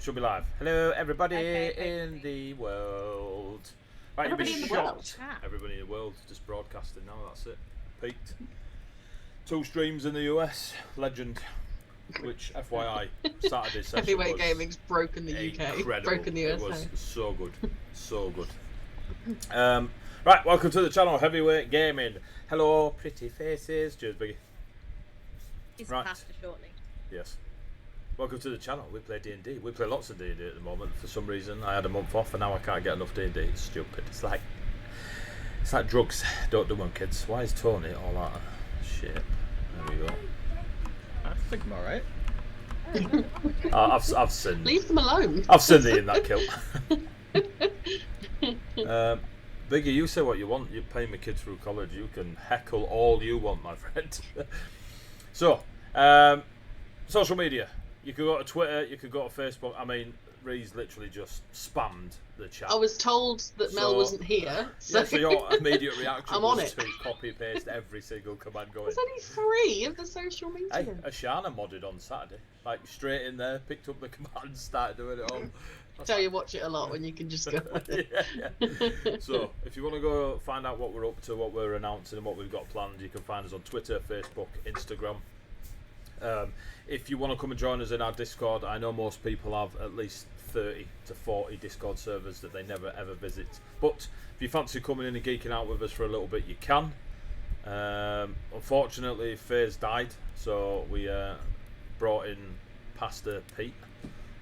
Should be live. Hello, everybody in the world. Right, Everybody you'll be in the world. shocked. Everybody in the world just broadcasting now. That's it. Peaked. 2 streams in the US. Legend. Which, FYI, Saturday session Heavyweight was gaming's broken the UK. incredible. Broken the USA. It was so good. So good. Right, welcome to the channel, Heavyweight Gaming. Hello, pretty faces. Cheers, Biggie. He's Right. pasta shortly. Yes. Welcome to the channel. We play D&D. We play lots of D&D at the moment. For some reason, I had a month off and now I can't get enough D&D. It's stupid. It's like drugs. Don't do them, kids. Why is Tony all that shit? There we go. I think I'm alright. I've seen. Leave them alone. I've seen thee in that kilt. Biggie, you say what you want. You pay my kids through college. You can heckle all you want, my friend. So, social media. You could go to Twitter. You could go to Facebook. I mean, Ree's literally just spammed the chat. I was told that Mel wasn't here. So, So your immediate reaction I'm on was it. to copy paste every single command going. There's only 3 of the social media. Hey, Ashana modded on Saturday. Like straight in there, picked up the command, started doing it all. Tell you watch it a lot when you can just go. yeah. So if you want to go find out what we're up to, what we're announcing, and what we've got planned, you can find us on Twitter, Facebook, Instagram. If you want to come and join us in our Discord, I know most people have at least 30 to 40 Discord servers that they never ever visit. But if you fancy coming in and geeking out with us for a little bit, you can. Unfortunately, Faye's died, so we brought in Pastor Pete.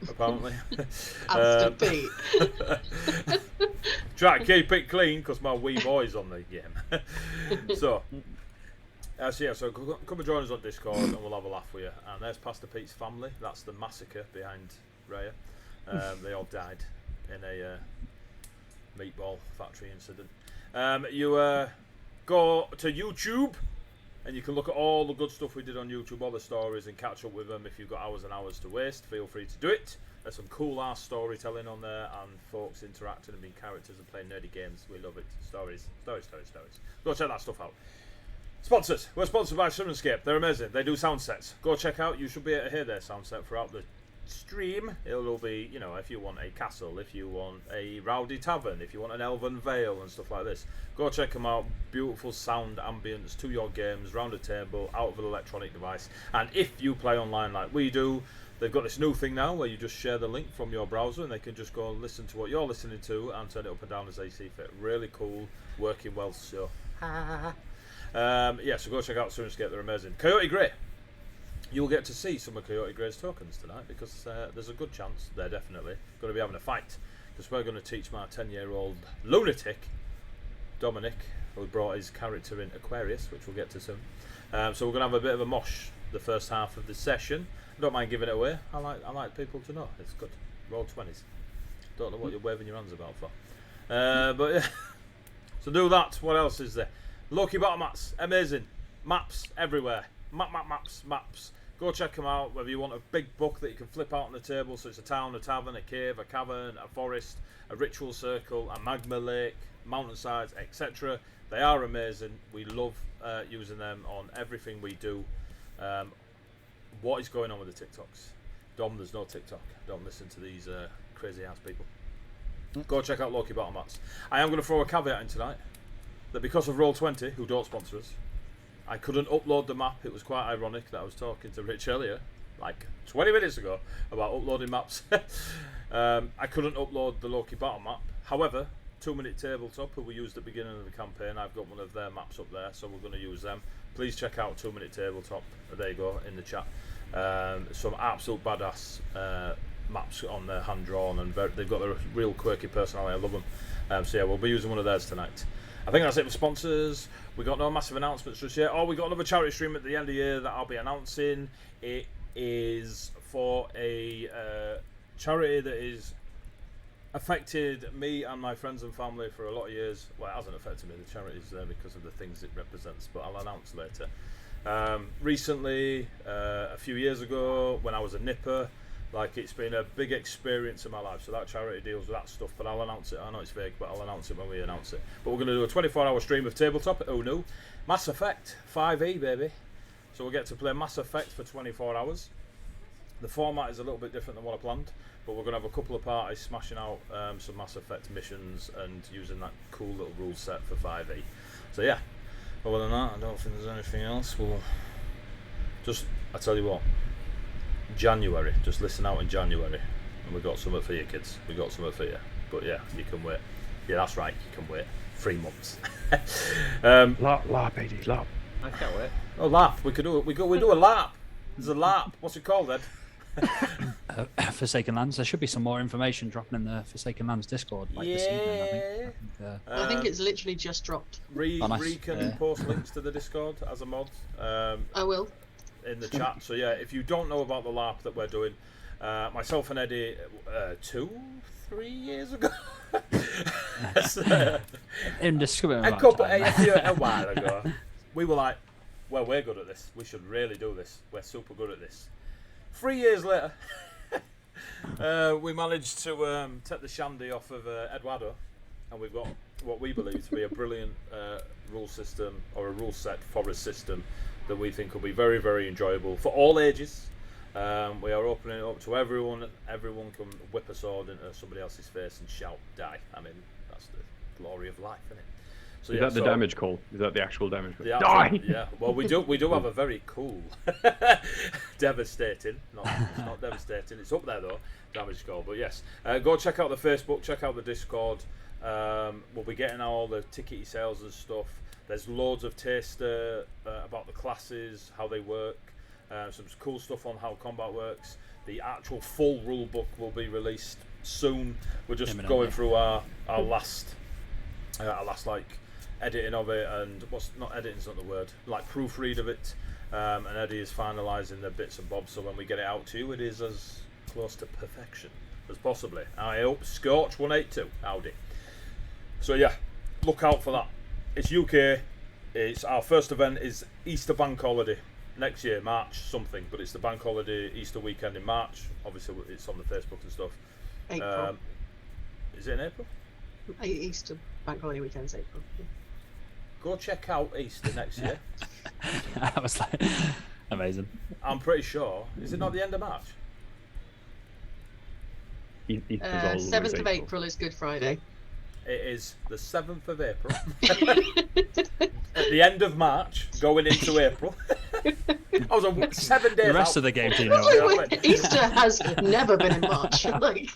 Apparently, Pastor Pete. Try to keep it clean because my wee boy's on the game. So come and join us on Discord and we'll have a laugh with you. And there's Pastor Pete's family. That's the massacre behind Raya. They all died in a meatball factory incident. You go to YouTube and you can look at all the good stuff we did on YouTube, all the stories, and catch up with them. If you've got hours and hours to waste, feel free to do it. There's some cool ass storytelling on there and folks interacting and being characters and playing nerdy games. We love it. Stories. Go check that stuff out. Sponsors. We're sponsored by Summonscape. They're amazing. They do sound sets. Go check out. You should be able to hear their sound set throughout the stream. It'll be, you know, if you want a castle, if you want a rowdy tavern, if you want an elven vale and stuff like this. Go check them out. Beautiful sound ambience to your games, round a table, out of an electronic device. And if you play online like we do, they've got this new thing now where you just share the link from your browser and they can just go and listen to what you're listening to and turn it up and down as they see fit. Really cool, working well. So so go check out Summonscape. They're amazing. Coyote Grey. You'll get to see some of Coyote Grey's tokens tonight because there's a good chance they're definitely going to be having a fight because we're going to teach my 10-year-old lunatic Dominic, who brought his character in Aquarius, which we'll get to soon. So we're going to have a bit of a mosh the first half of the session. I don't mind giving it away. I like people to know. It's good. Roll 20s. Don't know what you're waving your hands about for. But yeah. So do that. What else is there? Loki battle mats. Amazing. Maps everywhere. Maps. Go check them out, whether you want a big book that you can flip out on the table, so it's a town, a tavern, a cave, a cavern, a forest, a ritual circle, a magma lake, mountainsides, etc. They are amazing. We love using them on everything we do. What is going on with the TikToks? Dom, there's no TikTok. Don't listen to these crazy ass people. Go check out Loki Battle Mats. I am going to throw a caveat in tonight that because of Roll20, who don't sponsor us, I couldn't upload the map. It was quite ironic that I was talking to Rich earlier, like 20 minutes ago, about uploading maps. I couldn't upload the Loki battle map. However, 2 Minute Tabletop, who we used at the beginning of the campaign, I've got one of their maps up there, so we're going to use them. Please check out 2 Minute Tabletop. There you go, in the chat. Some absolute badass maps on there, hand-drawn, and they've got a real quirky personality. I love them. So yeah, we'll be using one of theirs tonight. I think that's it for sponsors. We got no massive announcements just yet. Oh, we got another charity stream at the end of the year that I'll be announcing. It is for a charity that is affected me and my friends and family for a lot of years. Well, it hasn't affected me. The charity is there because of the things it represents, but I'll announce later. Recently, a few years ago, when I was a nipper, like, it's been a big experience in my life. So that charity deals with that stuff, but I'll announce it. I know it's vague, but I'll announce it when we announce it. But we're going to do a 24-hour stream of tabletop. Oh no, Mass Effect 5e, baby. So we'll get to play Mass Effect for 24 hours. The format is a little bit different than what I planned, but we're going to have a couple of parties smashing out some Mass Effect missions and using that cool little rule set for 5e. So yeah, other than that, I don't think there's anything else. We'll just, I tell you what, January, just listen out in January, and we got something for you kids. We got something for you. But yeah, you can wait. Yeah, that's right, you can wait 3 months. LARP, AD, LARP. I can't wait. Oh, lap. We could do it. We do a lap. There's a lap. What's it called, Ed? Forsaken Lands. There should be some more information dropping in the Forsaken Lands Discord this evening, I think. I think it's literally just dropped. nice. Ree can post links to the Discord as a mod. I will. In the chat. So yeah, if you don't know about the LARP that we're doing, myself and Eddie, 2-3 years ago. Indiscriminate. A while ago, we were like, well, we're good at this. We should really do this. We're super good at this. 3 years later, we managed to take the shandy off of Eduardo, and we've got what we believe to be a brilliant rule system, or a rule set for a system that we think will be very, very enjoyable for all ages. We are opening it up to everyone. Everyone can whip a sword into somebody else's face and shout, die. I mean, that's the glory of life, isn't it? So, Is that the damage call? Is that the actual damage call? Yeah, Die! Yeah. Well, we do have a very cool, devastating. It's not devastating. It's up there though. Damage call. But yes, go check out the Facebook. Check out the Discord. We'll be getting all the tickety sales and stuff. There's loads of taster about the classes, how they work. Some cool stuff on how combat works. The actual full rule book will be released soon. We're just going through our last like editing of it, and not editing's not the word, like proofread of it. And Eddie is finalising the bits and bobs, so when we get it out to you, it is as close to perfection as possibly. I hope. Scorch 182. Howdy. So yeah, look out for that. It's UK. It's our first event is Easter bank holiday next year, March something, but it's the bank holiday Easter weekend in March. Obviously, it's on the Facebook and stuff. April. Is it in April? Easter bank holiday weekend's April. Go check out Easter next year. I was like, amazing. I'm pretty sure. Is it not the end of March? Easter's always 7th of April is Good Friday. It is the 7th of April. At the end of March, going into April. I was on 7 days The rest out. of the game team know. Easter has never been in March. Like.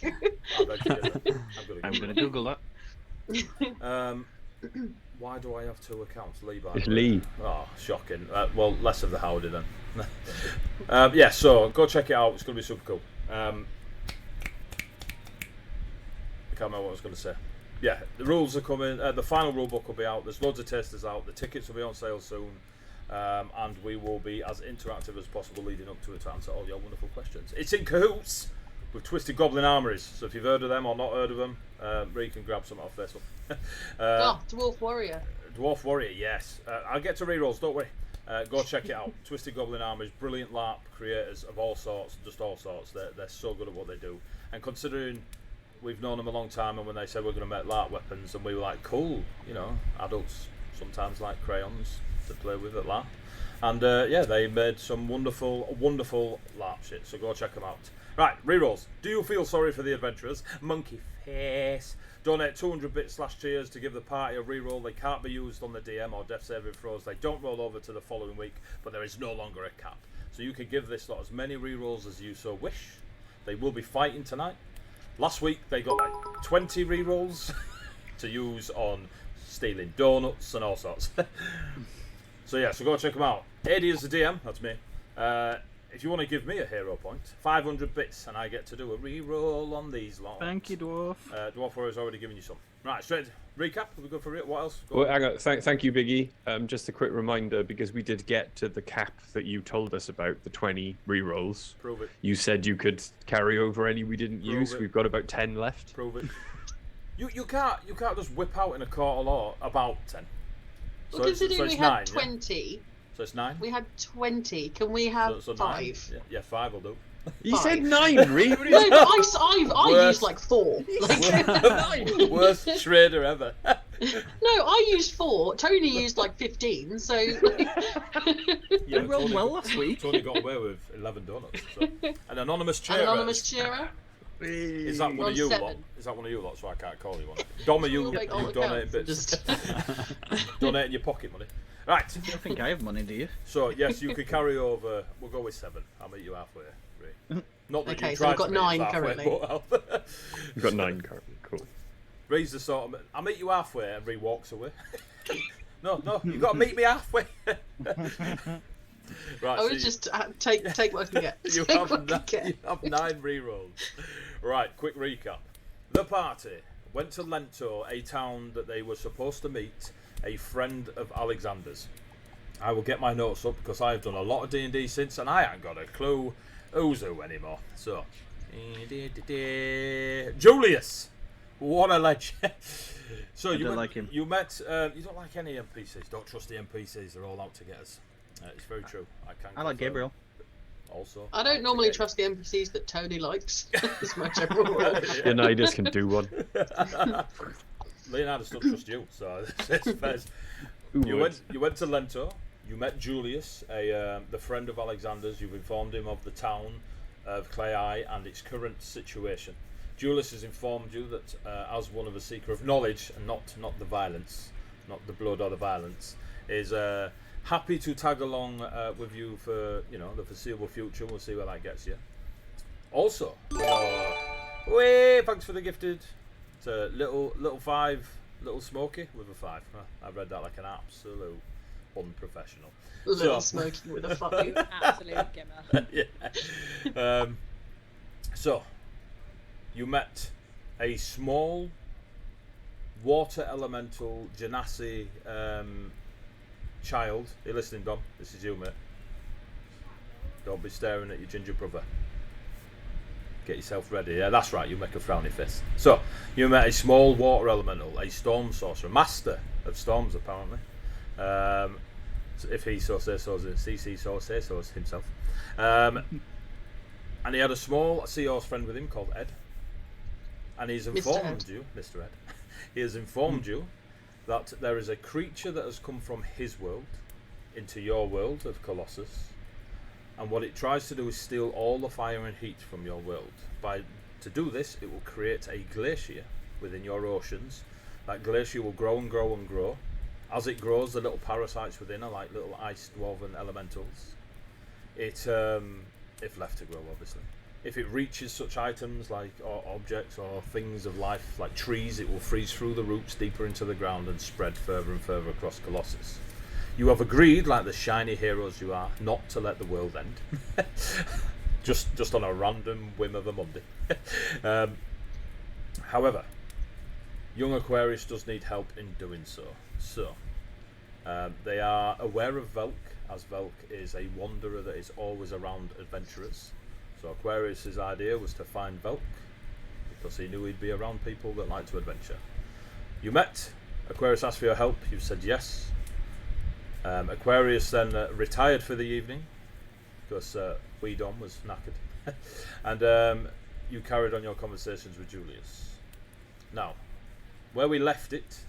I'm going to Google that. Why do I have 2 accounts? Lee, by It's the way. Lee. Oh, shocking. Well, less of the howdy then. Yeah, so go check it out. It's going to be super cool. I can't remember what I was going to say. Yeah, the rules are coming. The final rule book will be out. There's loads of testers out. The tickets will be on sale soon. And we will be as interactive as possible leading up to it to answer all your wonderful questions. It's in cahoots with Twisted Goblin Armories. So if you've heard of them or not heard of them, you can grab some off there. Dwarf Warrior. Dwarf Warrior, yes. I'll get to rerolls, don't worry. Go check it out. Twisted Goblin Armories, brilliant LARP creators of all sorts, just all sorts. They're so good at what they do. And considering we've known them a long time, and when they said we're going to make LARP weapons, and we were like, cool, you know, adults sometimes like crayons to play with at LARP. And yeah, they made some wonderful, wonderful LARP shit, so go check them out. Right, rerolls. Do you feel sorry for the adventurers? Monkey face. Donate 200 bits / cheers to give the party a reroll. They can't be used on the DM or death saving throws. They don't roll over to the following week, but there is no longer a cap. So you can give this lot as many rerolls as you so wish. They will be fighting tonight. Last week they got like 20 rerolls to use on stealing donuts and all sorts. So yeah, so go check them out. AD is the DM, that's me. If you want to give me a hero point, 500 bits, and I get to do a re-roll on these lots. Thank you, Dwarf. Dwarf Warrior's already given you some. Right, straight recap. Are we good for it? What else? Go Well, on. hang on. Thank you, Biggie. Just a quick reminder, because we did get to the cap that you told us about, the 20 rerolls. Prove it. You said you could carry over any we didn't Prove use. it. We've got about 10 left. Prove it. You can't just whip out in a court of law about 10. Well, considering we it's had 9, 20, yeah? So it's 9. We had 20. Can we have so 5? 9. Yeah, 5 will do. You said 5. 9, Ree. What are No, you but I used like 4. Like, Worst trader ever. No, I used 4. Tony used like 15. So You rolled well last week. Tony got away with 11 donuts. So. An anonymous cheerer. anonymous cheerer. Is that one On of you 7. lot? Is that one of you lot? So I can't call you one. Dom, are you Make all donating accounts bits? just- Donating your pocket money. Right. You don't think I have money, do you? So yes, you could carry over. We'll go with 7. I'll meet you halfway. Ray. Not that Okay, you so tried we've got to meet us 9 halfway, currently. but You've got 9 currently. Cool. Ray's the sort of. I'll meet you halfway, and Ray walks away. No, you've got to meet me halfway. Right. I would just take what I can get. You Take have, what I can you get. have 9 re-rolls. Right, quick recap. The party went to Lento, a town that they were supposed to meet a friend of Alexander's. I will get my notes up because I've done a lot of D&D since, and I ain't got a clue who's who anymore. So, Julius, what a legend. So I don't like him. You met. You don't like any NPCs. Don't trust the NPCs. They're all out to get us. It's very true. I like Gabriel. Also, I don't normally trust the NPCs that Tony likes. That's my general rule. Leonidas can do one. Leonidas don't trust you, so it's fair. You went to Lento. You met Julius, the friend of Alexander's. You've informed him of the town of Clayeye and its current situation. Julius has informed you that, as one of a seeker of knowledge and not the violence, not the blood or the violence, is happy to tag along with you for the foreseeable future. We'll see where that gets you. Also, thanks for the gifted. It's a little 5, little smoky with a 5. I read that like an absolute unprofessional. Little smoking with a 5. You absolute gimmer. Yeah. So, you met a small water elemental genasi child. Are you listening, Dom? This is you, mate. Don't be staring at your ginger brother. Get yourself ready. Yeah, that's right. You make a frowny face. So, you met a small water elemental, a storm sorcerer, master of storms, apparently. So if he so says so, CC so says so himself. And he had a small sea horse friend with him called Ed. And he's informed you, Mr. Ed, he has informed you that there is a creature that has come from his world into your world of Colossus. And what it tries to do is steal all the fire and heat from your world. To do this, it will create a glacier within your oceans. That glacier will grow and grow and grow. As it grows, the little parasites within are like little ice dwarven elementals. If left to grow, obviously. If it reaches such items like or objects or things of life like trees, it will freeze through the roots deeper into the ground and spread further and further across Colossus. You have agreed, like the shiny heroes you are, not to let the world end. just on a random whim of a Monday. However, young Aquarius does need help in doing so. So, they are aware of Velk, as Velk is a wanderer that is always around adventurers. So Aquarius' idea was to find Velk, because he knew he'd be around people that like to adventure. You met, Aquarius asked for your help, you said yes. Aquarius then retired for the evening, because Dom was knackered. And you carried on your conversations with Julius. Now, where we left it,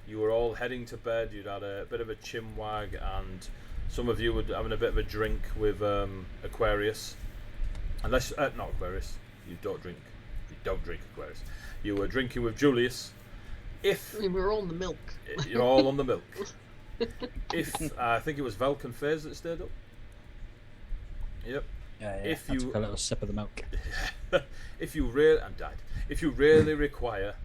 you were all heading to bed, you'd had a bit of a chinwag, and some of you were having a bit of a drink with Aquarius. Unless, not Aquarius, you don't drink Aquarius. You were drinking with Julius. I mean, we're all on the milk. You're all on the milk. I think it was Velk and Faze that stayed up. Yep. Yeah. If I you took a little sip of the milk. if you really require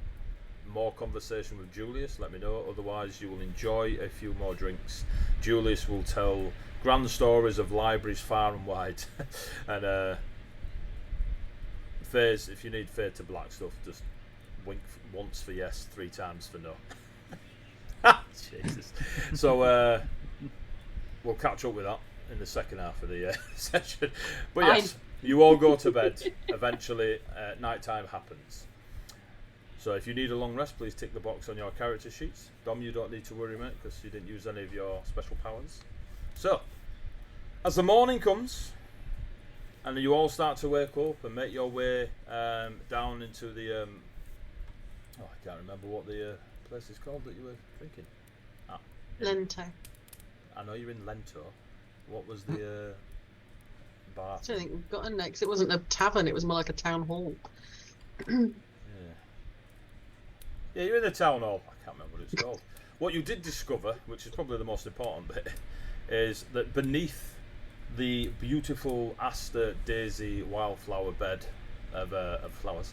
more conversation with Julius, let me know. Otherwise, you will enjoy a few more drinks. Julius will tell grand stories of libraries far and wide. And Faze, if you need fade to black stuff, just wink once for yes, 3 times for no. Jesus. So we'll catch up with that in the second half of the session. But yes, you all go to bed. Eventually, night time happens. So if you need a long rest, please tick the box on your character sheets. Dom, you don't need to worry, mate, because you didn't use any of your special powers. So, as the morning comes, and you all start to wake up and make your way down into the I can't remember what the place is called that you were drinking? Ah, Lento. I know you're in Lento. What was the bar? I don't think we've got a next. It wasn't a tavern. It was more like a town hall. Yeah, you're in the town hall. I can't remember what it's called. What you did discover, which is probably the most important bit, is that beneath the beautiful aster daisy wildflower bed of flowers,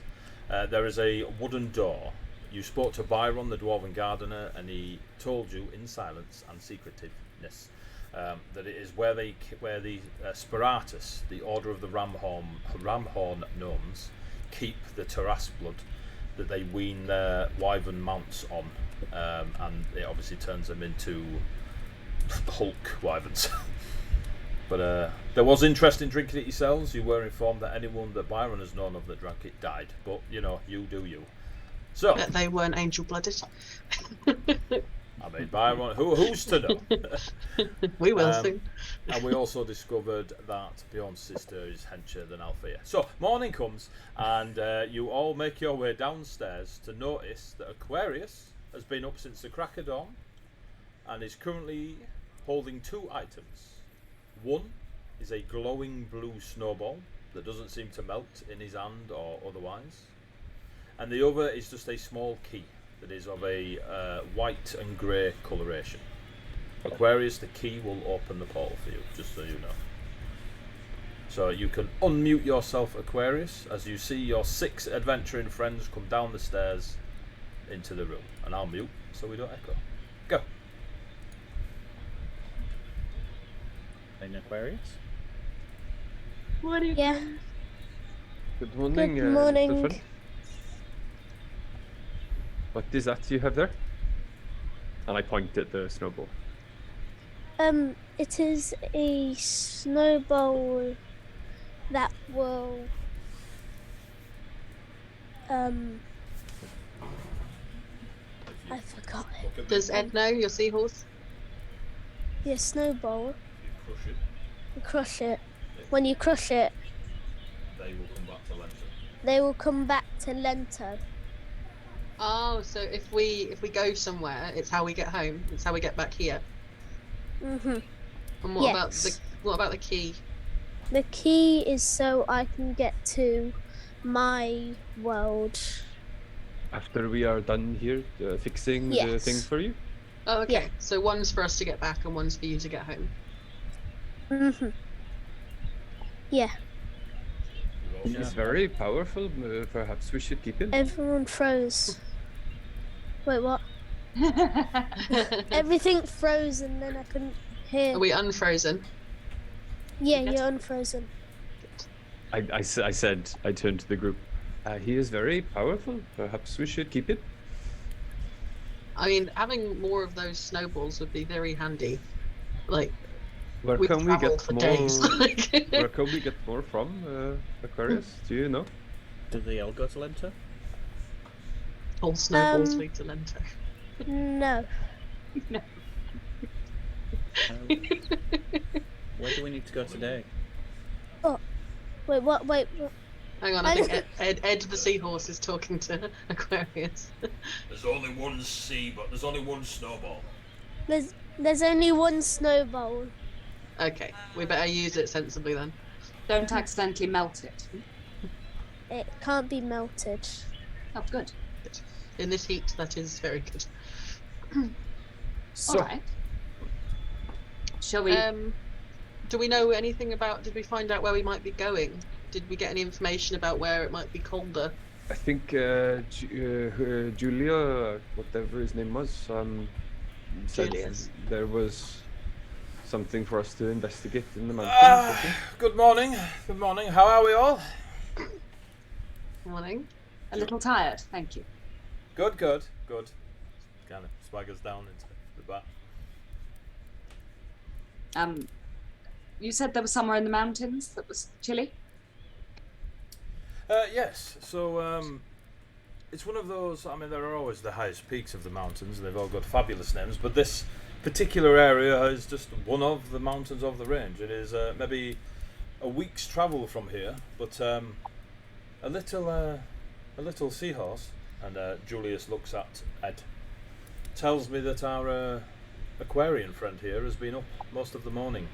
there is a wooden door. You spoke to Byron, the dwarven gardener, and he told you in silence and secretiveness that it is where the Spiratus, the order of the ramhorn gnomes, keep the Taras blood that they wean their wyvern mounts on, and it obviously turns them into Hulk wyverns. But there was interest in drinking it yourselves. You were informed that anyone that Byron has known of that drank it died. But, you know, you do you. So, But they weren't angel-blooded. I mean, Byron, who's to know? We will soon. And we also discovered that Bjorn's sister is hencher than Althea. So, morning comes, and you all make your way downstairs to notice that Aquarius has been up since the crack of dawn and is currently holding 2 items. One is a glowing blue snowball that doesn't seem to melt in his hand or otherwise. And the other is just a small key that is of a white and grey coloration. Aquarius, the key will open the portal for you, just so you know. So you can unmute yourself, Aquarius, as you see your 6 adventuring friends come down the stairs into the room. And I'll mute so we don't echo. Go. In Aquarius. Morning. Yeah. Good morning. Good morning. Stefan. What is that you have there? And I point at the snowball. It is a snowball that will I forgot it. Does Ed know your seahorse? Yeah, snowball. You crush it, You crush it. When you crush it, they will come back to Lento. they will come back to Lento. Oh, so if we go somewhere, it's how we get home. It's how we get back here. Mhm. And what about Yes. the key? The key is so I can get to my world. After we are done here fixing the Yes. thing for you? Oh, okay. Yeah. So one's for us to get back, and one's for you to get home. Mhm. Yeah. He's very powerful. Perhaps we should keep him. Everyone froze. Wait, what? Everything froze and then I couldn't hear. Are we unfrozen? Yeah, Yes. you're unfrozen. I said, I turned to the group. He is very powerful. Perhaps we should keep him. I mean, having more of those snowballs would be very handy. Like, Where we can we travel get for more? days. Where can we get more from, Aquarius? Do you know? Do they all go to Lento? All snowballs lead to Lento. No. Where do we need to go today? Wait, what? Wait. What? Hang on, I think Ed the seahorse is talking to Aquarius. There's only one but there's only one snowball. There's only one snowball. Okay, we better use it sensibly then. Don't accidentally melt it. It can't be melted. Oh, good. In this heat, that is very good. So, All right. Shall we? Do we know anything about? Did we find out where we might be going? Did we get any information about where it might be colder? I think Julia, whatever his name was, said Julius. there was something for us to investigate in the mountains. I think. Good morning. Good morning. How are we all? Morning. A little tired, thank you. Good. Kind of swaggers down into the bar. You said there was somewhere in the mountains that was chilly? Yes. So it's one of those. I mean, there are always the highest peaks of the mountains, and they've all got fabulous names. But this particular area is just one of the mountains of the range. It is maybe a week's travel from here, but a little seahorse. And Julius looks at Ed tells me that our Aquarian friend here has been up most of the morning,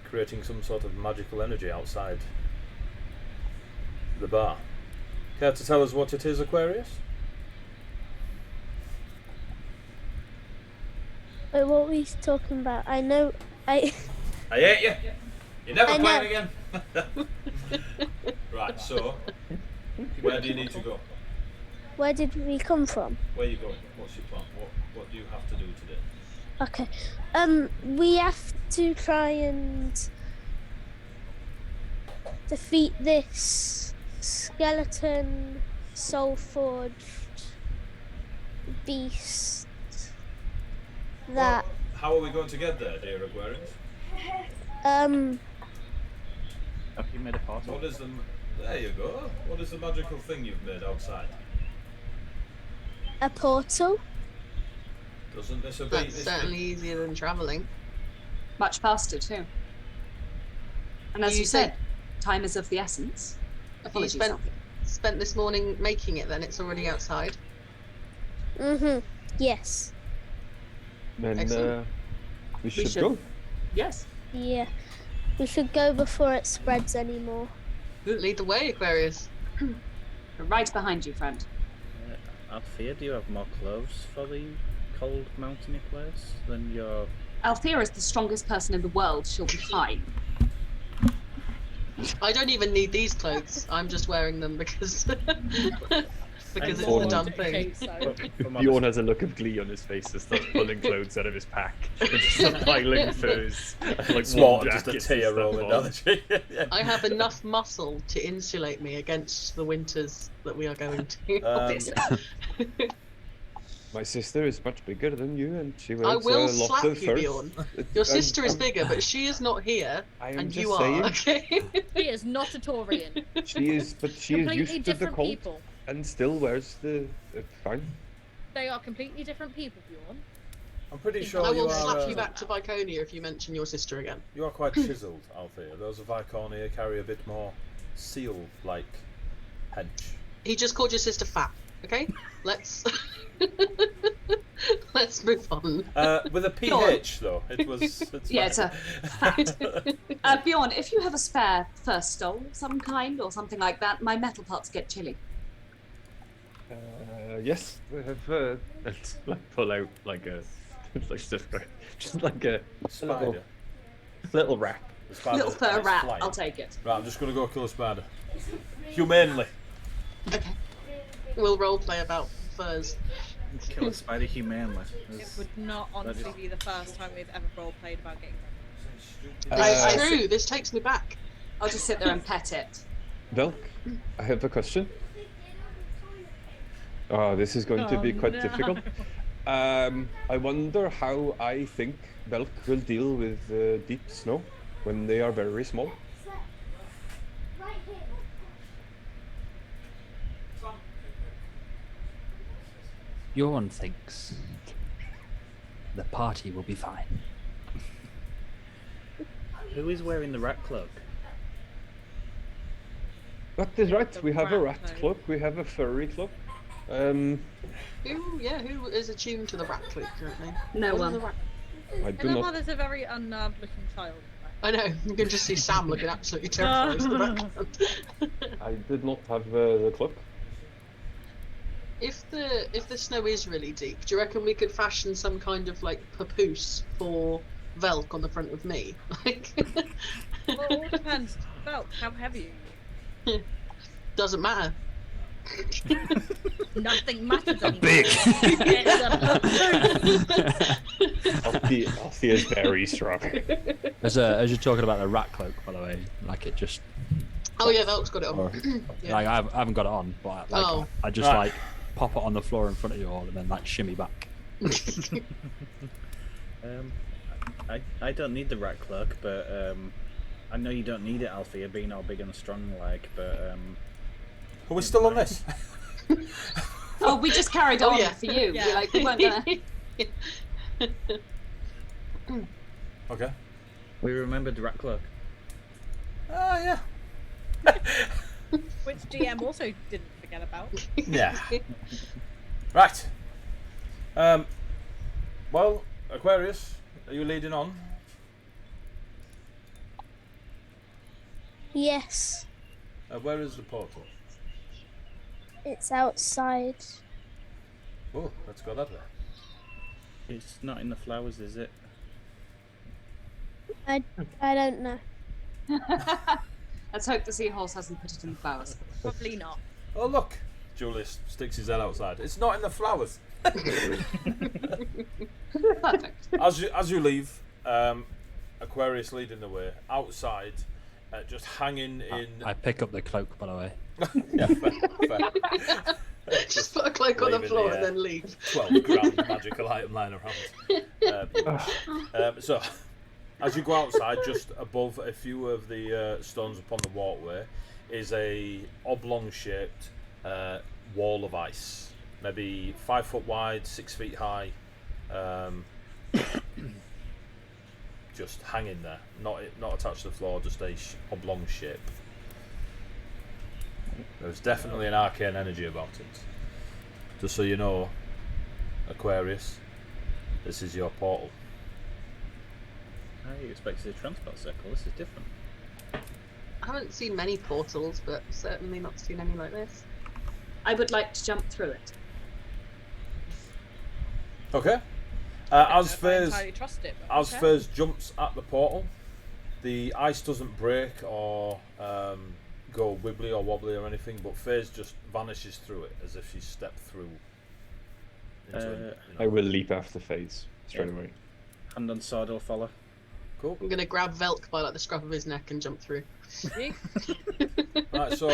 creating some sort of magical energy outside the bar. Care to tell us what it is, Aquarius? Wait, what were we talking about? I know. I hate you. You're never I playing know. again. Right, so where do you need to go? Where did we come from? Where are you going? What's your plan? What do you have to do today? Okay. We have to try and defeat this skeleton soul forged beast that Well, how are we going to get there, dear Aquarians? Have you made a portal? What is the? There you go. What is the magical thing you've made outside? a portal. Doesn't this abate That's this certainly easier than travelling. Much faster too. And as You you said, time is of the essence. Apologies. spent- Alfie. Spent this morning making it, then it's already outside. Yes. Then Excellent. we should should. go. Yes. Yeah. We should go before it spreads anymore. Lead the way, Aquarius. We're right behind you, friend. Althea, do you have more clothes for the cold mountainy place than your... Althea is the strongest person in the world. She'll be fine. I don't even need these clothes. I'm just wearing them because because it's the Informed. done thing. Bjorn has a look of glee on his face and starts pulling clothes out of his pack. And just piling furs. And, like Smart, warm just a jackets and tear stuff rolling on. down the cheek. I have enough muscle to insulate me against the winters that we are going to. My sister is much bigger than you, and she wears I will a lot slap of you, furs. Bjorn. Your sister is bigger, but she is not here, I am and just you saying, are. Okay. He is not a Taurian. She is, but she is Completely used to the different cold people. and still wears the. Fine. They are completely different people, Bjorn. I'm pretty sure I you will are. slap you back to Viconia if you mention your sister again. You are quite chiseled, Althea. Those of Vicornia carry a bit more seal-like hedge. He just called your sister fat. Okay, let's let's move on. With a PH though, it was. It's Yeah, it's fine. a fact. Bjorn, if you have a spare first stole of some kind or something like that, my metal parts get chilly. Yes, we have. And, like, pull out like a, like just like a Spider. little wrap. The spider Little fur that's rat, flying. I'll take it. Right, I'm just gonna go kill a spider. Humanely. Okay. We'll roleplay about furs. Kill a spider humanely. It would not honestly be the first time we've ever role played about getting It's I- true. This takes me back. I'll just sit there and pet it. Velk, I have a question. Oh, this is going to be quite no. difficult. I wonder how I think Velk will deal with deep snow when they are very small. Bjorn thinks the party will be fine. Who is wearing the rat cloak? That is right. The We have a rat rat cloak. cloak. We have a furry cloak. Who is attuned to the rat cloak currently? No What is one. the rat- I And do then not. there's a very unnerved looking child. I know. You can just see Sam looking absolutely terrified in the background. I did not have the cloak. If the snow is really deep, do you reckon we could fashion some kind of like papoose for Velk on the front of me? Like, Well, it all depends. Well, how heavy are you? doesn't matter. Nothing matters anymore. big. Althea is very strong. As you're talking about the rat cloak, by the way, like it just, Oh yeah, Velk's got it on. or, Yeah. like I haven't got it on, but like Oh. I just Right. like pop it on the floor in front of you all, and then like shimmy back. I don't need the rat cloak, but I know you don't need it, Althea, being all big and strong like, but Are we still on this? Oh, we just carried Oh, on yeah. for you. Yeah. We're like, we weren't gonna. Okay. we remembered the rat cloak. Oh yeah. Which GM also didn't forget about. Yeah. Right. Well, Aquarius, are you leading on? Yes, Where is the portal? it's outside. Oh, let's go that way. It's not in the flowers, is it? I don't know. Let's hope the seahorse hasn't put it in the flowers. Probably not. Oh, look. Julius sticks his head outside. It's not in the flowers. Perfect. As you leave, Aquarius leading the way outside, just hanging in. I pick up the cloak, by the way. Yeah, fair. Just put a cloak on the leaving floor the, and then leave. 12 grand magical item lying around. So, as you go outside, just above a few of the stones upon the walkway, is a oblong-shaped wall of ice, maybe 5 foot wide, 6 feet high, just hanging there, not attached to the floor, just a oblong shape. There's definitely an arcane energy about it. Just so you know, Aquarius, this is your portal. I expected a transport circle. This is different. I haven't seen many portals, but certainly not seen any like this. I would like to jump through it. Okay. I As don't know if I Fairs entirely trust it, but As okay. Fairs jumps at the portal, the ice doesn't break or go wibbly or wobbly or anything, but Fairs just vanishes through it as if she stepped through. I will leap after FaZe straight away. Hand on sword or follow. Cool. I'm gonna grab Velk by like the scruff of his neck and jump through. See? Right, so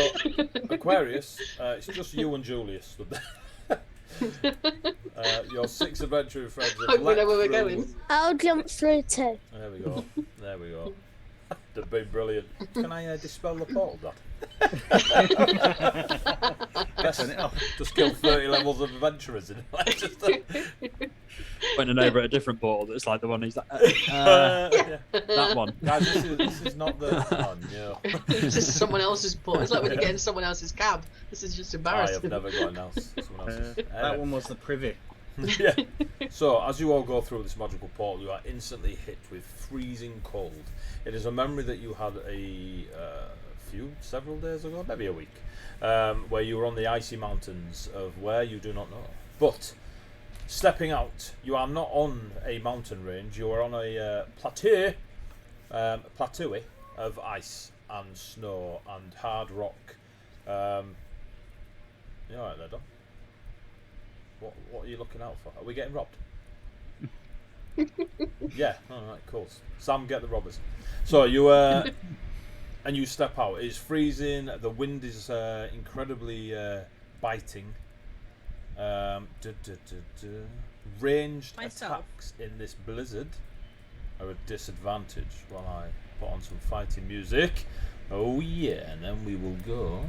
Aquarius, it's just you and Julius stood there. Your 6 adventuring friends have Hope we know leapt where we're through- going. I'll jump through too. There we go. There we go. They've been brilliant. Can I dispel the portal, Dad? Turn it off. Just kill 30 levels of adventurers in it. Just, Pointing over at a different portal that's like the one he's like, yeah. that one. Guys, this is not the. Oh no. It's just someone else's port. It's like when you get in someone else's cab. This is just I embarrassing. have never got someone else's. That one was the privy. Yeah. So, as you all go through this magical portal, you are instantly hit with freezing cold. It is a memory that you had several days ago, maybe a week, where you were on the icy mountains of where you do not know. But stepping out, you are not on a mountain range. You are on a plateau of ice and snow and hard rock. You all right there, Dom? What are you looking out for? Are we getting robbed? Yeah. All right. Cool. Sam, get the robbers. So you and you step out. It is freezing. The wind is incredibly biting. Ranged Myself. attacks in this blizzard are a disadvantage. While I put on some fighting music. Oh yeah, and then we will go.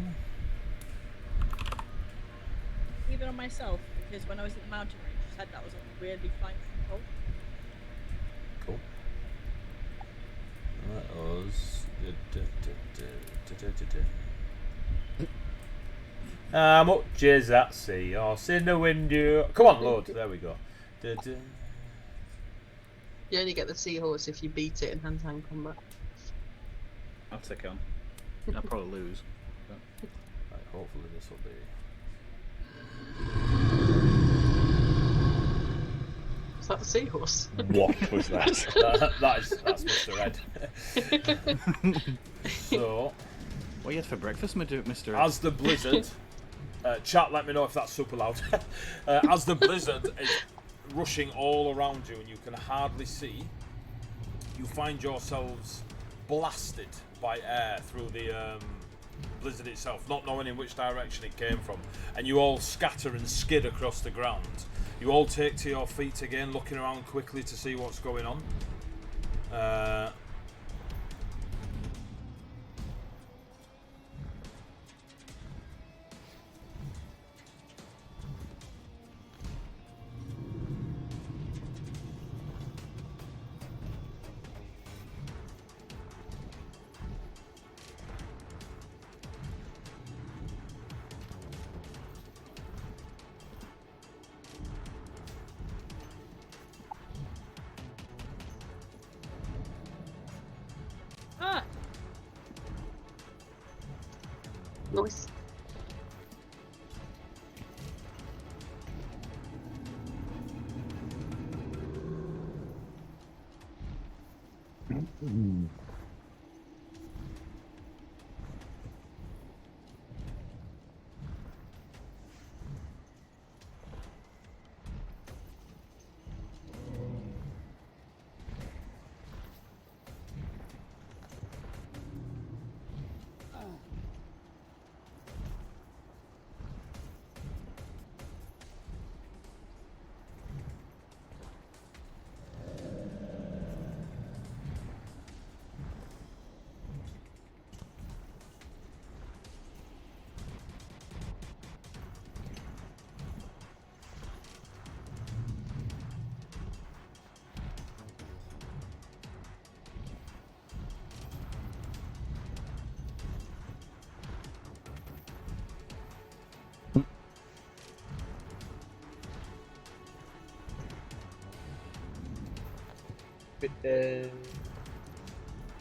Even on myself, because when I was at the mountain range, I said that was a weirdly fine control. Cool. That was. How much is that seahorse in the window? Come on, Lord. There we go. You only get the seahorse if you beat it in hand-to-hand combat. I'll take on. I'll probably lose. Right, hopefully this will be. Is that the seahorse? What was that? That's Mr. Ed. So, What you had for breakfast, Mr. Ed? as the blizzard, chat, let me know if that's super loud. As the blizzard is rushing all around you and you can hardly see, you find yourselves blasted by air through the blizzard itself, not knowing in which direction it came from, and you all scatter and skid across the ground. You all take to your feet again, looking around quickly to see what's going on. Nice.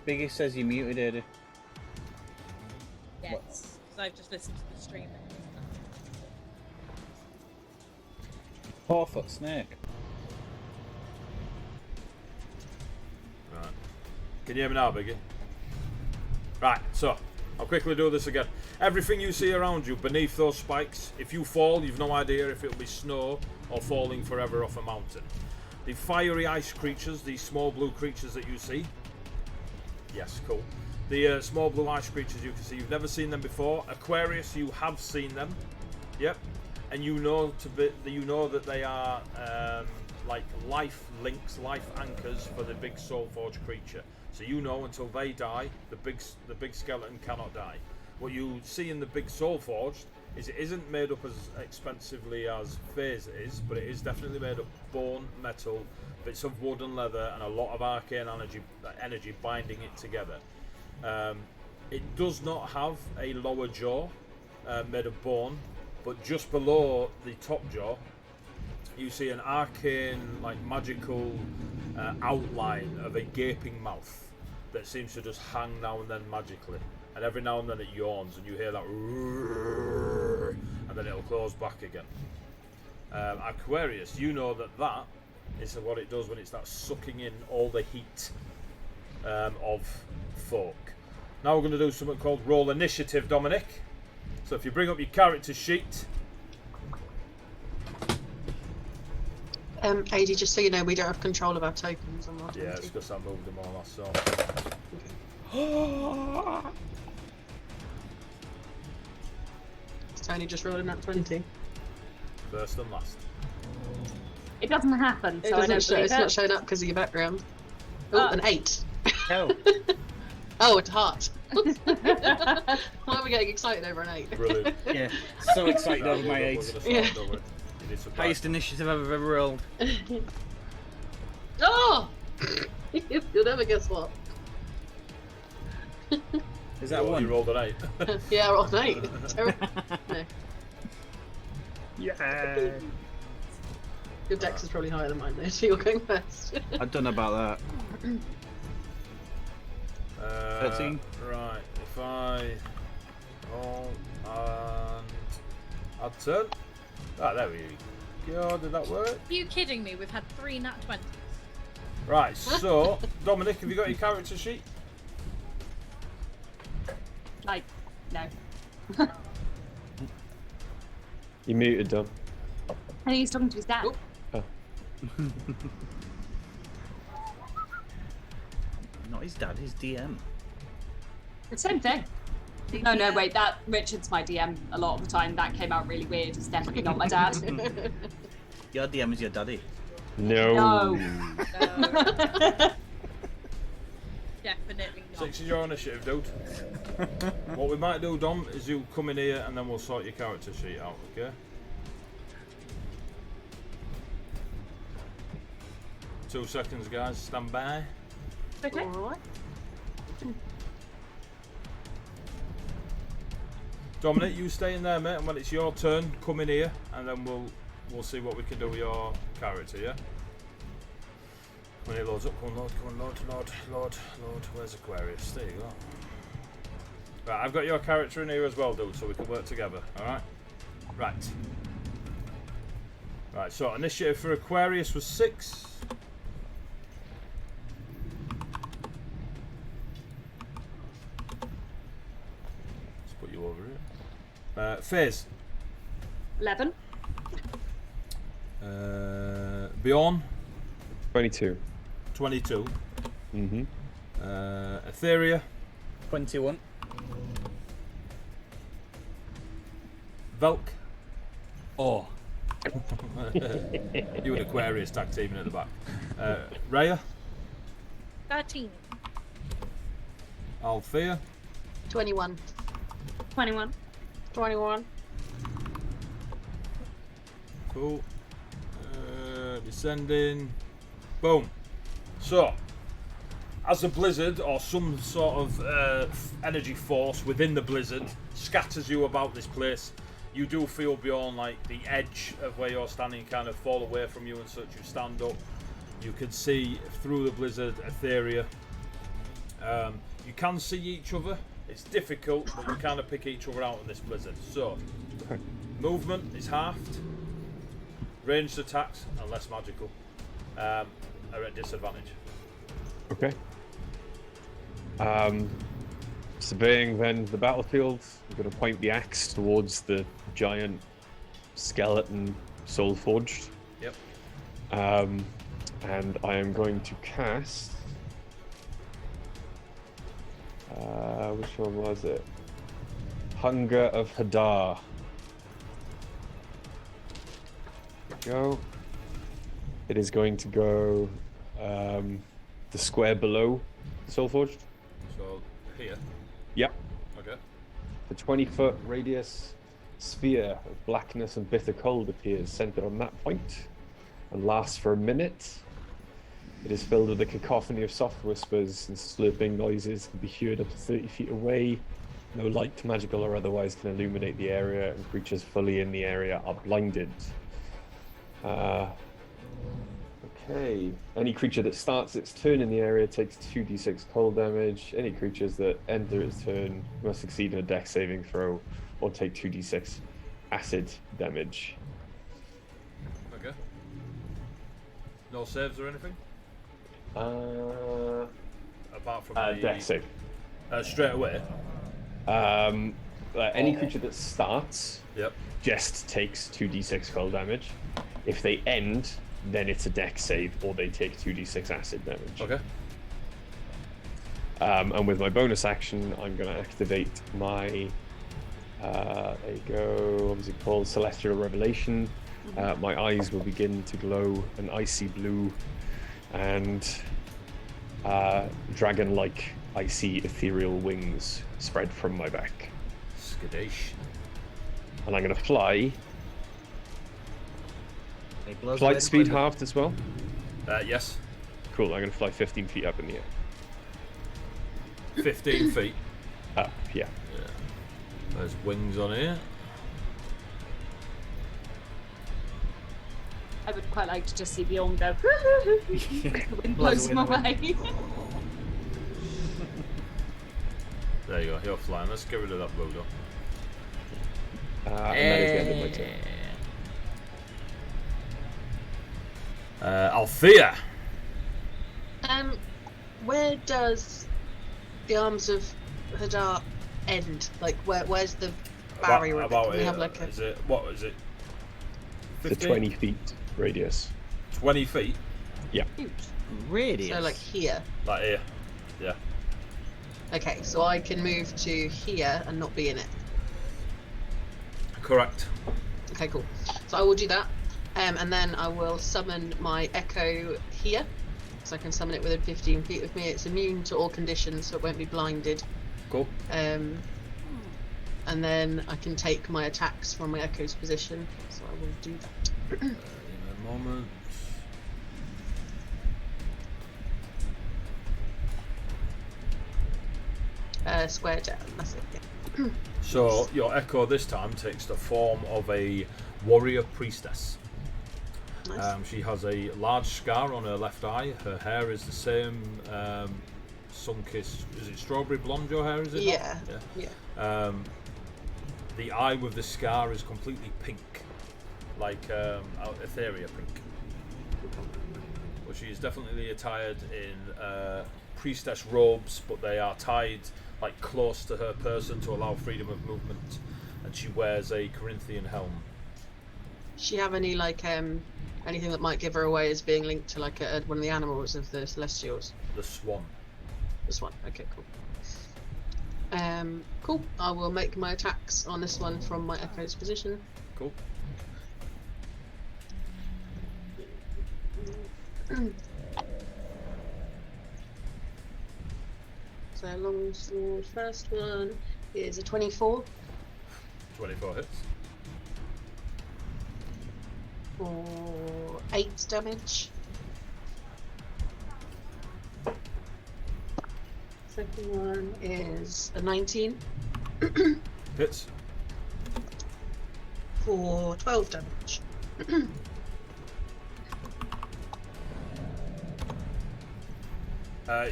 Biggie says you muted it. Yes, because I've just listened to the stream. 4-foot snake. Right. Can you hear me now, Biggie? Right, so I'll quickly do this again. Everything you see around you, beneath those spikes, if you fall, you've no idea if it'll be snow or falling forever off a mountain. The fiery ice creatures, these small blue creatures that you see. Yes, cool. The small blue ice creatures you can see, you've never seen them before. Aquarius, you have seen them. Yep. And you know that they are like life links, life anchors for the big Soulforged creature. So you know until they die, the big skeleton cannot die. What you see in the big Soulforged is it isn't made up as expensively as Phase is, but it is definitely made of bone, metal, bits of wood and leather, and a lot of arcane energy binding it together. It does not have a lower jaw made of bone, but just below the top jaw, you see an arcane, like magical outline of a gaping mouth that seems to just hang now and then magically. And every now and then it yawns, and you hear that, and then it'll close back again. Aquarius, you know that is what it does when it starts sucking in all the heat of folk. Now we're going to do something called Roll Initiative, Dominic. So if you bring up your character sheet. AD, just so you know, we don't have control of our tokens on our Yeah, it's because I moved them all last song. Tony just rolling that 20. First and last. It doesn't happen, It so I doesn't don't show, believe it's it. not showing up because of your background. Oh, an 8. Oh. Oh, it's heart. Why are we getting excited over an 8? Brilliant. Yeah, so excited over my We're 8. gonna start, Yeah. don't worry. You need some Highest time. initiative I've ever rolled. Oh! You'll never guess what. Is that You one? rolled an 8. Yeah, I rolled an 8. Terrible. No. Yeah. Your dex is probably higher than mine though, so you're going first. I don't know about that. 13. Right, if I roll and add turn. Ah, there we go. Did that work? Are you kidding me? We've had 3 nat 20s. Right, so Dominic, have you got your character sheet? Like, no. You muted, Dom. I think he's talking to his dad. Oh. Oh. Not his dad, his DM. Same thing. No, wait, that Richard's my DM a lot of the time. That came out really weird. It's definitely not my dad. Your DM is your daddy. No. No. No. Definitely not. 6 is your initiative, dude. What we might do, Dom, is you come in here and then we'll sort your character sheet out, okay? Two seconds, guys. Stand by. Okay. Alright. Dominic, you stay in there, mate, and when it's your turn, come in here, and then we'll see what we can do with your character, yeah? When he loads up, come on, Lord, Lord. Where's Aquarius? There you go. Right, I've got your character in here as well, dude, so we can work together. All right. Right. Right. So initiative for Aquarius was 6. Let's put you over here. Fizz. 11. Bjorn. 22. 22. Mm-hmm. Etheria. 21. Velk. Oh, You and Aquarius tag teaming at the back. Raya. 13. Althea. 21. 21. 21. Cool. Descending. Boom. So, as the blizzard or some sort of energy force within the blizzard scatters you about this place, you do feel beyond like the edge of where you're standing kind of fall away from you and such. You stand up. You can see through the blizzard Etheria. You can see each other. It's difficult, but you kind of pick each other out in this blizzard. So, movement is halved. Ranged attacks, unless magical, are at disadvantage. Okay. Surveying then the battlefield, I'm going to point the axe towards the giant skeleton soul forged. Yep. And I am going to cast. Which one was it? Hunger of Hadar. Go. It is going to go the square below Soulforged. So, here. Yep. Okay. The 20-foot radius sphere of blackness and bitter cold appears centered on that point and lasts for a minute. It is filled with a cacophony of soft whispers and slurping noises can be heard up to 30 feet away. No light, magical or otherwise, can illuminate the area, and creatures fully in the area are blinded. Okay. Any creature that starts its turn in the area takes 2d6 cold damage. Any creatures that enter its turn must succeed in a dex saving throw or take 2d6 acid damage. Okay. No saves or anything? Apart from the Dex save. straight away. Any creature that starts Yep. just takes 2d6 cold damage. If they end, then it's a dex save or they take 2d6 acid damage. Okay. And with my bonus action, I'm going to activate my, there you go, what was it called? Celestial Revelation. My eyes will begin to glow an icy blue, and dragon-like icy ethereal wings spread from my back. Skadoosh. And I'm going to fly. They blow Flight red speed with halved as well. Yes. Cool, I'm going to fly 15 feet up in the air. 15 feet. Up, yeah. There's wings on here. I would quite like to just see Bjorn go. The wind blows him away. There you go, you're flying. Let's get rid of that voodoo. And that is the end of my turn. Althea. Where does the arms of Hadar end? Like, where's the barrier? About we here. have like a... Is it, what is it? The 15? 20 feet radius. 20 feet? Huge. Radius. So like here. Like here. Yeah. Okay, so I can move to here and not be in it. Correct. Okay, cool. So I will do that. And then I will summon my Echo here. So I can summon it within 15 feet of me. It's immune to all conditions, so it won't be blinded. Cool. And then I can take my attacks from my Echo's position. So I will do that. In a moment. Square down, that's it, yeah. So your Echo this time takes the form of a warrior priestess. Nice. She has a large scar on her left eye. Her hair is the same sun-kissed. Is it strawberry blonde your hair? Is it? Yeah. Not? Yeah. The eye with the scar is completely pink, like Etheria pink. But she is definitely attired in priestess robes, but they are tied like close to her person to allow freedom of movement, and she wears a Corinthian helm. Does she have any like anything that might give her away as being linked to like one of the animals of the Celestials? The swan. This one. Okay, cool. Cool. I will make my attacks on this one from my Echo's position. Cool. So long sword first one is a 24 24 hits. for 8 damage. Second one is a 19 Hits. for 12 damage.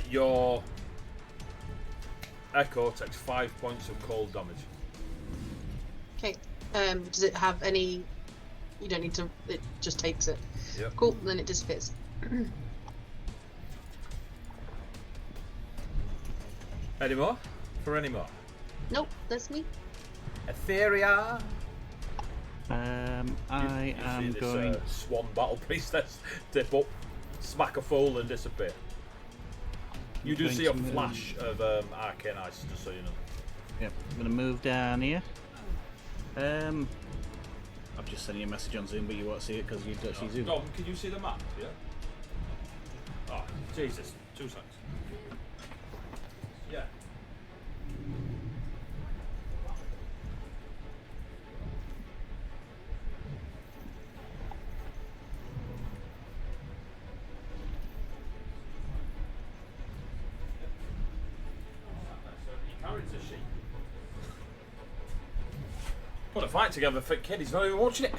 Your Echo takes 5 points of cold damage. Okay. Does it have any? You don't need to. It just takes it. Yep. Cool. Then it disappears. Any more? For any more? Nope. That's me. Etheria. I You am see this, going. swan battle priestess dip up, smack a fool, and disappear. You do going see a to move. flash of arcane ice, just so you know. Yep, I'm gonna move down here. I've just sent you a message on Zoom, but you won't see it because you've actually zoomed. Dom, can you see the map? Yeah. Oh, Jesus! 2 seconds. Yeah. Put a fight together for kid, he's not even watching it.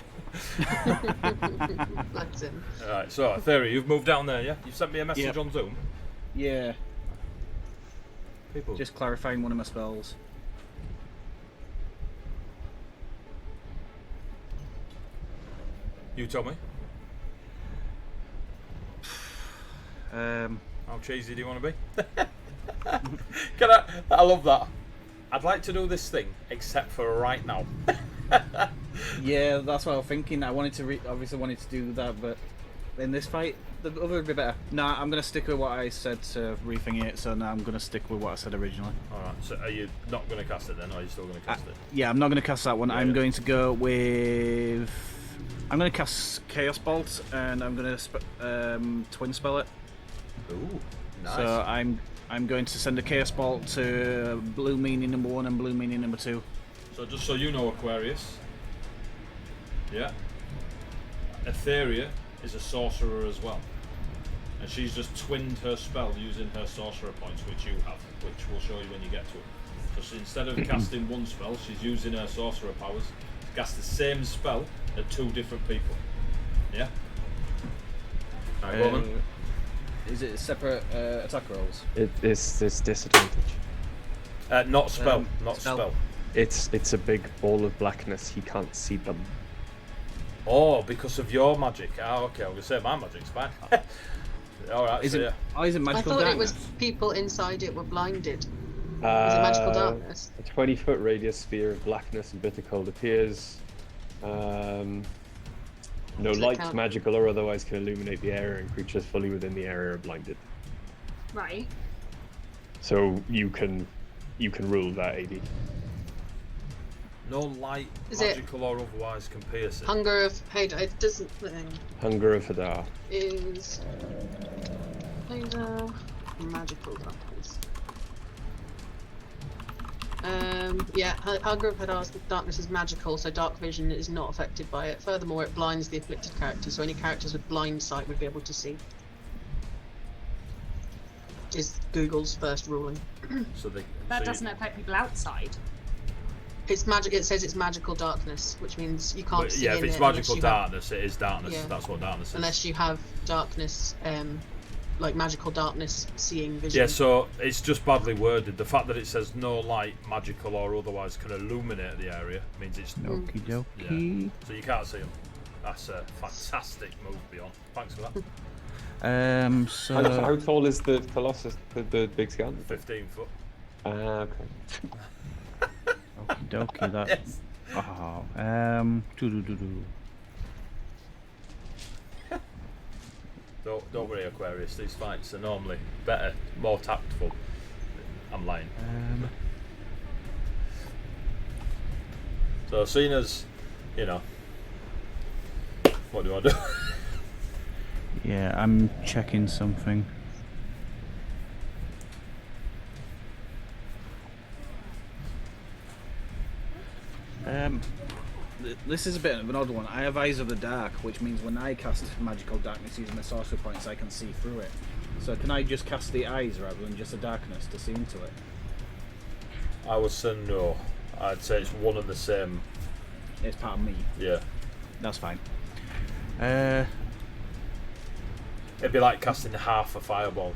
That's him. Alright, so Theory, you've moved down there, yeah? You've sent me a message Yep. on Zoom. Yeah, People. just clarifying one of my spells. You tell me. Um, How cheesy do you want to be? Can I love that. I'd like to do this thing, except for right now. yeah, that's what I was thinking. I wanted to obviously wanted to do that, but in this fight, the other would be better. Nah, I'm gonna stick with what I said to rethink it. So now I'm gonna stick with what I said originally. Alright, so are you not going to cast it then, or are you still going to cast it? Yeah, I'm not gonna cast that one. Yeah, I'm yeah. going to go with. I'm gonna cast Chaos Bolt, and I'm gonna twin spell it. Ooh, nice. So I'm going to send a Chaos Bolt to blue meaning number 1 and blue meaning number 2. So just so you know, Aquarius, yeah, Etheria is a sorcerer as well, and she's just twinned her spell using her sorcerer points, which you have, which we'll show you when you get to it. So instead of casting one spell, she's using her sorcerer powers to cast the same spell at 2 different people. Yeah. Right, go on then. Is it separate attack rolls? It is this disadvantage. Not spell, not spell. spell. It's a big ball of blackness. He can't see them. Oh, because of your magic. Ah, okay. I was going to say my magic's fine. All right. Is so it? yeah. Oh, is it I magical thought it darkness? was people inside it were blinded. Is it magical darkness? A 20-foot radius sphere of blackness and bitter cold appears. No Does it light, count? magical or otherwise, can illuminate the area, and creatures fully within the area are blinded. Right. So you can rule that, AD. No light, Is it- magical or otherwise, can pierce it. Hunger of it doesn't Hunger of Hadar. is magical darkness. Yeah, Hunger of Hadar's darkness is magical, so dark vision is not affected by it. Furthermore, it blinds the afflicted character, so any characters with blind sight would be able to see. Is Google's first ruling. So they, That so doesn't affect people outside. It's magic. It says it's magical darkness, which means you can't see yeah, if in it's it unless magical you have- darkness, it is darkness. Yeah. That's what darkness is. unless you have darkness like magical darkness seeing vision. Yeah, so it's just badly worded. The fact that it says no light, magical or otherwise, can illuminate the area means it's Okie dokie. yeah. So you can't see them. That's a fantastic move, Beyond. Thanks for that. So How tall is the Colossus, the big scan? 15 foot. Okay. okie dokie. That. Yes. Oh, doo-doo-doo-doo. Don't worry, Aquarius. These fights are normally better, more tactful. I'm lying. So, seeing as, you know, what do I do? Yeah, I'm checking something. This is a bit of an odd one. I have Eyes of the Dark, which means when I cast Magical Darkness using my sorcery points, I can see through it. So can I just cast the eyes rather than just the darkness to see into it? I would say no. I'd say it's one and the same. It's part of me. Yeah. That's fine. It'd be like casting half a fireball.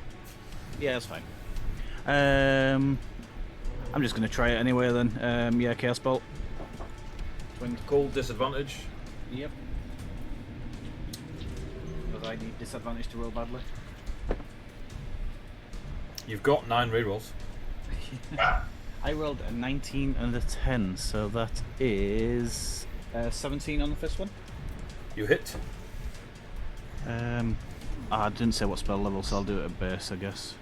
Yeah, that's fine. I'm just going to try it anyway then. Yeah, Chaos Bolt. Cool, disadvantage. Yep. Because I need disadvantage to roll badly. You've got 9 rerolls. I rolled a 19 and a 10, so that is 17 on the first one. You hit. I didn't say what spell level, so I'll do it at base, I guess.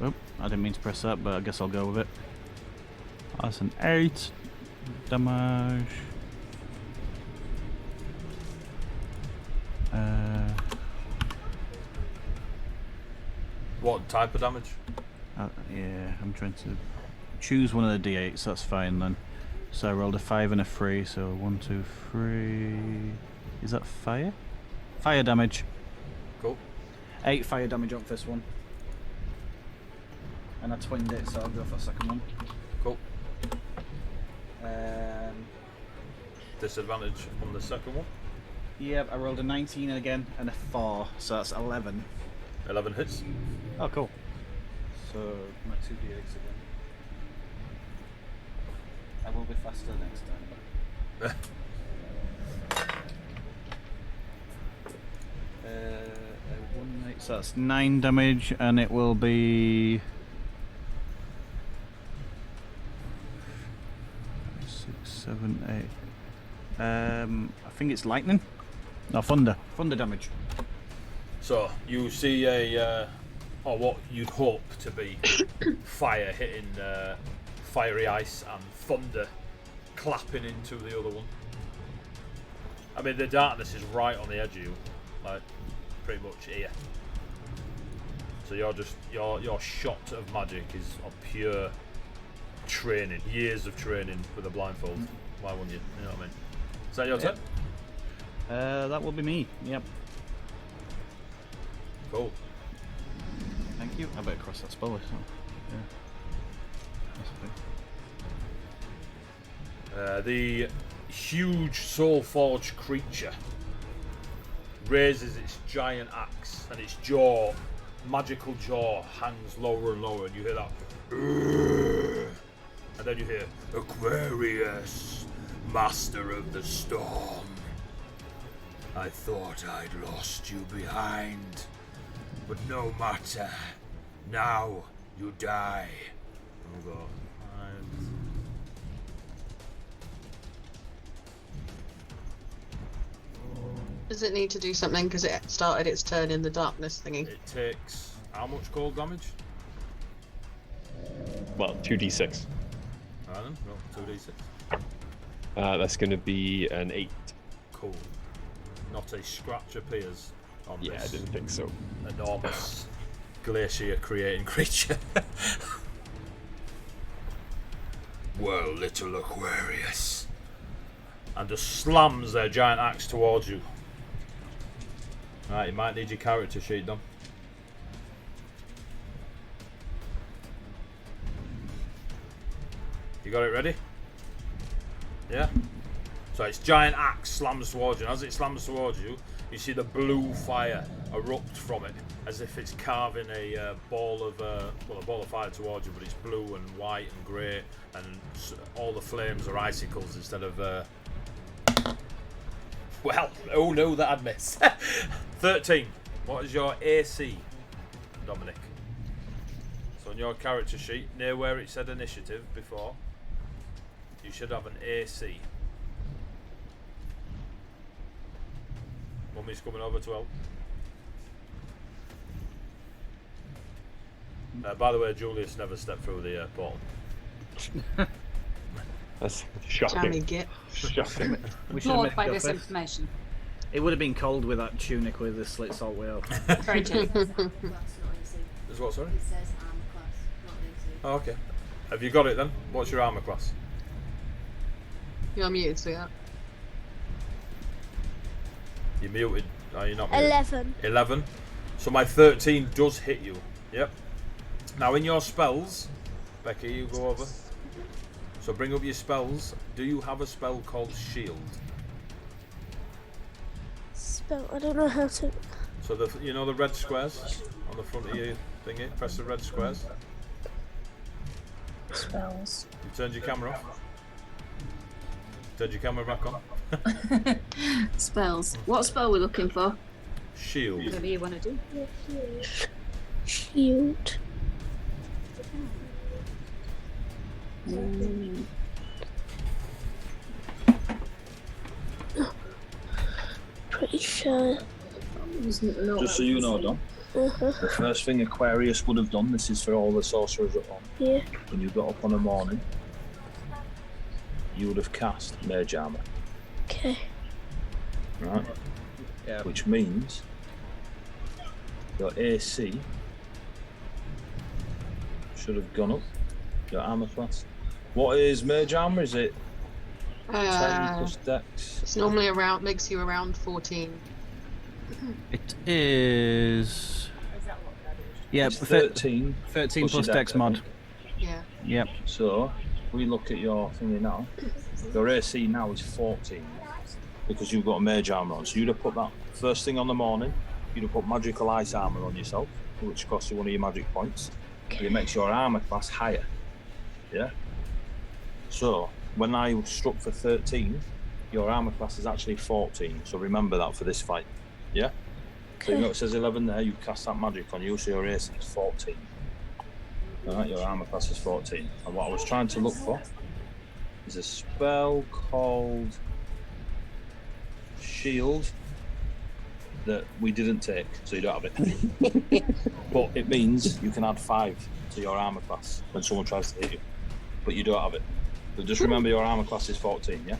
Oh, I didn't mean to press that, but I guess I'll go with it. That's an 8 damage. What type of damage? Yeah, I'm trying to choose one of the d8s, that's fine then. So I rolled a 5 and a 3, so 1, 2, 3. Is that fire? Fire damage. Cool. 8 fire damage on first one. And I twinned it, so I'll go for the second one. Cool. Um, Disadvantage on the second one. Yep, I rolled a 19 again and a 4, so that's 11. 11 hits. Oh, cool. So my 2d8s again. I will be faster next time. So that's 9 damage, and it will be 6, 7, 8. I think it's lightning. No, thunder. Thunder damage. So you see a, or what you'd hope to be, fire hitting fiery ice and thunder clapping into the other one. I mean, the darkness is right on the edge of you, like pretty much here. So you're just your shot of magic is of pure training, years of training with a blindfold. Why wouldn't you? You know what I mean? Is that your turn? That will be me. Yep. Cool. Thank you. I better cross that spell. So. Yeah. That's okay. The huge soul-forged creature raises its giant axe, and its jaw, magical jaw, hangs lower and lower, and you hear that. And then you hear, Aquarius, master of the storm. I thought I'd lost you behind, but no matter. Now you die. We'll go 5. Does it need to do something because it started its turn in the darkness thingy? It takes how much cold damage? Well, 2d6. Alright then, roll 2d6. That's going to be an 8. Cool. Not a scratch appears on Yeah, I this didn't think so. enormous glacier creating creature. Well, little Aquarius. And just slams their giant axe towards you. Right, you might need your character sheet done. You got it ready? Yeah? So its giant axe axe slams towards you, and as it slams towards you, you see the blue fire erupt from it, as if it's carving a ball of fire towards you, but it's blue and white and grey, and all the flames are icicles instead of. Well, oh no, that'd miss. 13. What is your AC, Dominic? So on your character sheet, near where it said initiative before, you should have an AC. Mummy's coming over to help. By the way, Julius never stepped through the portal. That's Jammy shocking. git. Shocking. We should have Floored made by it this go. information. It would have been cold with that tunic with the slit salt wheel. Very true. Is what, sorry? It says armor class, not AC. Oh, okay. Have you got it then? What's your armor class? You're muted, sweetheart. You're muted. No, you're not muted. 11. 11. So my 13 does hit you. Yep. Now in your spells, Becky, you go over. So bring up your spells. Do you have a spell called Shield? Spell. I don't know how to. So you know the red squares on the front of your thingy? Press the red squares. Spells. You turned your camera off. Turned your camera back on. Spells. What spell are we looking for? Shield. Whatever you want to do. Shield. Pretty sure. Just so you know, Dom, the first thing Aquarius would have done, this is for all the sorcerers at home, Yeah. when you got up on a morning, you would have cast Mage Armor, Okay. right? Yeah. Which means your AC should have gone up, your armor class. What is Mage Armor? Is it 10 plus Dex? It's normally around, makes you around 14. It is. Yeah, It's 13. 13 plus your Dex I mod. think. Yeah. Yep. So, we look at your thingy now. Your AC now is 14 because you've got a Mage Armor on. So you'd have put that first thing on the morning. You'd have put Magical Ice Armor on yourself, which costs you one of your magic points. And it makes your armor class higher. Yeah. So when I struck for 13, your armor class is actually 14. So remember that for this fight. Yeah. So you know it says 11 there. You cast that magic on you, so your AC is 14. Alright, your armor class is 14. And what I was trying to look for is a spell called Shield that we didn't take, so you don't have it. But it means you can add 5 to your armor class when someone tries to hit you. But you don't have it. So just remember your armor class is 14, yeah?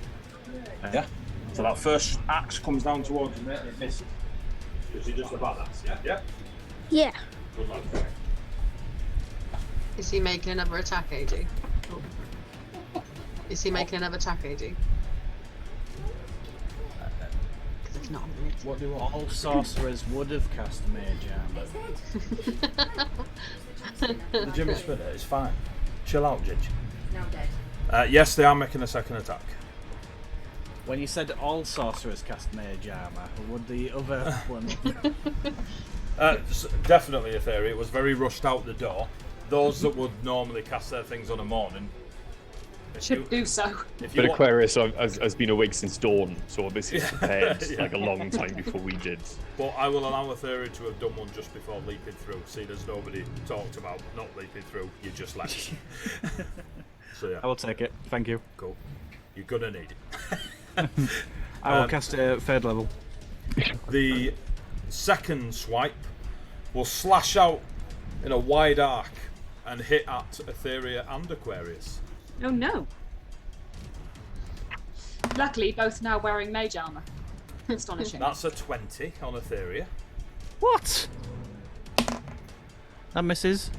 Yeah? So that first axe comes down towards you, mate, and it misses. Because you're just about that, yeah? Yeah? Yeah. Good luck. Is he making another attack, AD? Oh. Is he making another attack, AD? Because if not, I'm gonna What do you want? All sorcerers would have cast Mage Armor. The Jimmy Spinner, it's fine. Chill out, Ginge. Now dead. Yes, they are making a second attack. When you said all sorcerers cast Mage Armor, would the other one? Definitely a theory. It was very rushed out the door. Those that would normally cast their things on a morning. Should do so. If But you want, Aquarius has been awake since dawn, so obviously it's prepared Yeah. like a long time before we did. but I will allow a theory to have done one just before leaping through. See, there's nobody talked about not leaping through. You just left. So yeah, I will take it. Thank you. cool. You're gonna need it. I will cast it at 3rd level. The second swipe will slash out in a wide arc and hit at Etheria and Aquarius. Oh no. Luckily, both now wearing mage armor. Astonishing. That's a 20 on Etheria, What? That misses.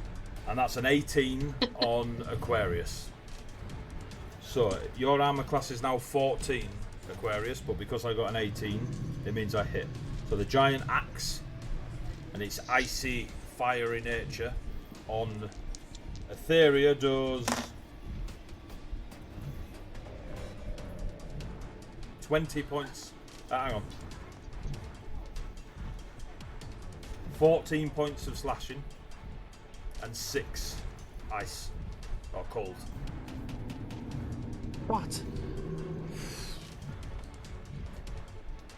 and that's an 18 on Aquarius. So your armor class is now 14, Aquarius, but because I got an 18, it means I hit. So the giant axe and its icy, fiery nature on Etheria does 20 points. Hang on. 14 points of slashing and 6 ice or cold. What?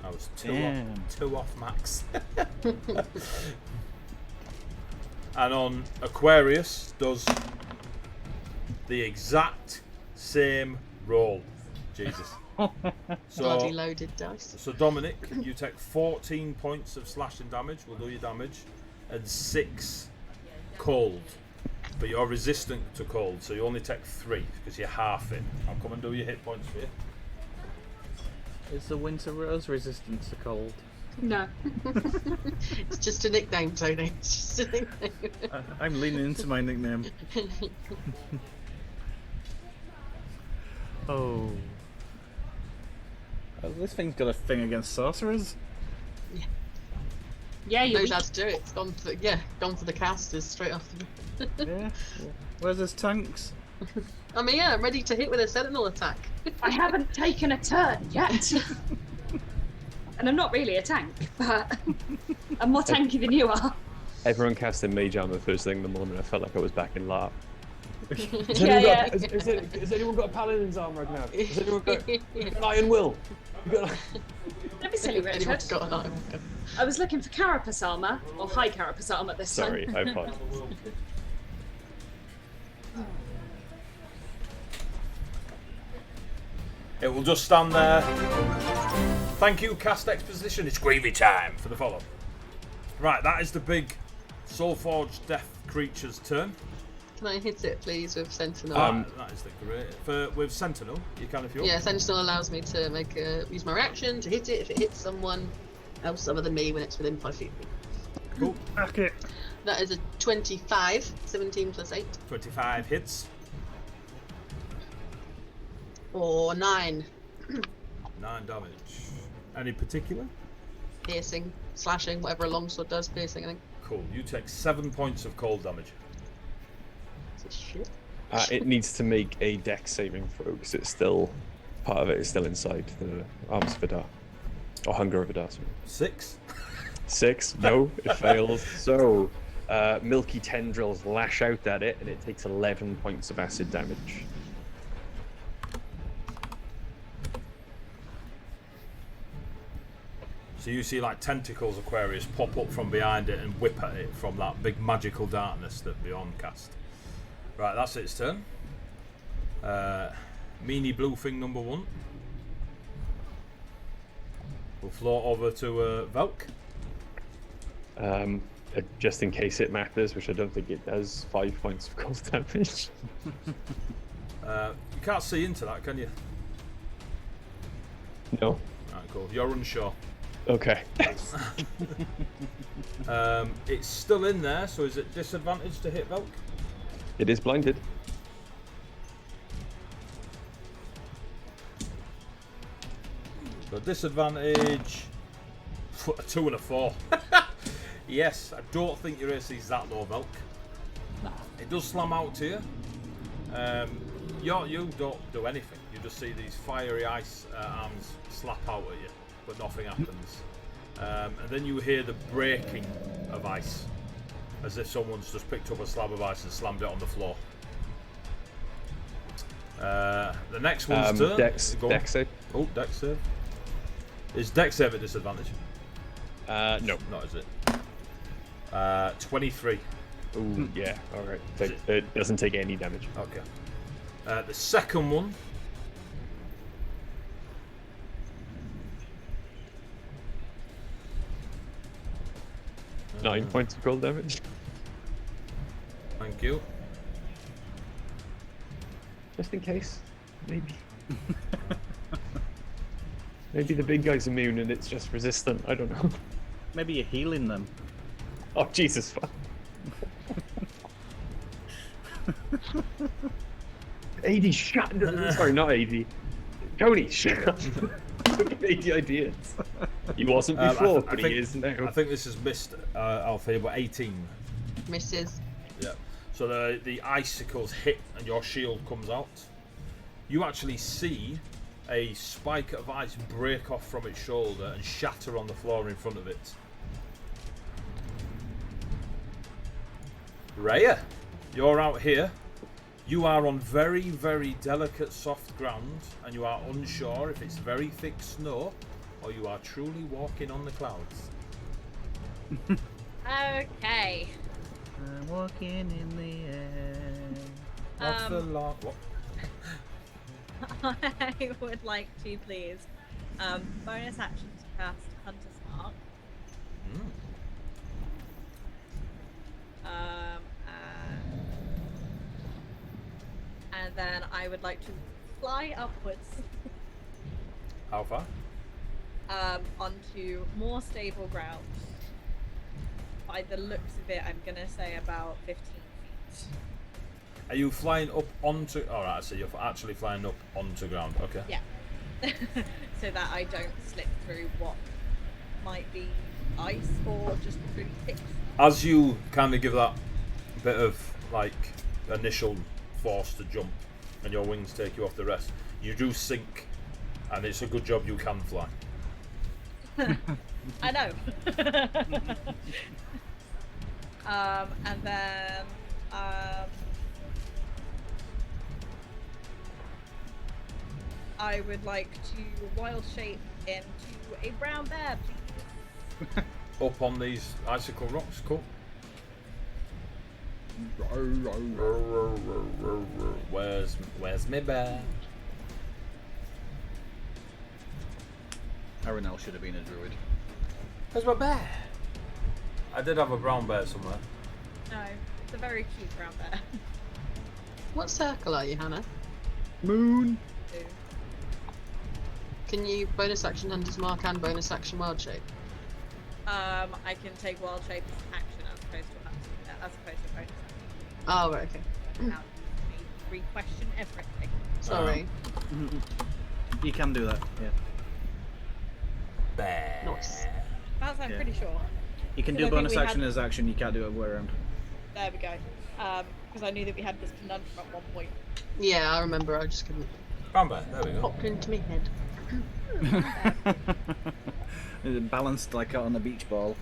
I was two off max. And on Aquarius does the exact same roll. Jesus. Bloody loaded dice. So Dominic, you take 14 points of slashing damage, we'll do your damage, and 6 cold. But you're resistant to cold, so you only take 3 because you're half it. I'll come and do your hit points for you. Is the winter rose resistant to cold? No. It's just a nickname, Tony. It's just a nickname. I'm leaning into my nickname. Oh. This thing's got a thing against sorcerers. Yeah, you knows how to do it. It's gone for the casters straight off. Yeah. Where's his tanks? I'm here. I'm ready to hit with a sentinel attack. I haven't taken a turn yet. And I'm not really a tank, but I'm more tanky than you are. Everyone casted Mage Armor first thing in the morning. I felt like I was back in LARP. Has anyone got a Paladin's armor right now? Has anyone got an Iron Will? Don't be silly, Richard. Got an iron. I was looking for carapace armor, or high carapace armor this time. Sorry, I apologize. It will just stand there. Thank you, cast exposition. It's gravy time for the follow. Right, that is the big Soulforged Death creature's turn. Can I hit it, please, with Sentinel? That is the great. With Sentinel, you can if you want. Yeah, Sentinel allows me to use my reaction to hit it if it hits someone else other than me when it's within 5 feet of me. Cool. Okay. That is a 25, 17 plus 8. 25 hits. Or 9. 9 damage. Any particular? Piercing, slashing, whatever a longsword does, piercing, I think. Cool. You take 7 points of cold damage. This is shit. It needs to make a dex saving throw because it's still part of it is still inside the Arms of Vidar. Or Hunger of Vidar, sorry. 6? 6? No, it fails. So, milky tendrils lash out at it and it takes 11 points of acid damage. So you see like tentacles Aquarius pop up from behind it and whip at it from that big magical darkness that Beyond cast. Right, that's its turn. Meanie blue thing number 1. We'll float over to Velk. Just in case it matters, which I don't think it does, 5 points of cold damage. You can't see into that, can you? No. Alright, cool. You're unsure. Okay. It's still in there, so is it disadvantage to hit Velk? It is blinded. So disadvantage, a 2 and a 4. Yes, I don't think your AC is that low, Velk. Nah. It does slam out to you. You don't do anything. You just see these fiery ice arms slap out at you, but nothing happens. And then you hear the breaking of ice, as if someone's just picked up a slab of ice and slammed it on the floor. The next one's turn. Dex save. Oh, Dex save. Is Dex save a disadvantage? No. Not is it? 23. Ooh, yeah. All right. It doesn't take any damage. Okay. The second one. 9 points of cold damage. Thank you. Just in case, maybe. Maybe the big guy's immune and it's just resistant. I don't know. Maybe you're healing them. Oh Jesus! 80 shut. Sorry, not 80. Tony, shut up. Don't give 80 ideas. He wasn't before, but he is now. I think this is missed, Alfie, but 18. Misses. Yeah. So the icicles hit and your shield comes out. You actually see a spike of ice break off from its shoulder and shatter on the floor in front of it. Raya, you're out here. You are on very, very delicate soft ground, and you are unsure if it's very thick snow or you are truly walking on the clouds. Okay. I'm walking in the air. What's the law? What? I would like to please bonus action to cast Hunter's Mark. And then I would like to fly upwards How far? onto more stable ground. By the looks of it, I'm gonna say about 15 feet. Are you flying up onto... Alright, so you're actually flying up onto ground. Okay. Yeah. So that I don't slip through what might be ice or just really thick. As you kind of give that bit of, like, initial force to jump and your wings take you off the rest, you do sink, and it's a good job you can fly. I know. And then I would like to wild shape into a brown bear, please. Up on these icicle rocks, cool. Where's my bear? Aranel should have been a druid. Where's my bear? I did have a brown bear somewhere. No, it's a very cute brown bear. What circle are you, Hannah? Moon. Ooh. Can you bonus action Hunter's Mark and bonus action Wild Shape? I can take wild shape as an action as opposed to bonus action. Oh, right, okay. Now you re-question everything. Sorry. You can do that, yeah. Bear. Nice. That's I'm Yeah. pretty sure. You can do I think bonus we action had- as action, you can't do it other way around. There we go. Because I knew that we had this conundrum at one point. Yeah, I remember. I just couldn't. Brown bear, there we go. Popped into my head. Balanced like on a beach ball.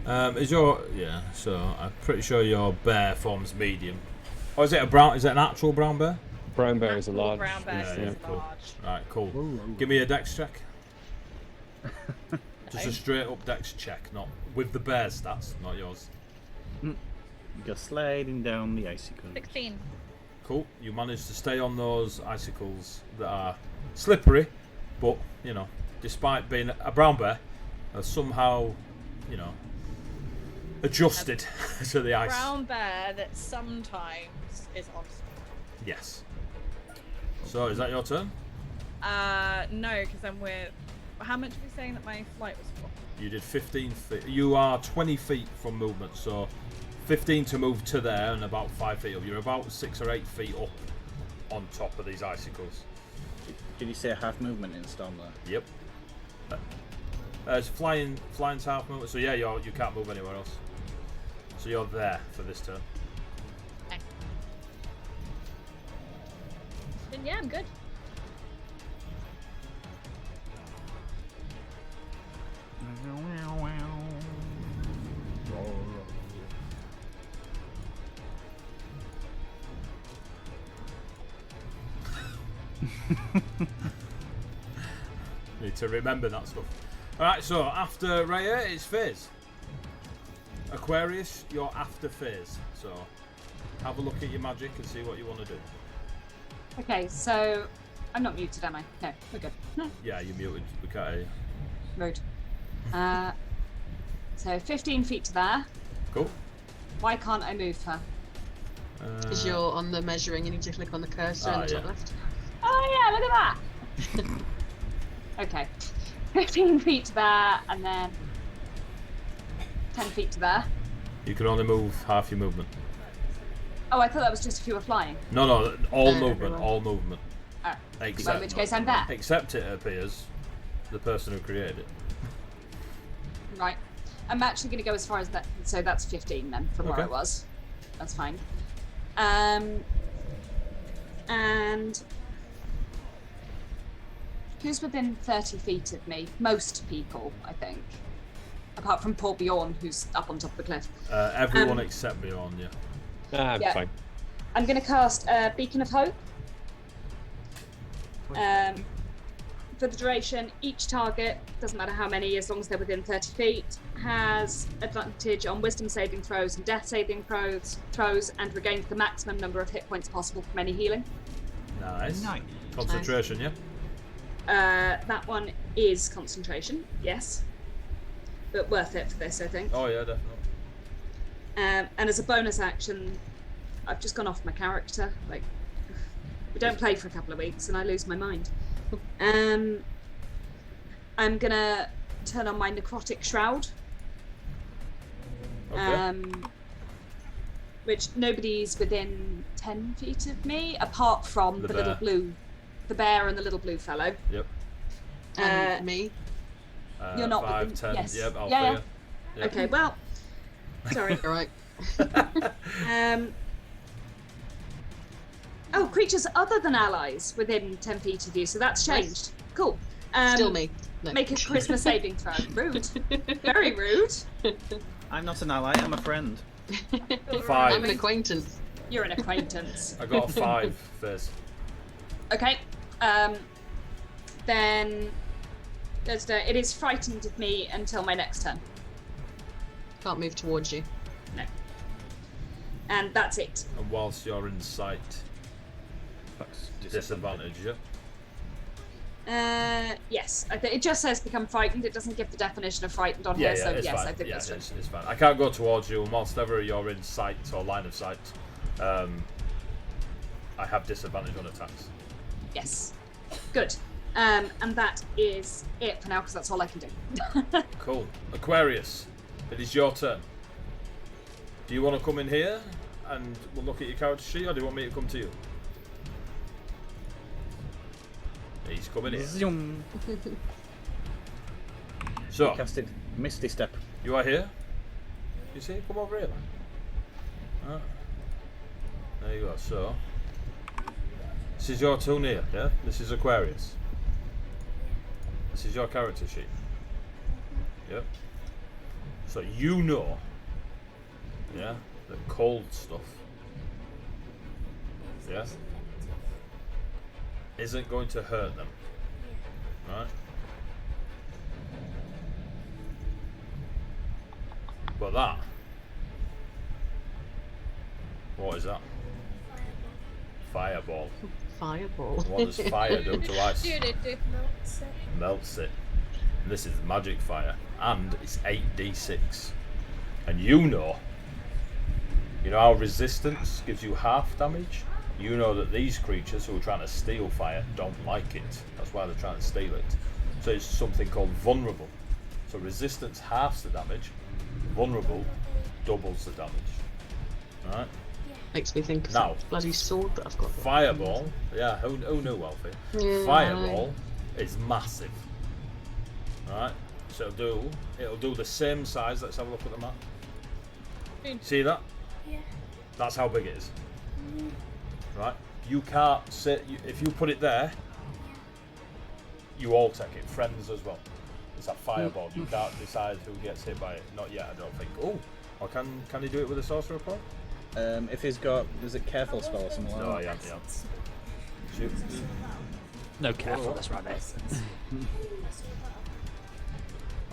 Is your... Yeah, so I'm pretty sure your bear forms medium. Or is it a brown... Is it an actual brown bear? Brown bear is a Actual large. brown bear Yeah, is cool. large. Right, cool. Give me a dex check. Just a straight up dex check, not with the bear stats, not yours. You go sliding down the icicle. 16. Cool. You managed to stay on those icicles that are slippery, but, you know, despite being a brown bear, are somehow, you know, adjusted to the ice. Brown bear that sometimes is on speed. Yes. So, is that your turn? No, because I'm with. How much are we saying that my flight was for? You did 15 feet. You are 20 feet from movement, so 15 to move to there and about 5 feet up. You're about 6 or 8 feet up on top of these icicles. Did you say a half movement in storm there? Yep. It's flying's half movement, so yeah, you can't move anywhere else. So you're there for this turn. Okay. Then yeah, I'm good. Need to remember that stuff. Alright, so after Raya, it's Fizz. Aquarius, you're after Fizz. So have a look at your magic and see what you want to do. Okay, so I'm not muted, am I? No, we're good. Yeah, you're muted. We can't hear you. Rude. So 15 feet to there. Cool. Why can't I move her? Because you're on the measuring, you need to click on the cursor in the top yeah. left. Oh yeah, look at that! Okay. 15 feet to there, and then 10 feet to there. You can only move half your movement. Oh, I thought that was just if you were flying. No, all movement, everyone. all movement. Oh. Except, Well, in which case I'm there. Except it appears the person who created it. Right. I'm actually going to go as far as that, so that's 15 then, from where Okay. I was. That's fine. And Who's within 30 feet of me? Most people, I think. Apart from poor Bjorn, who's up on top of the cliff. Everyone except Bjorn, yeah. I'm Yeah. fine. I'm going to cast Beacon of Hope. For the duration, each target, doesn't matter how many, as long as they're within 30 feet, has advantage on wisdom saving throws and death saving throws, and regains the maximum number of hit points possible from any healing. Nice. Concentration, yeah? That one is concentration, yes. But worth it for this, I think. Oh, yeah, definitely. And as a bonus action, I've just gone off my character. Like, we don't play for a couple of weeks and I lose my mind. I'm gonna turn on my necrotic shroud. Okay. Which nobody's within 10 feet of me, apart from The the little bear. blue, the bear and the little blue fellow. Yep. And me. You're not 5, within. 10. Yes. Yep, I'll Yeah, figure. Yep. Okay. Well. Sorry. All right. Oh, creatures other than allies within 10 feet of you, so that's changed. Cool. Still me. No. Make a charisma saving throw. Rude. Very rude. I'm not an ally, I'm a friend. 5. I'm an acquaintance. You're an acquaintance. I got a 5 first. Okay. Then it is frightened of me until my next turn. Can't move towards you. No. And that's it. And whilst you're in sight, disadvantage, yeah? Yes. It just says become frightened. It doesn't give the definition of frightened on Yeah, here, yeah, so it's yes, fine. I think Yeah, that's true. it's fine. I can't go towards you, and whilst ever you're in sight or line of sight, I have disadvantage on attacks. Yes. Good. And that is it for now, because that's all I can do. Cool. Aquarius, it is your turn. Do you want to come in here and we'll look at your character sheet, or do you want me to come to you? He's coming in. Zoom. So, Casted Misty Step. you are here. You see? Come over here. Ah. There you go. So, this is your tool here, yeah? This is Aquarius. This is your character sheet. Yep. So you know, yeah, the cold stuff, yeah, isn't going to hurt them, right? But that, what is that? Fireball. Fireball. What does fire do to ice? Do-do-do. Melts it. And this is magic fire, and it's 8d6. And you know how resistance gives you half damage? You know that these creatures who are trying to steal fire don't like it. That's why they're trying to steal it. So it's something called vulnerable. So resistance halves the damage, vulnerable doubles the damage. Alright? Makes me think of Now, that bloody sword that I've got. Fireball, yeah, who knew, Wealthy? Yeah, Fireball is massive. Right, so it'll do the same size. Let's have a look at the map. See that? Yeah. That's how big it is. Right, you can't sit. If you put it there, you all take it. Friends as well. It's a fireball. You can't decide who gets hit by it. Not yet, I don't think. Oh, or can he do it with a sorcerer point? If he's got, is it careful spell or something like No, that? yeah. Shoot. No careful, that's right, mate.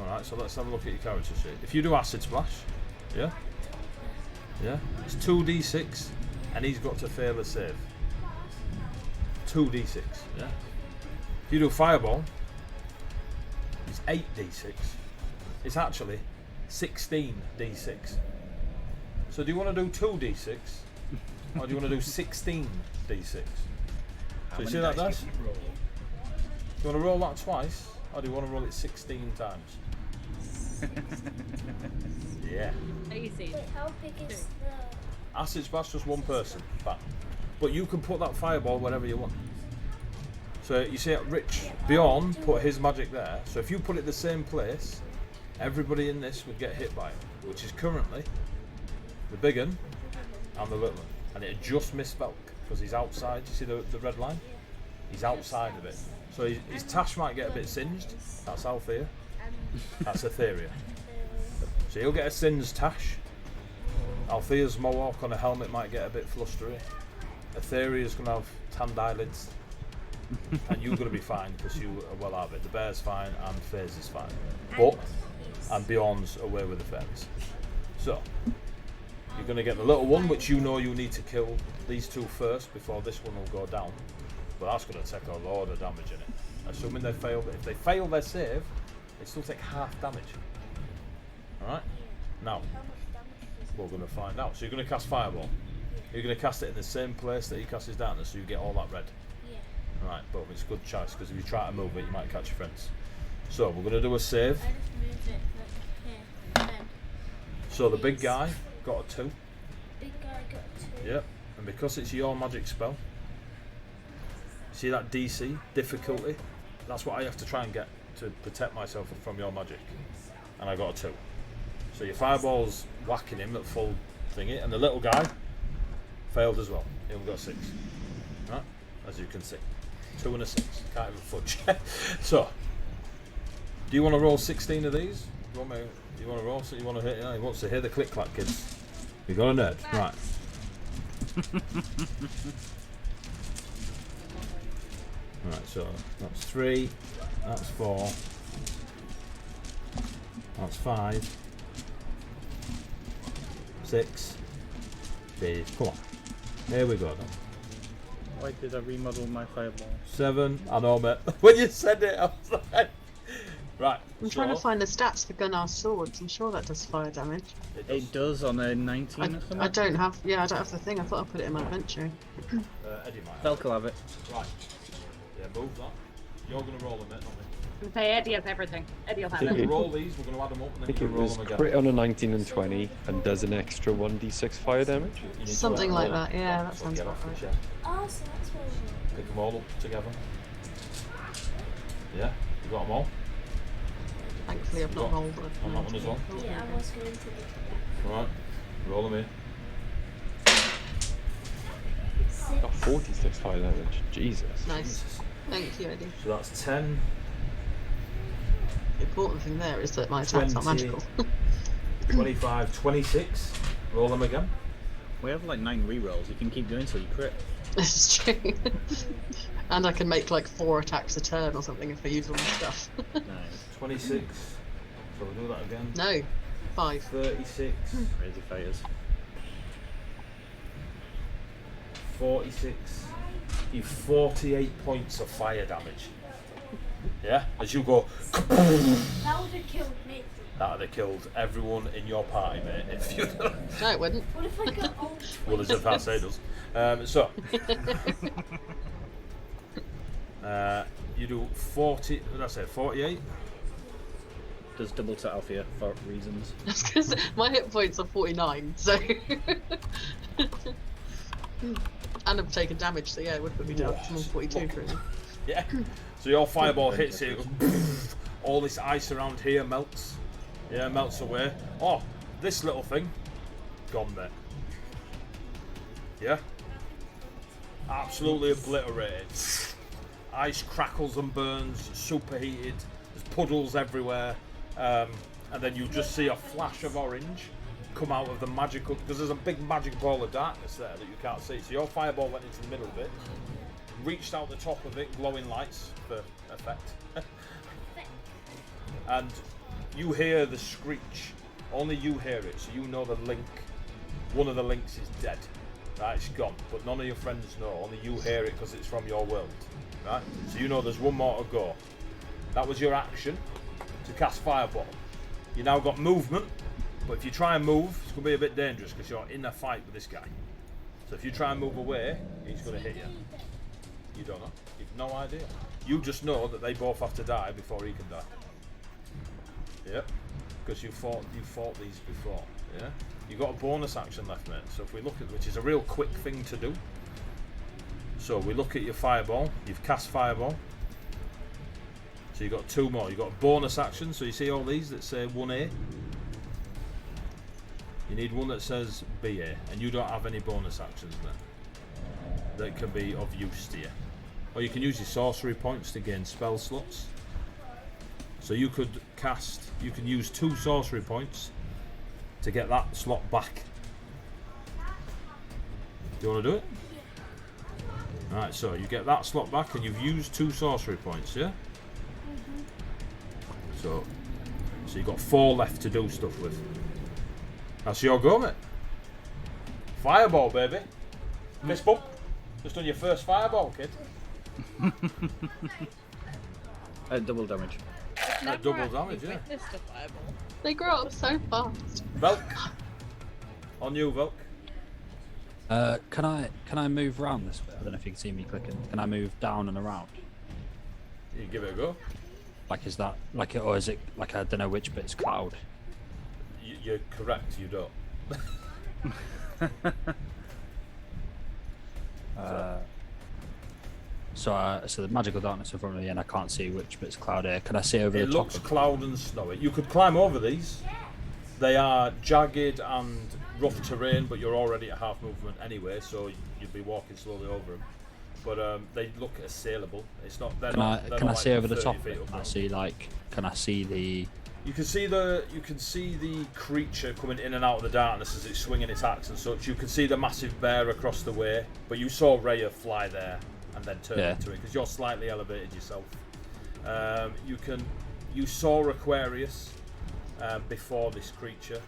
Alright, so let's have a look at your character sheet. If you do Acid Splash, yeah? Yeah? It's 2d6, and he's got to fail a save. 2d6, yeah? If you do Fireball, it's 8d6. It's actually 16d6. So do you want to do 2d6, or do you want to do 16d6? So you see that dice? Do you want to roll that twice, or do you want to roll it 16 times? Yeah. Easy. How big is the... Acid Splash just one person, but you can put that fireball wherever you want. So you see, Rich Bjorn put his magic there. So if you put it the same place, everybody in this would get hit by it, which is currently the big one and the little one, and it just missed Velk because he's outside. You see the red line? He's outside of it. So his tash might get a bit singed. That's Althea. That's Etheria. So he'll get a singed tash. Althea's mohawk on a helmet might get a bit flustery. Etheria's going to have tanned eyelids. And you're going to be fine because you are well out of it. The bear's fine and Faze is fine. And Bjorn's away with the fairies. So, you're going to get the little one, which you know you need to kill these two first before this one will go down. But that's going to take a lot of damage in it. Assuming they fail, if they fail their save, they still take half damage. Alright? Now, we're going to find out. So you're going to cast Fireball. You're going to cast it in the same place that he casts his darkness, so you get all that red. Right, but it's a good choice because if you try to move it, you might catch your friends. So we're going to do a save. So the big guy got a 2. Yep, and because it's your magic spell, see that DC difficulty? That's what I have to try and get to protect myself from your magic, and I got a 2. So your fireball's whacking him at full thingy, and the little guy failed as well. He only got 6. Right, as you can see. 2 and a 6. Can't even fudge. So, do you want to roll 16 of these? Do you want to roll? So you want to hit? Yeah, he wants to hear the click clack, kids. You got a nerd, right? Right. So that's 3. That's 4. That's 5. 6. 8. Come on. Here we go then. Why did I remodel my fireball? 7. I know, mate. When you said it, I was like, right. I'm trying to find the stats for Gunnar's swords. I'm sure that does fire damage. It does on a 19 or something. I don't have. Yeah, I don't have the thing. I thought I put it in my adventure. Eddie might. Velk will have it. Right. Yeah, move that. You're going to roll them, mate, not me. Say Eddie has everything. Eddie will have So it. you roll these. We're going to add them up, and I then think you it roll was them again. crit on a 19 and 20 and does an extra 1d6 fire damage. You need to Something roll like them. that. Yeah, that sounds Get about off right. the chair. Oh, so that's what it Pick them all up together. Yeah, you got them all. Thankfully, I've not Got- rolled it. on that one as well. was. Yeah, I was going to Right, roll them in. Got 46 fire damage. Jesus. Nice. Thank you, Eddie. So that's 10. The important thing there is that my attacks are 20. magical. 25, 26. Roll them again. We have like 9 rerolls. You can keep doing till you crit. This is true. And I can make like 4 attacks a turn or something if I use all my stuff. Nice. 26. So we'll do that again. No, 5. 36. Crazy fighters. 46. You 48 points of fire damage. Yeah? As you go, That would have killed me. that would have killed everyone in your party, mate. If you No, it wouldn't. What if I got all well, as if I say does. So, you do 40. What did I say? 48. Does double to Althea for reasons. Because my hit points are 49, so. And I've taken damage, so yeah, it would put me down to 42 for me. Yeah. So your fireball hits it. All this ice around here melts. Yeah, melts away. Oh, this little thing, gone, mate. Yeah. Absolutely obliterated. Ice crackles and burns, superheated. There's puddles everywhere, and then you just see a flash of orange come out of the magical, because there's a big magic ball of darkness there that you can't see. So your fireball went into the middle of it, reached out the top of it, glowing lights for effect, and you hear the screech. Only you hear it, so you know the link. One of the links is dead. Right, it's gone, but none of your friends know. Only you hear it because it's from your world. Right, so you know there's one more to go. That was your action to cast fireball. You now got movement, but if you try and move, it's going to be a bit dangerous because you're in a fight with this guy. So if you try and move away, he's going to hit you. You don't know. You've no idea. You just know that they both have to die before he can die. Yep. Because you fought these before. Yeah. You got a bonus action left, mate. So if we look at, which is a real quick thing to do. So we look at your fireball. You've cast fireball. So you've got 2 more. You've got a bonus action. So you see all these that say 1A. You need one that says BA, and you don't have any bonus actions, mate, that can be of use to you. or you can use your sorcery points to gain spell slots. So you could you can use 2 sorcery points to get that slot back. Do you want to do it? Alright, so you get that slot back and you've used 2 sorcery points, yeah? So you've got 4 left to do stuff with. That's your go, mate. Fireball, baby. Fist bump. Just done your first fireball, kid. Double damage. Double damage, yeah. Witnessed a fireball. They grow up so fast. Velk. On you, Velk. Can I move around this way? I don't know if you can see me clicking. Can I move down and around? You give it a go. Like, is that like, or is it like, I don't know which bit's cloud? You're correct. You don't. So the magical darkness in front of me, and I can't see which bit's cloud here. Can I see over the top? It looks cloud and snowy. You could climb over these. They are jagged and rough terrain, but you're already at half movement anyway, so you'd be walking slowly over them. But they look assailable. It's not. They're not. Can I like see over the 30 top? feet up. Can I see Can I see the? You can see the creature coming in and out of the darkness as it's swinging its axe and such. You can see the massive bear across the way, but you saw Rhea fly there and then turn into it because you're slightly elevated yourself. You saw Aquarius before this creature,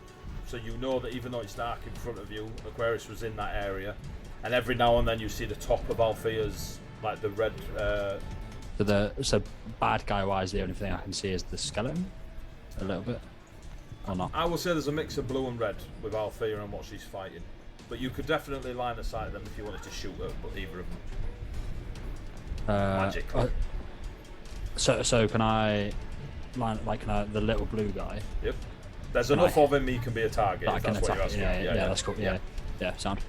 so you know that even though it's dark in front of you, Aquarius was in that area. And every now and then you see the top of Althea's, like the red. So bad guy wise, the only thing I can see is the skeleton. A little bit, or not? I will say there's a mix of blue and red with Althea and what she's fighting, but you could definitely line of sight them if you wanted to shoot at either of them. Magic. So can I line the little blue guy? Yep. There's enough of him he can be a target. If that's what you're asking. Yeah, that's cool. Yeah, sound.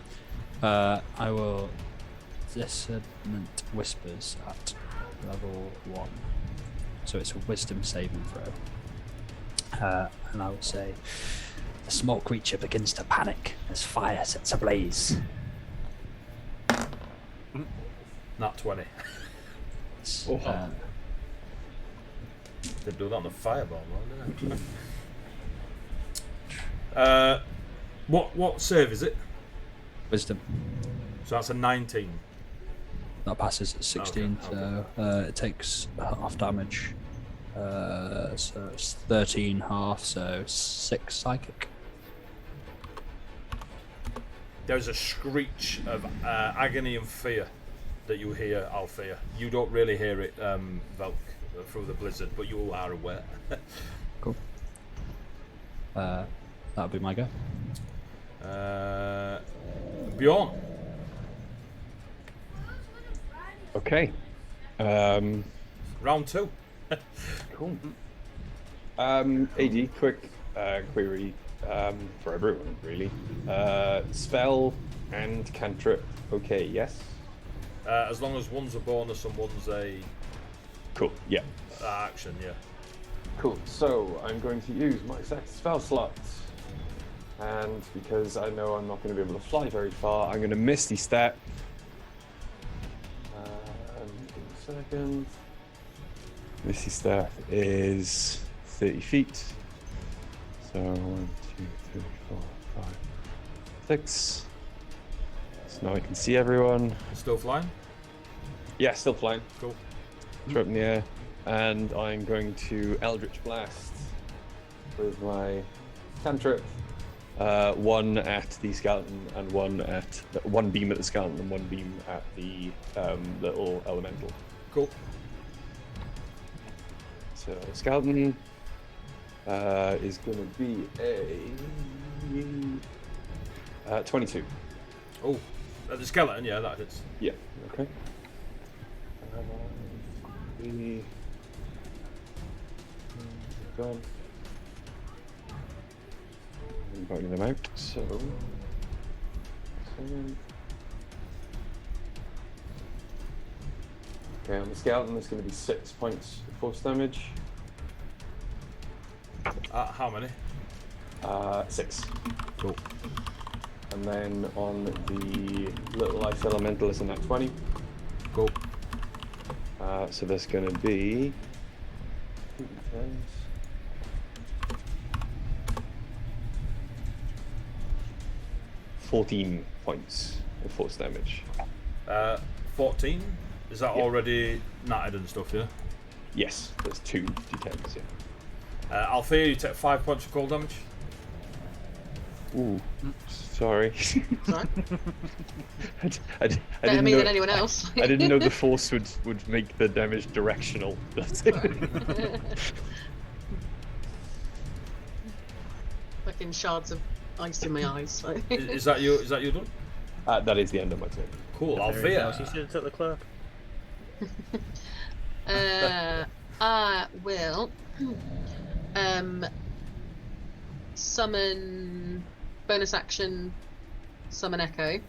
I will dissonant whispers at level 1, so it's a wisdom saving throw. And I will say, the small creature begins to panic as fire sets ablaze. Not 20. Didn't do that on the fireball, did I? What save is it? Wisdom. So that's a 19. That passes at 16, okay. So it takes half damage. So it's 13 half, so 6 psychic. There's a screech of agony and fear that you hear, Althea. You don't really hear it, Velk, through the blizzard, but you are aware. Cool. That'll be my go. Bjorn. Okay. Round 2. Cool. AD, quick query for everyone, really. Spell and cantrip, okay, yes? As long as one's a bonus and one's a Cool, yeah. action, yeah. Cool, so I'm going to use my second spell slot. And because I know I'm not going to be able to fly very far, I'm going to Misty Step. Give me a second. Misty Step is 30 feet. So 1, 2, 3, 4, 5, 6. So now I can see everyone. Still flying? Yeah, still flying. Cool. Throw up in the air. And I'm going to Eldritch Blast with my cantrip. 1 at the skeleton and 1 beam at the skeleton and 1 beam at the little elemental. Cool. So skeleton is going to be a 22. Oh, the skeleton, yeah, that hits. Yeah. Okay. Gone. I'm boning them out. So. 7. Okay, on the skeleton, it's going to be 6 points of force damage. How many? 6. Cool. And then on the little ice elemental, it's in that 20. Cool. So there's going to be 14 points of force damage. 14. Is that Yeah. already knotted and stuff? Yeah. Yes, there's 2 d10s. Yeah. Althea, you take 5 points of cold damage. Ooh, sorry. Sorry. I Better didn't me know, than anyone else. I didn't know the force would make the damage directional. That's it. Fucking shards of ice in my eyes. Like. Is that you? Is that you done? That is the end of my turn. Cool. You Althea. should have took the clerk. I will summon bonus action, summon Echo.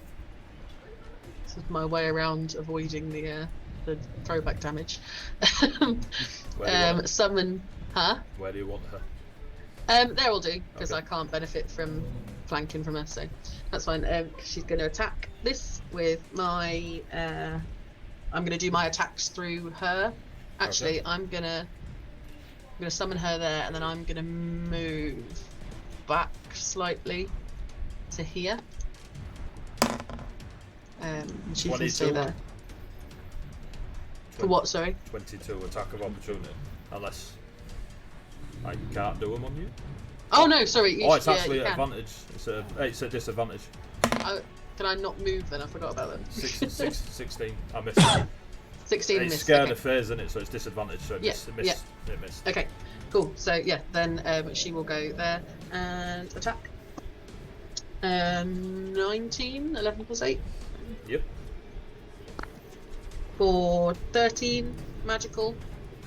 This is my way around avoiding the throwback damage. Summon, huh? Where do you want her? There will do, because Okay. I can't benefit from flanking from her, so that's fine. She's going to attack this with my. I'm going to do my attacks through her. Actually, Okay. I'm gonna summon her there, and then I'm gonna move back slightly to here. And she can stay 22. there. For what? Sorry. 22 attack of opportunity. Unless I can't do them on you. Oh no, sorry. You Oh, it's yeah, actually you at can. advantage. It's a disadvantage. Can I not move then? I forgot about that. 16. I missed it. 16 It's missed. scared Okay. of phase, isn't it? So it's disadvantage. So it Yeah, missed. It missed. Okay, cool. So yeah, then she will go there and attack. 19, 11 plus 8. Yep. For 13 magical.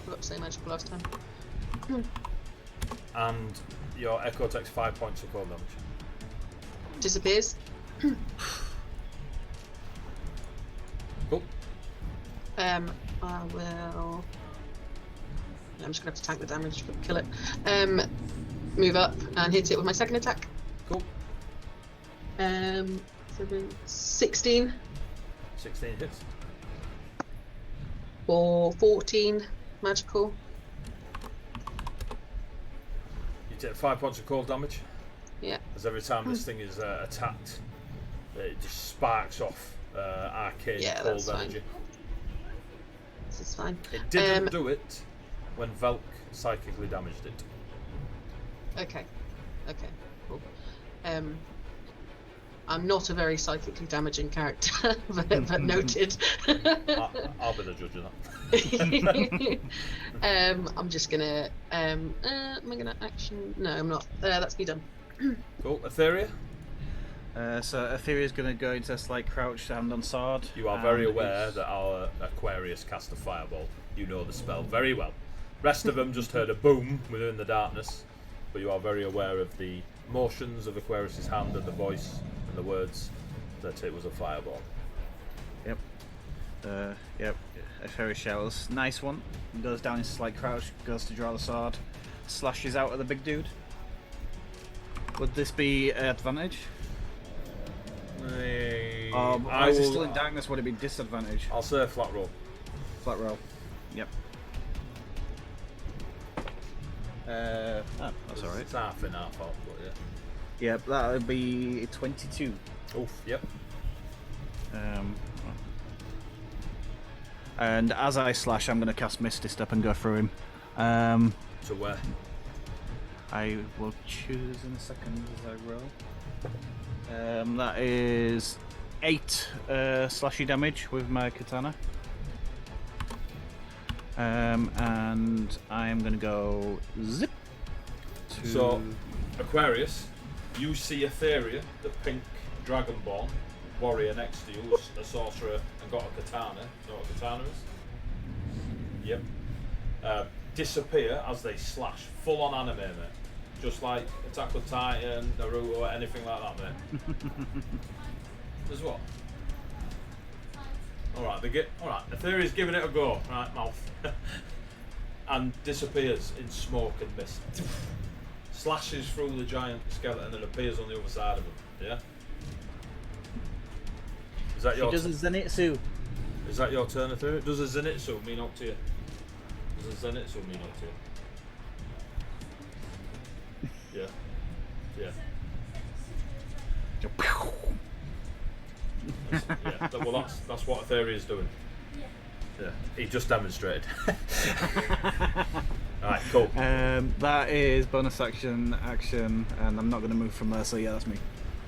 Forgot to say magical last time. And your echo takes 5 points of cold damage. Disappears. Cool. I will. I'm just gonna have to tank the damage, but kill it. Move up and hit it with my second attack. Cool. 16 16 hits. for 14 magical. You take 5 points of cold damage. Yeah. As every time this thing is attacked, it just sparks off arcane Yeah, cold that's fine. energy. This is fine. It didn't do it when Velk psychically damaged it. Okay. Cool. I'm not a very psychically damaging character, but noted. I'll be the judge of that. I'm just gonna. Am I gonna action? No, I'm not. That's me done. Cool. Etheria, So Etherea's going to go into a slight crouch, hand on sword. you are very aware that our Aquarius cast a fireball. You know the spell very well. Rest of them just heard a boom within the darkness, but you are very aware of the motions of Aquarius's hand and the voice and the words that it was a fireball. Yep. Etheria shouts, "Nice one." And goes down into slight crouch, goes to draw the sword, slashes out at the big dude. Would this be advantage? Or is it still in darkness? Would it be disadvantage? I'll say a flat roll. Flat roll. Yep. That's alright. It's half and half off, but yeah. Yep, that would be 22. Oof, yep. And as I slash, I'm going to cast Misty Step and go through him. So where? I will choose in a second as I roll. That is 8 slashy damage with my katana. And I am going to go zip. So, Aquarius, you see Etheria, the pink dragonborn warrior next to you, who's a sorcerer and got a katana. You know what a katana is? Yep. Disappear as they slash. Full on anime, mate. Just like Attack on Titan, Naruto, or anything like that, mate. As what? Alright, Etheria's giving it a go. Right, mouth. And disappears in smoke and mist. Slashes through the giant skeleton and appears on the other side of him. Yeah? Is that She your does a Zenitsu. Is that your turn, Ethereum? Does a Zenitsu mean up to you? Does a Zenitsu mean up to you? Yeah. Well, that's what Ethereum is doing. Yeah, he just demonstrated. Alright, cool. That is bonus action, and I'm not going to move from there, so yeah, that's me.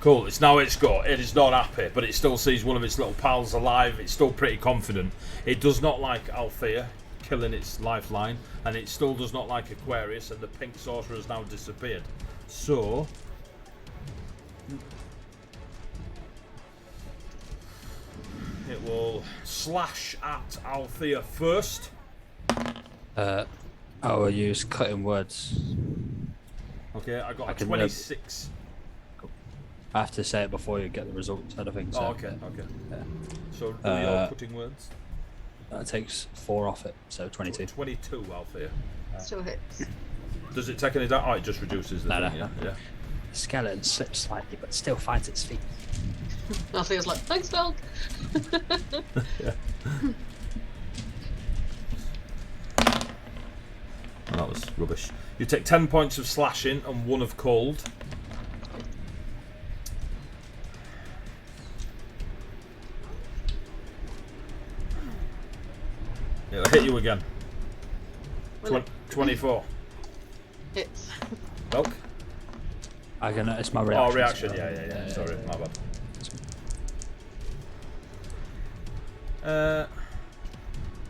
Cool, it's now its go. It is not happy, but it still sees one of its little pals alive. It's still pretty confident. It does not like Althea killing its lifeline, and it still does not like Aquarius, and the pink sorcerer has now disappeared. So... it will slash at Althea first. I will use cutting words. Okay, I got a 26. I have to say it before you get the results, I don't think so. Oh, okay. Yeah. So do your cutting words. That takes 4 off it, so 22. 22, Althea. Still hits. Does it take any damage? Oh, it just reduces the thing, yeah. The skeleton slips slightly, but still finds its feet. Althea's like, thanks, dog. Yeah. Oh, that was rubbish. You take 10 points of slashing and 1 of cold. It'll hit you again. 24. Hits. Milk? I can notice my reaction. Oh, reaction, yeah. Sorry, my bad.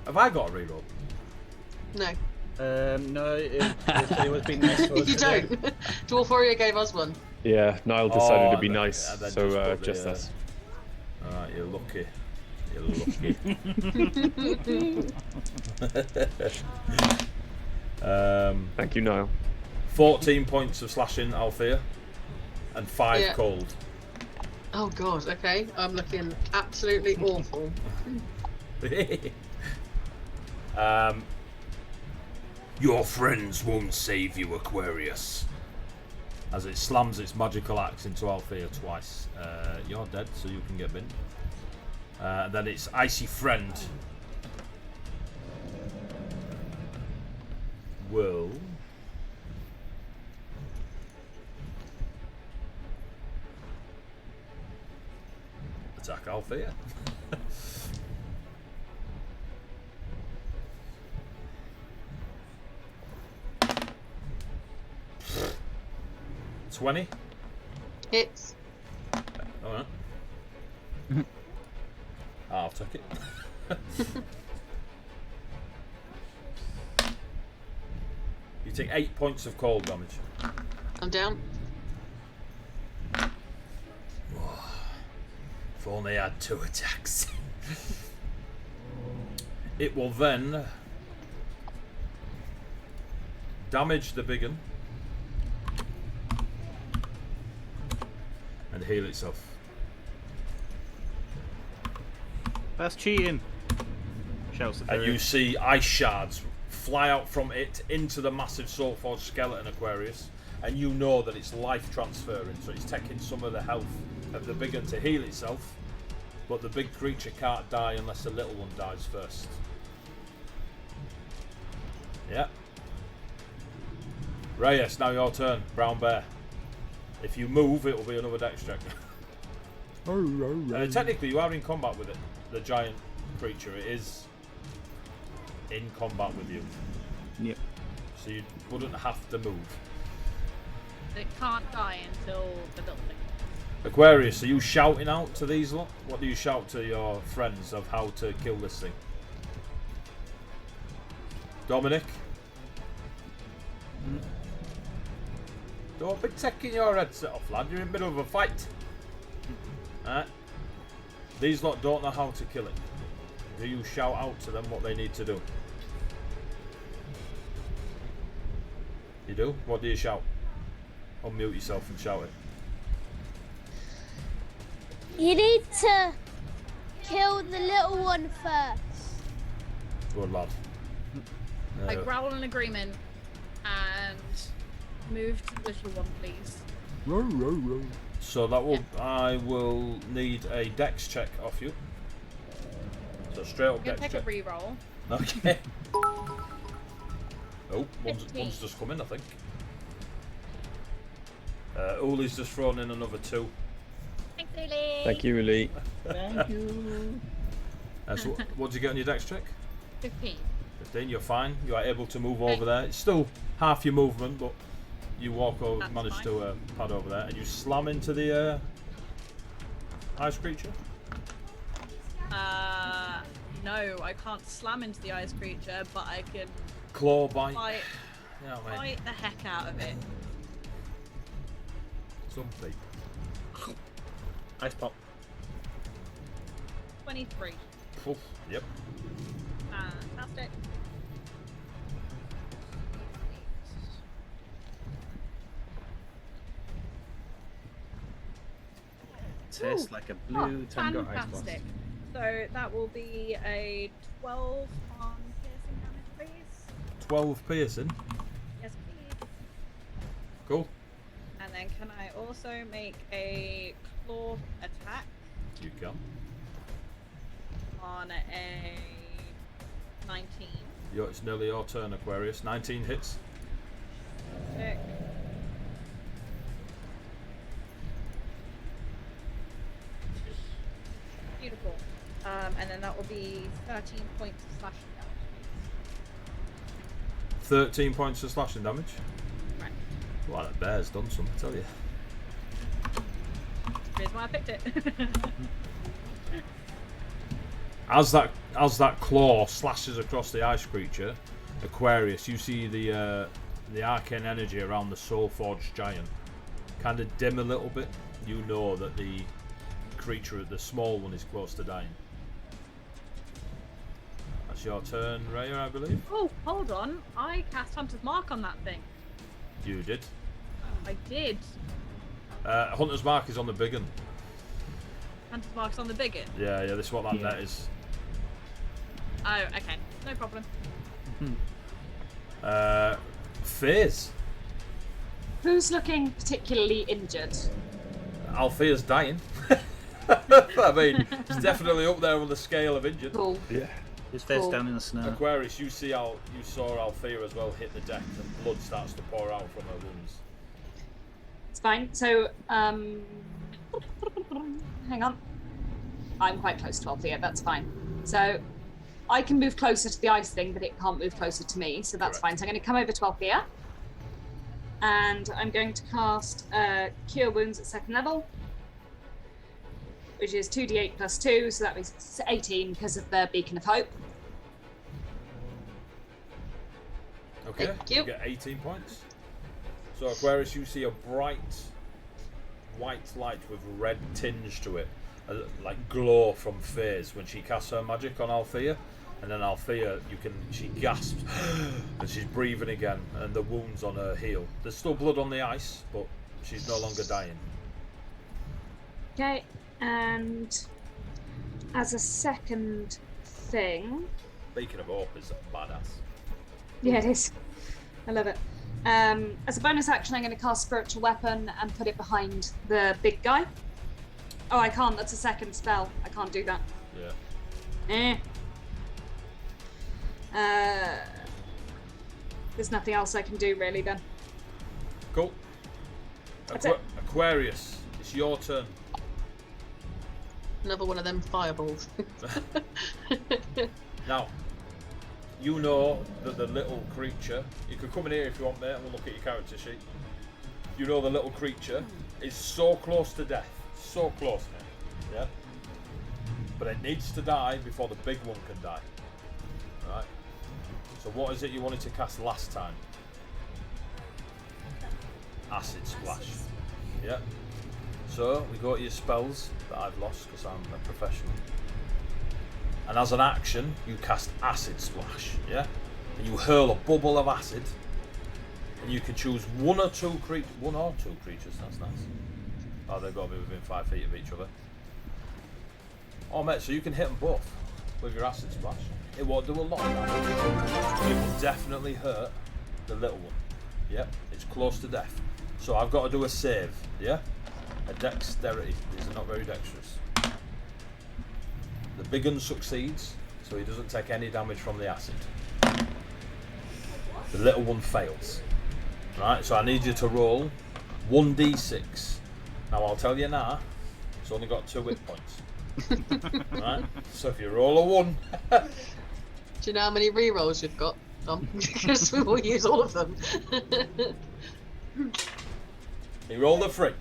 Have I got a reroll? No. No, it would be nice for us. You don't. Dwarf Warrior gave us one. Yeah, Niall decided to be then- nice, and then so put just the, us. Alright, you're lucky. You're lucky. Thank you, Niall. 14 points of slashing, Althea, and 5 cold. Oh god, okay. I'm looking absolutely awful. Your friends won't save you, Aquarius. As it slams its magical axe into Althea twice. You're dead, so you can get binned. Then its icy friend will attack Althea. $20. Hits. Alright. I'll take it. You take 8 points of cold damage. I'm down. If only I had 2 attacks. It will then damage the big one and heal itself. That's cheating. Shouts And you see ice shards fly out from it into the massive Soulforged skeleton Aquarius, and you know that it's life transferring, so it's taking some of the health of the big one to heal itself, but the big creature can't die unless the little one dies first. Yeah. Reyes, now your turn. Brown bear. If you move, it will be another dex check. Technically, you are in combat with it. The giant creature. It is in combat with you. Yep. So you wouldn't have to move. It can't die until the little thing. Aquarius, are you shouting out to these lot? What do you shout to your friends of how to kill this thing? Dominic? Don't be taking your headset off, lad. You're in the middle of a fight. Alright? These lot don't know how to kill it. Do you shout out to them what they need to do? You do? What do you shout? Unmute yourself and shout it. You need to kill the little one first. Good lad. I growl in agreement and move to the little one, please. So that will, I will need a dex check off you. So straight up I'm gonna dex take a check. re-roll. Okay. Oh, one's just come in, I think. Uli's just thrown in another 2. Thanks, Uli. Thank you, Uli. Thank you. So what did you get on your dex check? 15. 15, you're fine. You are able to move over there. It's still half your movement, but you walk over, That's manage fine. to pad over there, and you slam into the ice creature. No, I can't slam into the ice creature, but I can Claw bite. bite, Yeah, mate. bite the heck out of it. Something. Ice pop. 23. Oof, yep. Fantastic. Tastes like a blue tango ice blast. Fantastic. So that will be a 12 on piercing damage, please. 12 piercing. Yes, please. Cool. And then can I also make a claw attack You can. on a 19? It's nearly your turn, Aquarius. 19 hits. Sick. Beautiful. And then that will be 13 points of slashing damage. 13 points of slashing damage. Right. Wow, that bear's done some, I tell you. Here's why I picked it. As that claw slashes across the ice creature, Aquarius, you see the arcane energy around the soul-forged giant kind of dim a little bit. You know that the creature, the small one, is close to dying. That's your turn, Raya, I believe. Oh, hold on. I cast Hunter's Mark on that thing. You did. I did. Hunter's Mark is on the big one. Hunter's Mark's on the bigot. Yeah, this is what that net is. Oh, okay. No problem. Fizz. Who's looking particularly injured? Althea's dying. I mean, it's definitely up there on the scale of injured. Cool. Yeah. His face down in the snow. Aquarius, you saw Althea as well hit the deck, and blood starts to pour out from her wounds. It's fine. So, hang on. I'm quite close to Althea, that's fine. So, I can move closer to the ice thing, but it can't move closer to me, so that's Correct. fine. So I'm going to come over to Althea. And I'm going to cast Cure Wounds at 2nd level, which is 2d8 plus 2, so that was 18 because of the Beacon of Hope. Okay, Thank you you. get 18 points. So Aquarius, you see a bright white light with red tinge to it, like glow from Phase when she casts her magic on Althea. And then Althea, she gasps, and she's breathing again, and the wounds on her heal. There's still blood on the ice, but she's no longer dying. Okay, and as a second thing... Beacon of Hope is badass. Yeah, it is. I love it. As a bonus action, I'm going to cast Spiritual Weapon and put it behind the big guy. Oh, I can't. That's a second spell. I can't do that. Yeah. There's nothing else I can do really then. Cool. That's it. Aquarius, it's your turn. Another one of them fireballs. Now, you know that the little creature, you can come in here if you want, mate, and we'll look at your character sheet. You know the little creature is so close to death. So close, mate. Yeah? But it needs to die before the big one can die. Right? So what is it you wanted to cast last time? Acid Splash. Yeah. So we go to your spells that I've lost because I'm a professional. And as an action, you cast Acid Splash. Yeah. And you hurl a bubble of acid. And you can choose one or two creatures. That's nice. Oh, they've got to be within 5 feet of each other. Oh, mate. So you can hit them both with your Acid Splash. It won't do a lot of damage, but it will definitely hurt the little one. Yep, it's close to death. So I've got to do a save, yeah? A dexterity. These are not very dexterous. The big one succeeds, so he doesn't take any damage from the acid. The little one fails. Right, so I need you to roll 1d6. Now I'll tell you now, it's only got 2 hit points. Right, so if you roll a 1... Do you know how many rerolls you've got, Dom? Because we will use all of them. He rolled a 3.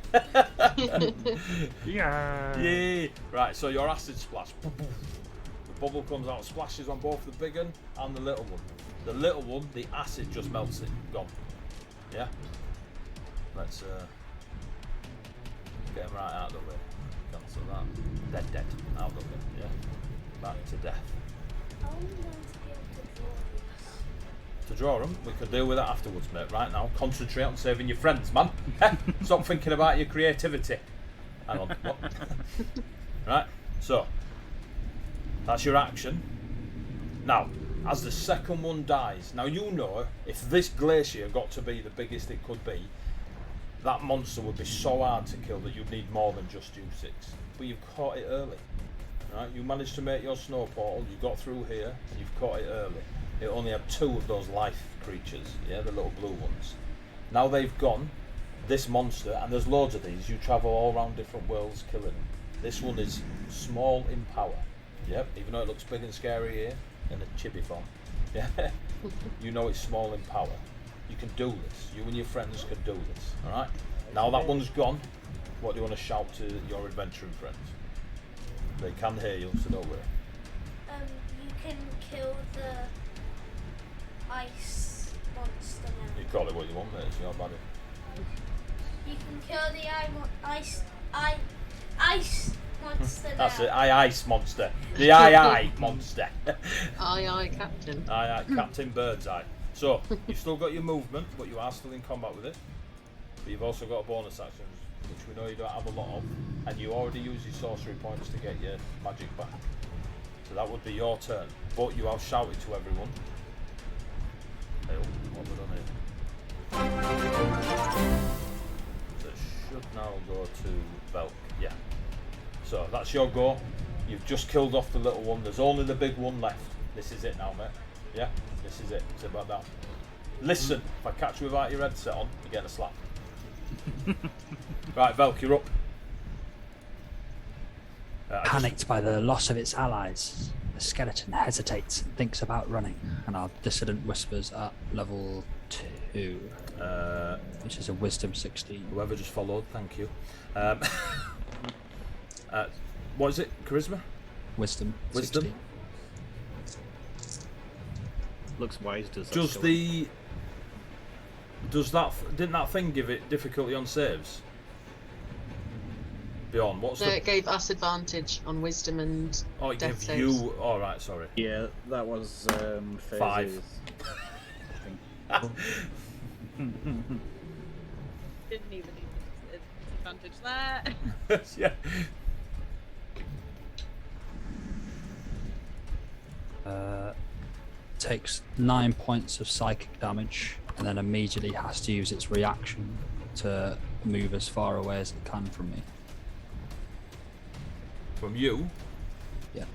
Yeah. Yeah. Right, so your acid splash. The bubble comes out, splashes on both the big one and the little one. The little one, the acid just melts it. Gone. Yeah? Let's get him right out of the way. Cancel that. Dead. Out of the way. Yeah? Back to death. To draw them, we could deal with that afterwards, mate. Right now, concentrate on saving your friends, man. Stop thinking about your creativity. Hang on. What? Right, so that's your action. Now, as the second one dies, now you know if this glacier got to be the biggest it could be, that monster would be so hard to kill that you'd need more than just you 6. But you've caught it early. Right, you managed to make your snow portal. You got through here. You've caught it early. It only had 2 of those life creatures, yeah, the little blue ones. Now they've gone, this monster, and there's loads of these, you travel all around different worlds killing them. This one is small in power, yep, even though it looks big and scary here, in a chibi form. Yeah, you know it's small in power. You can do this, you and your friends can do this, alright? Now that one's gone, what do you want to shout to your adventuring friends? They can hear you, so don't worry. You can kill the ice monster now. You call it what you want, mate, it's your body. You can kill the ice monster now. That's it, ice monster. The I monster. Aye, Captain. Aye, Captain Birdseye. So, you've still got your movement, but you are still in combat with it. But you've also got a bonus action, which we know you don't have a lot of, and you already use your sorcery points to get your magic back. So that would be your turn. But you have shouted to everyone. Hey, what have we done here? So it should now go to Velk. Yeah. So that's your go. You've just killed off the little one. There's only the big one left. This is it now, mate. Yeah? This is it. It's about that. Listen, if I catch you without your headset on, you get a slap. Right, Velk, you're up. Panicked by the loss of its allies, the skeleton hesitates and thinks about running, and our dissident whispers at level 2, which is a wisdom 16. Whoever just followed, thank you. What is it? Charisma? Wisdom. Wisdom. 16. Looks wise, does that? Didn't that thing give it difficulty on saves? Beyond what's no, the? It gave us advantage on wisdom and Oh, it death gave saves. you. All right, sorry. Yeah, that was 5. Didn't even need advantage there. Yeah. Takes 9 points of psychic damage, and then immediately has to use its reaction to move as far away as it can from me. From you? Yeah.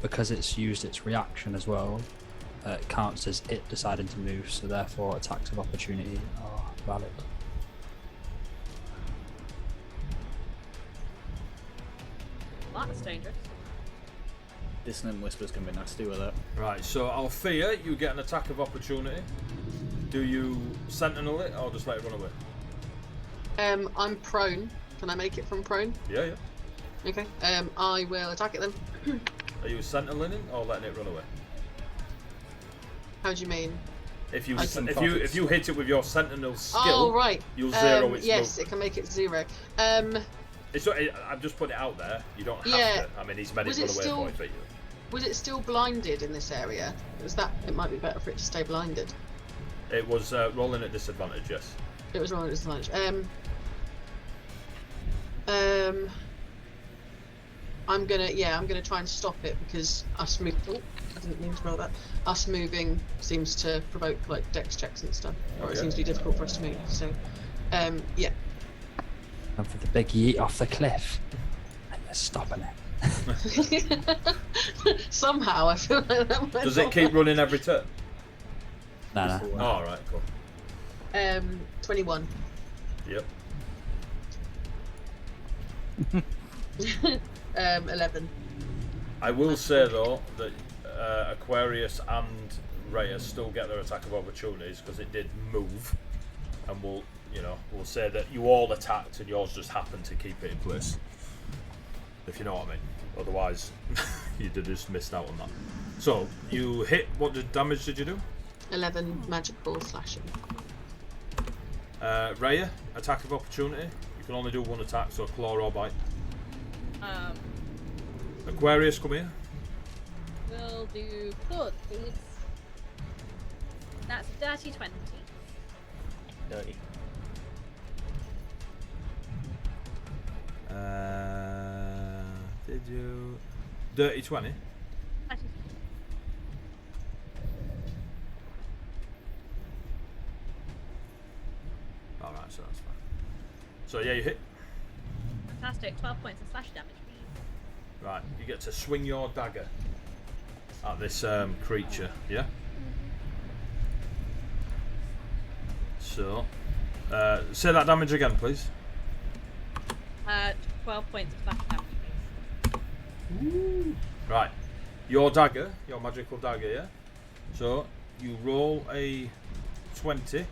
Because it's used its reaction as well, it counts as it deciding to move, so therefore attacks of opportunity are valid. That's dangerous. Dissonant whispers can be nasty with it. Right, so Althea, you get an attack of opportunity. Do you sentinel it or just let it run away? I'm prone. Can I make it from prone? Yeah. Okay. I will attack it then. Are you sentineling it or letting it run away? How do you mean? If you hit it with your sentinel skill, oh right, you'll zero its yes, movement. it can make it 0. It's not, I'm just putting it out there. You don't have to. I mean, he's made it run away for you. Was it still blinded in this area? Was that? It might be better for it to stay blinded. It was rolling at disadvantage. Yes. It was rolling at disadvantage. I'm gonna try and stop it because us moving. Oh, I didn't mean to roll that. Us moving seems to provoke like dex checks and stuff, or it seems to be difficult for us to move. So, yeah. And for the big yeet off the cliff, and they're stopping it. Somehow I feel like that might Does it keep running every turn? No. Oh, alright, cool. 21. Yep. 11. I will say though that Aquarius and Rhea still get their attack of opportunities because it did move, and we'll say that you all attacked and yours just happened to keep it in place. If you know what I mean. Otherwise, you'd have just missed out on that. So you hit. What damage did you do? 11 magical slashing. Rhea, attack of opportunity. You can only do one attack, so claw or bite. Aquarius, come here. We'll do claws, please. That's dirty 20. Dirty. Did you dirty 20? Alright, so that's fine. So yeah, you hit. Fantastic. 12 points of slash damage, please. Right, you get to swing your dagger at this creature, yeah? So, say that damage again, please. 12 points of slash damage, please. Right, your dagger, your magical dagger, yeah? So, you roll a 20.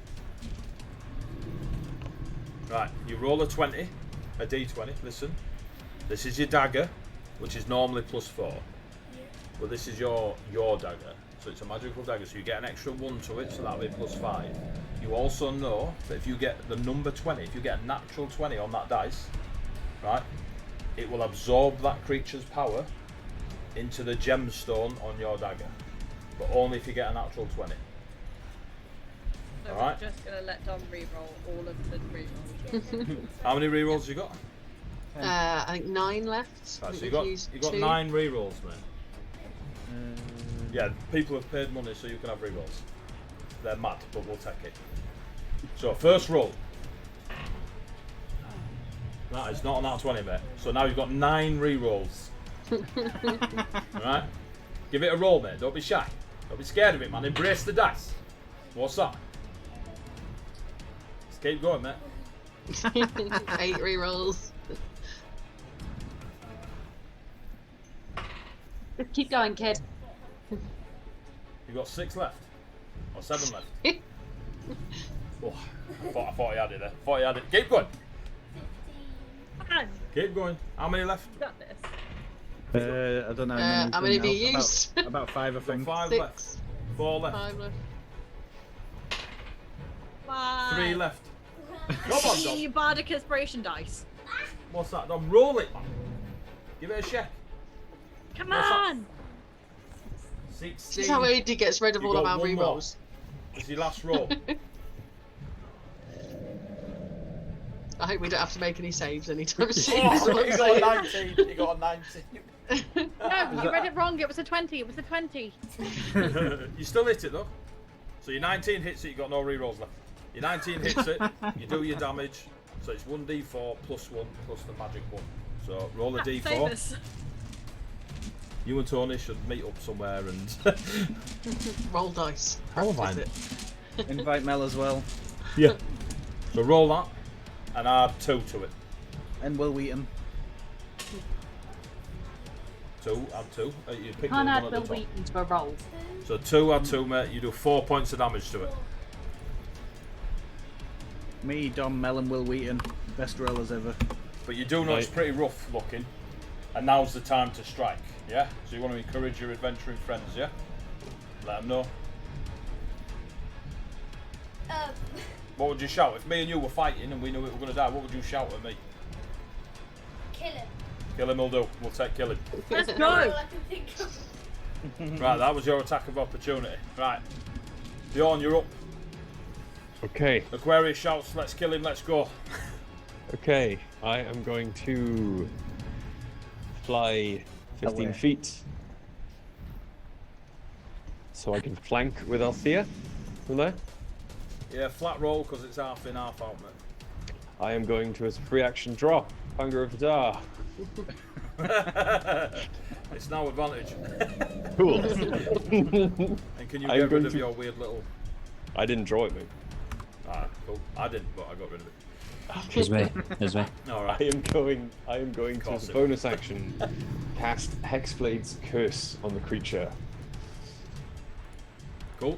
Right, you roll a 20, a d20, listen. This is your dagger, which is normally +4. But this is your dagger, so it's a magical dagger, so you get an extra 1 to it, so that'll be +5. You also know that if you get the number 20, if you get a natural 20 on that dice, right, it will absorb that creature's power into the gemstone on your dagger, but only if you get a natural 20. So Alright. we're just gonna let Dom re-roll all of the re-rolls. How many rerolls you got? I think 9 left. I Right, think so we've you used got 2. 9 rerolls, mate. Yeah, people have paid money so you can have rerolls. They're mad, but we'll take it. So first roll. That is not on that 20, mate. So now you've got 9 rerolls. Alright? Give it a roll, mate. Don't be shy. Don't be scared of it, man. Embrace the dice. What's that? Just keep going, mate. 8 rerolls. Just keep going, kid. You got 6 left. Or 7 left. Oh, I thought he had it there. Thought he had it. Keep going. Come on, Keep going. How many left? you got this. I don't know. How many have you now. used? About 5, I Got think. 5 6. left. 4 left. 5 left. 5. 3 left. Come on, Dom. You bardic inspiration dice. What's that, Dom? Roll it, man. Give it a shake. Come What's that? on. 16. This is how AD gets rid of You all of got our one more. rerolls. It's your last roll. I hope we don't have to make any saves anytime soon. Oh, is what you I'm got a saying. 19. You got a 19. No, you read it wrong. It was a 20. It was a 20. You still hit it though. So your 19 hits it, you got no rerolls left. Your 19 hits it, you do your damage. So it's 1d4 plus 1 plus the magic 1. So roll a Save d4. us. You and Tony should meet up somewhere and Roll dice. how have I? Invite Mel as well. Yeah. So roll that and add 2 to it. And Will Wheaton. 2, add 2. You pick Can't the add one Bill at the top. Wheaton to a roll. So 2 add 2, mate. You do 4 points of damage to it. Me, Dom, Mel, and Will Wheaton. Best rollers ever. But you do know it's Right. pretty rough looking, and now's the time to strike, yeah? So you want to encourage your adventuring friends, yeah? Let them know. What would you shout? If me and you were fighting and we knew we were going to die, what would you shout at me? Kill him. Kill him will do. We'll take killing. Let's That's go. all I can think of. Right, that was your attack of opportunity. Right. Bjorn, you're up. Okay, Aquarius shouts, let's kill him, let's go. okay. I am going to fly 15 Away. feet. So I can flank with Althea from there. Yeah, flat roll because it's half in, half out, mate. I am going to, as a free action, drop Hunger of Da. It's now advantage. Cool. And can you I'm get going rid of to- your weird little... I didn't draw it, mate. Ah, cool. I didn't, but I got rid of it. It's me. It's me. Alright. I am going to, Course as a it bonus action, cast Hexblade's Curse on the creature. Cool.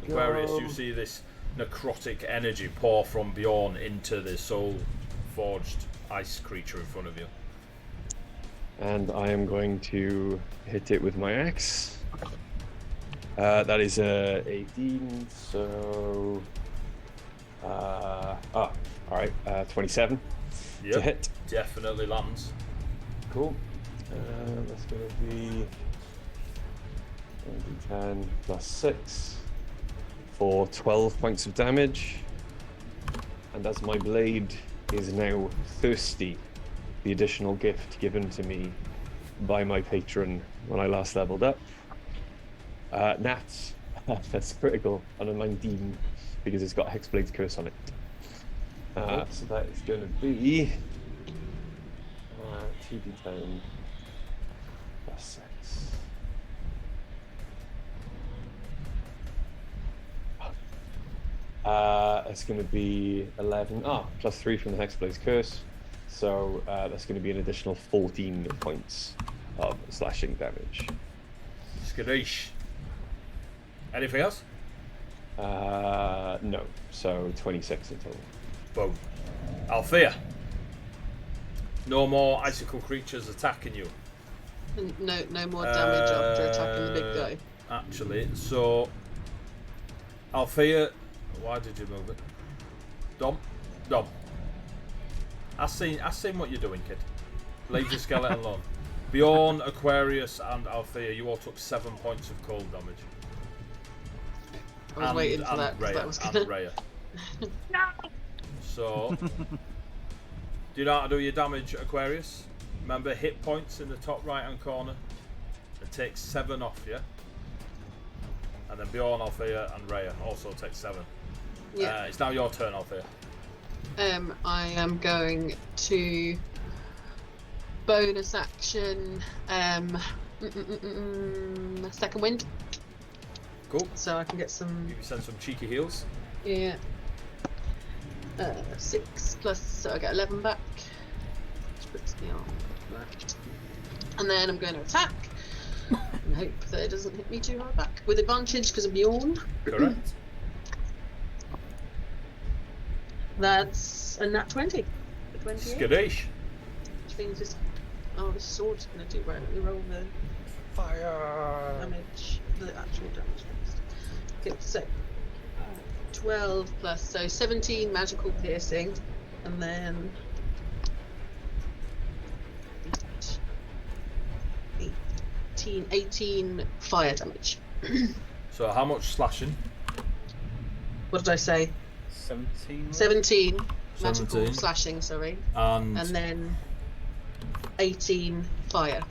There we Aquarius, go. you see this necrotic energy pour from Bjorn into the soul-forged ice creature in front of you. And I am going to hit it with my axe. That is 18, so... alright, 27 to Yep, hit. definitely lands. Cool. That's going to be 10 plus 6 for 12 points of damage. And as my blade is now thirsty, the additional gift given to me by my patron when I last leveled up, Nats, that's critical on a 19 because it's got Hexblade's Curse on it. So that is going to be 2d10 plus 6. It's going to be 11. Plus 3 from the Hexblade's Curse. So that's going to be an additional 14 points of slashing damage. Skadoosh. Anything else? No. So 26 in total. Boom. Althea. No more icicle creatures attacking you. No more damage after attacking the big guy. Actually, so Althea, why did you move it? Dom. I seen what you're doing, kid. Leave your skeleton alone. Bjorn, Aquarius, and Althea, you all took 7 points of cold damage. I was waiting for that, 'cause Rhea, that was and gonna... Rhea. No! So, do you know how to do your damage, Aquarius? Remember, hit points in the top right-hand corner. It takes 7 off you. And then Bjorn, Althea, and Rhea also take 7. Yeah. It's now your turn, Althea. I am going to bonus action second wind, Cool. so I can get some. You send some cheeky heals. Yeah. 6 plus, so I get 11 back. Which puts me on that. And then I'm going to attack. And hope that it doesn't hit me too hard back. With advantage because of Bjorn. Correct. That's a nat 20. For 28. Skadoosh. Which means this. Oh, this sword's going to do. Right, let me roll the Fire. damage. The actual damage next. Okay, so 12 plus, so 17 magical piercing, and then 18 fire damage. So how much slashing? What did I say? 17. 17 magical 17. slashing, sorry, And and then 18 fire.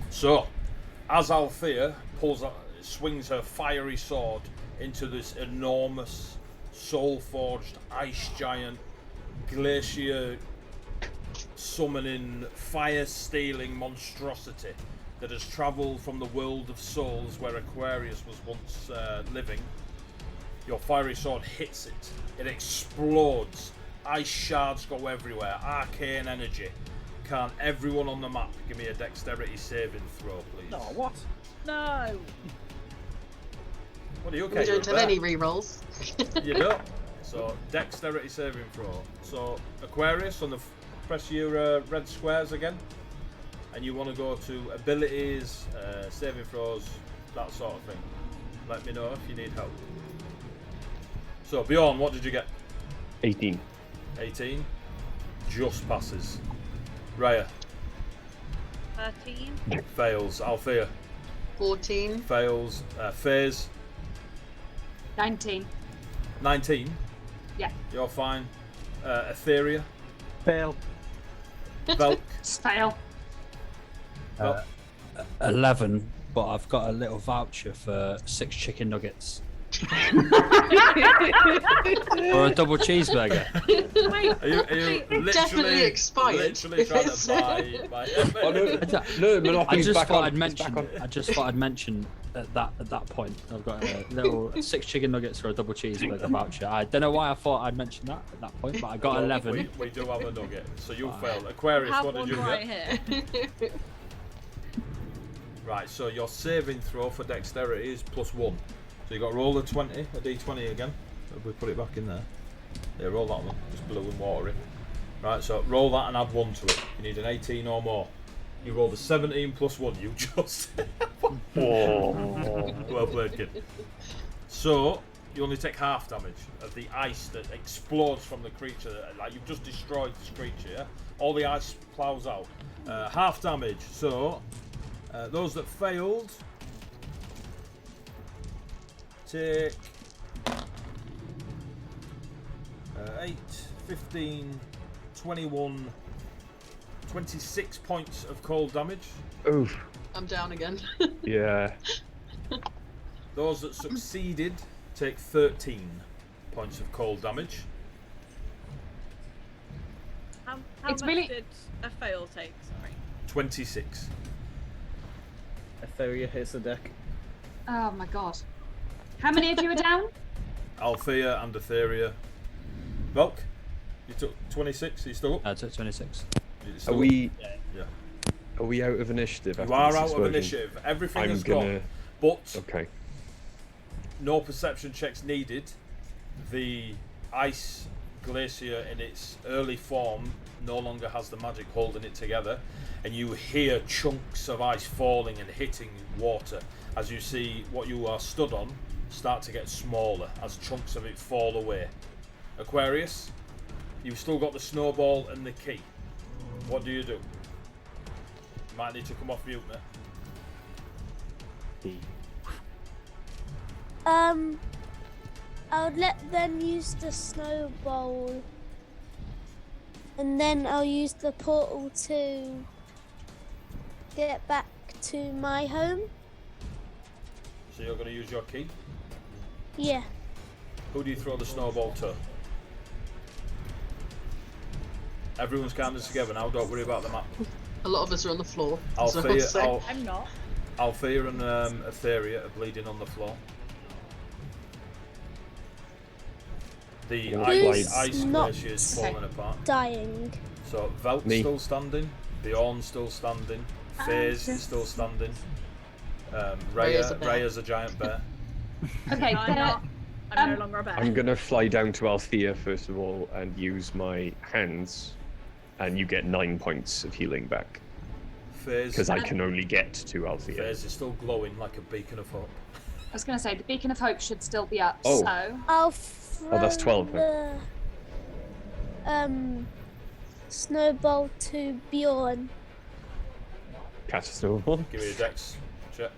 so, as Althea swings her fiery sword into this enormous, soul-forged ice giant, glacier summoning, fire-stealing monstrosity that has travelled from the world of souls where Aquarius was once living, your fiery sword hits it. It explodes. Ice shards go everywhere. Arcane energy. Can everyone on the map give me a dexterity saving throw, please? Oh, what? No. What are you okay? We don't You're have a any bear. rerolls. You don't. So dexterity saving throw. So Aquarius, press your red squares again, and you want to go to abilities, saving throws, that sort of thing. Let me know if you need help. So Bjorn, what did you get? 18. 18. Just passes. Rhea 13. fails. Althea 14. fails. Faze 19. 19. Yeah. You're fine. Etheria. Fail. Velk. Fail. 11, but I've got a little voucher for 6 chicken nuggets. Or a double cheeseburger. Are you It definitely expired. Literally trying to buy Oh, no, Monopoly's back on. I just thought I'd mention at that point. I've got a little 6 chicken nuggets for a double cheeseburger voucher. I don't know why I thought I'd mention that at that point, but I got 11. We do have a nugget, so you failed. Aquarius, have what did one you right get? here. Right, so your saving throw for dexterity is +1. So you got to roll a d20 again. If we put it back in there. Yeah, roll that one. Just blue and watery. Right, so roll that and add 1 to it. You need an 18 or more. You rolled a 17 +1. You just. Well played, kid. So you only take half damage of the ice that explodes from the creature. Like you've just destroyed this creature. Yeah? All the ice plows out. Half damage. So those that failed take 8, 15, 21, 26 points of cold damage. Oof. I'm down again. Yeah. Those that succeeded take 13 points of cold damage. How It's much really- did a fail take? Sorry. 26. Etheria hits the deck. Oh my god. How many of you are down? Althea and Etheria. Velk, you took 26. Are you still up? I took 26. You're still Are we? Yeah. Are we out of initiative? You after are this out of explosion? initiative. Everything I'm has gonna. gone. But Okay. no perception checks needed. The ice glacier in its early form no longer has the magic holding it together, and you hear chunks of ice falling and hitting water as you see what you are stood on start to get smaller as chunks of it fall away. Aquarius, you've still got the snowball and the key. What do? You might need to come off mute, mate. I'll let them use the snowball, and then I'll use the portal to get back to my home. So you're going to use your key? Yeah. Who do you throw the snowball to? Everyone's counting together now, don't worry about the map. A lot of us are on the floor. I'm not. Althea and Etheria are bleeding on the floor. The Who's ice not glacier is falling apart. dying? So Velt's Me. still standing, Bjorn's still standing, Faye's is still standing, Raya's a giant bear. Okay, I'm no longer a bear. I'm gonna fly down to Althea first of all and use my hands, and you get 9 points of healing back Faye's because I can only get to Althea. Faye's is still glowing like a beacon of hope. I was going to say, the Beacon of Hope should still be up, Oh. so... I'll throw that's 12, the snowball to Bjorn. Catch a snowball. Give me a dex check.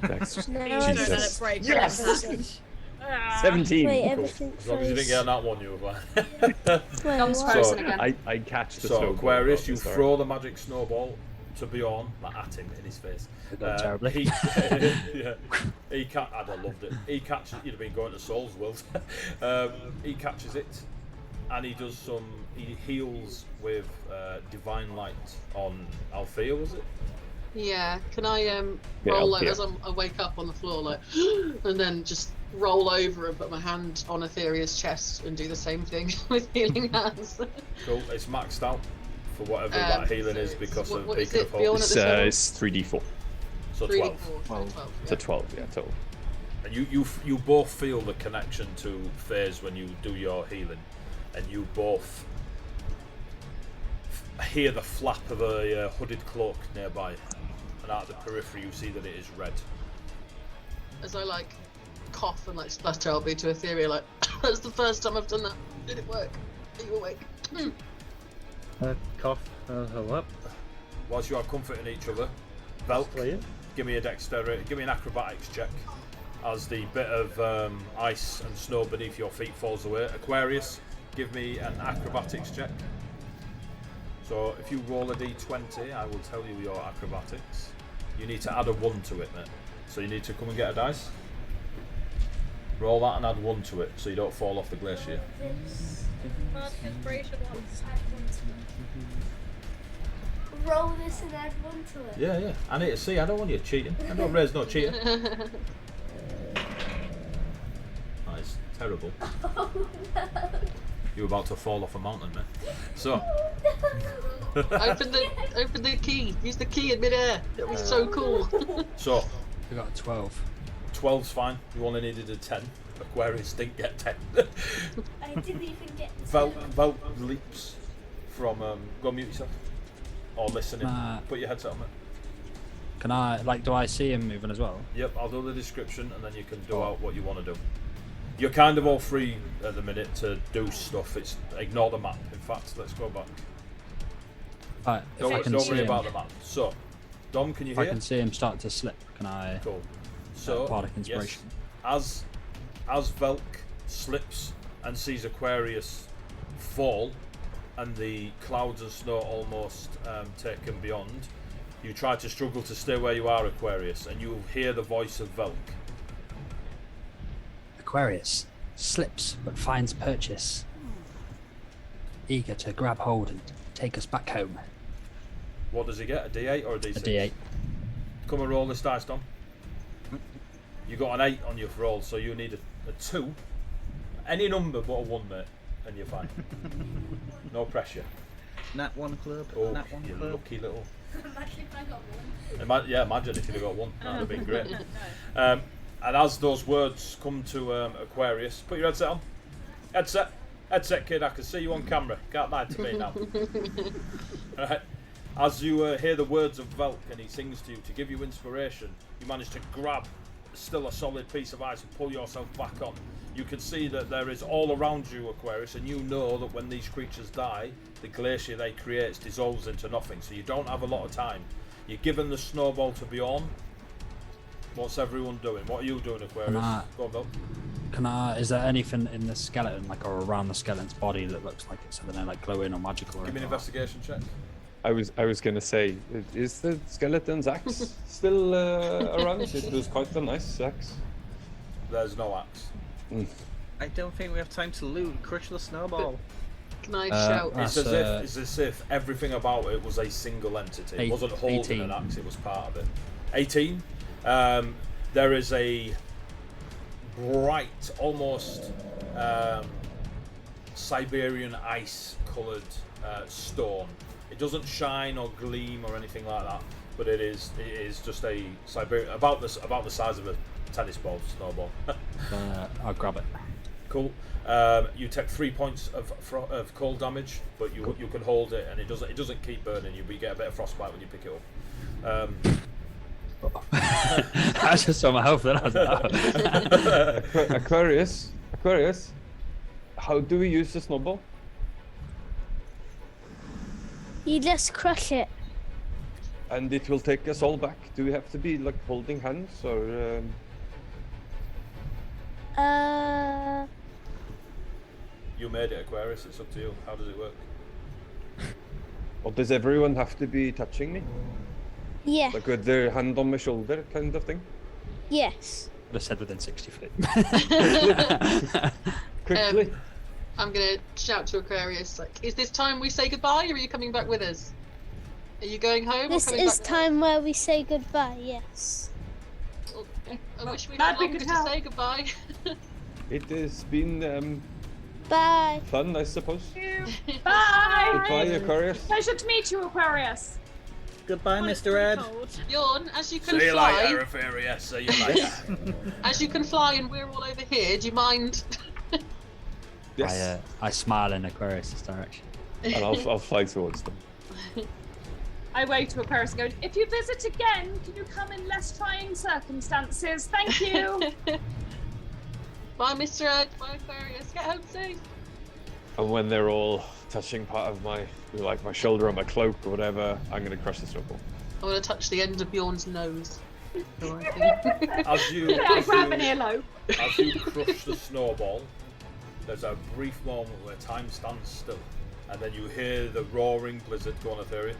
Dex. No, Please don't let it Jesus. break. Yes! Ah. 17. Wait, Cool. everything As long as you didn't froze. get that one, you were fine. Wait, Gum's what? frozen So, again. I catch the So snowball. Aquarius, you sorry. throw the magic snowball to Bjorn, like at him in his face. Gone terribly. He, yeah, I'd have loved it. He catches. You'd have been going to Soul's World. He catches it, and he does some. He heals with divine light on Althea. Was it? Yeah. Can I Yeah, roll yeah. as I wake up on the floor, like, and then just roll over and put my hand on Etheria's chest and do the same thing with healing hands. Cool. It's maxed out for whatever that healing is because of what is Beacon it, of Hope. Bjorn? It's, it's 3d4. So 3d4, 12. so 12. It's a 12, yeah, total. And you both feel the connection to Faze when you do your healing, and you both hear the flap of a hooded cloak nearby, and out of the periphery you see that it is red. As I like cough and like splutter, I'll be to Etheria like, that's the first time I've done that. Did it work? Are you awake? Cough. Hold up. Whilst you are comforting each other, Velk, Play it. give me a dexterity, give me an acrobatics check as the bit of ice and snow beneath your feet falls away. Aquarius, give me an acrobatics check. So if you roll a d20, I will tell you your acrobatics. You need to add a 1 to it, mate. So you need to come and get a dice. Roll that and add 1 to it so you don't fall off the glacier. Mark inspiration once. Roll this and add 1 to it. Yeah. I need to see. I don't want you cheating. I know Ray's not cheating. That is terrible. Oh no. You're about to fall off a mountain, man. So. Open the key. Use the key in midair. It'll be so cool. So. We got a 12. 12's fine. You only needed a 10. Aquarius didn't get 10. I didn't even get Velt leaps from. Go mute yourself. Or listening. Put your headset on it. Can I, like, do I see him moving as well? Yep, I'll do the description and then you can do out what you want to do. You're kind of all free at the minute to do stuff. It's ignore the map. In fact, let's go back. Alright, if I can Don't see worry him, about the map. So, Dom, can you if hear? I can see him start to slip, can I? Cool. So, Bardic Inspiration. yes, as Velk slips and sees Aquarius fall, and the clouds and snow almost take him beyond, you try to struggle to stay where you are, Aquarius, and you hear the voice of Velk. Aquarius slips but finds purchase, eager to grab hold and take us back home. What does he get? A D8 or a D6? A D8. Come and roll this dice, Dom. You got an 8 on your roll, so you need a 2. Any number but a 1, mate, and you're fine. No pressure. Nat 1 club. Oh, Nat 1 you club. lucky little. Imagine if I got 1. Imagine if you'd have got 1. That would have been great. And as those words come to Aquarius, put your headset on. Headset, kid. I can see you on camera. Can't lie to me now. Right. As you hear the words of Velk and he sings to you to give you inspiration, you manage to grab still a solid piece of ice and pull yourself back on. You can see that there is all around you, Aquarius, and you know that when these creatures die, the glacier they create dissolves into nothing, so you don't have a lot of time. You're given the snowball to be on. What's everyone doing? What are you doing, Aquarius? Go on, Velk. Can I? Is there anything in the skeleton, like, or around the skeleton's body that looks like it's something like glowing or magical? Or Give me an anything like investigation check. I was gonna say, is the skeleton's axe still around? It was quite a nice axe. There's no axe. I don't think we have time to loot. Crush the snowball. Can I shout? It's as if everything about it was a single entity. It wasn't holding 18. an axe, it was part of it. 18. There is a bright, almost Siberian ice-coloured stone. It doesn't shine or gleam or anything like that, but it is just a Siberian, about the size of a tennis ball, snowball. I'll grab it. Cool. You take 3 points of cold damage, but you can hold it, and it doesn't keep burning you. But you get a bit of frostbite when you pick it up. I just saw my health then. Aquarius, how do we use the snowball? You just crush it. And it will take us all back. Do we have to be like holding hands or? You made it, Aquarius. It's up to you. How does it work? Or does everyone have to be touching me? Yeah. Like with their hand on my shoulder, kind of thing. Yes. I said within 60 feet. Quickly. I'm gonna shout to Aquarius, like, is this time we say goodbye, or are you coming back with us? Are you going home? This or coming is back time where we say goodbye, yes. I wish we Glad had we longer could to help. say goodbye. It has been Bye. fun, I suppose. Bye! Goodbye, Aquarius. Pleasure to meet you, Aquarius. Goodbye, Mr. Ed. Yawn, as you can See you fly. later, Aquarius. See you later. As you can fly and we're all over here, do you mind? Yes. I smile in Aquarius' direction. And I'll fly towards them. I wave to Aquarius and go, if you visit again, can you come in less trying circumstances? Thank you. Bye, Mr. Ed. Bye, Aquarius. Get home safe. And when they're all touching part of my shoulder or my cloak or whatever, I'm gonna crush the snowball. I want to touch the end of Bjorn's nose. As you grab an earlobe. As you crush the snowball, there's a brief moment where time stands still, and then you hear the roaring blizzard. Go on, Ethereum.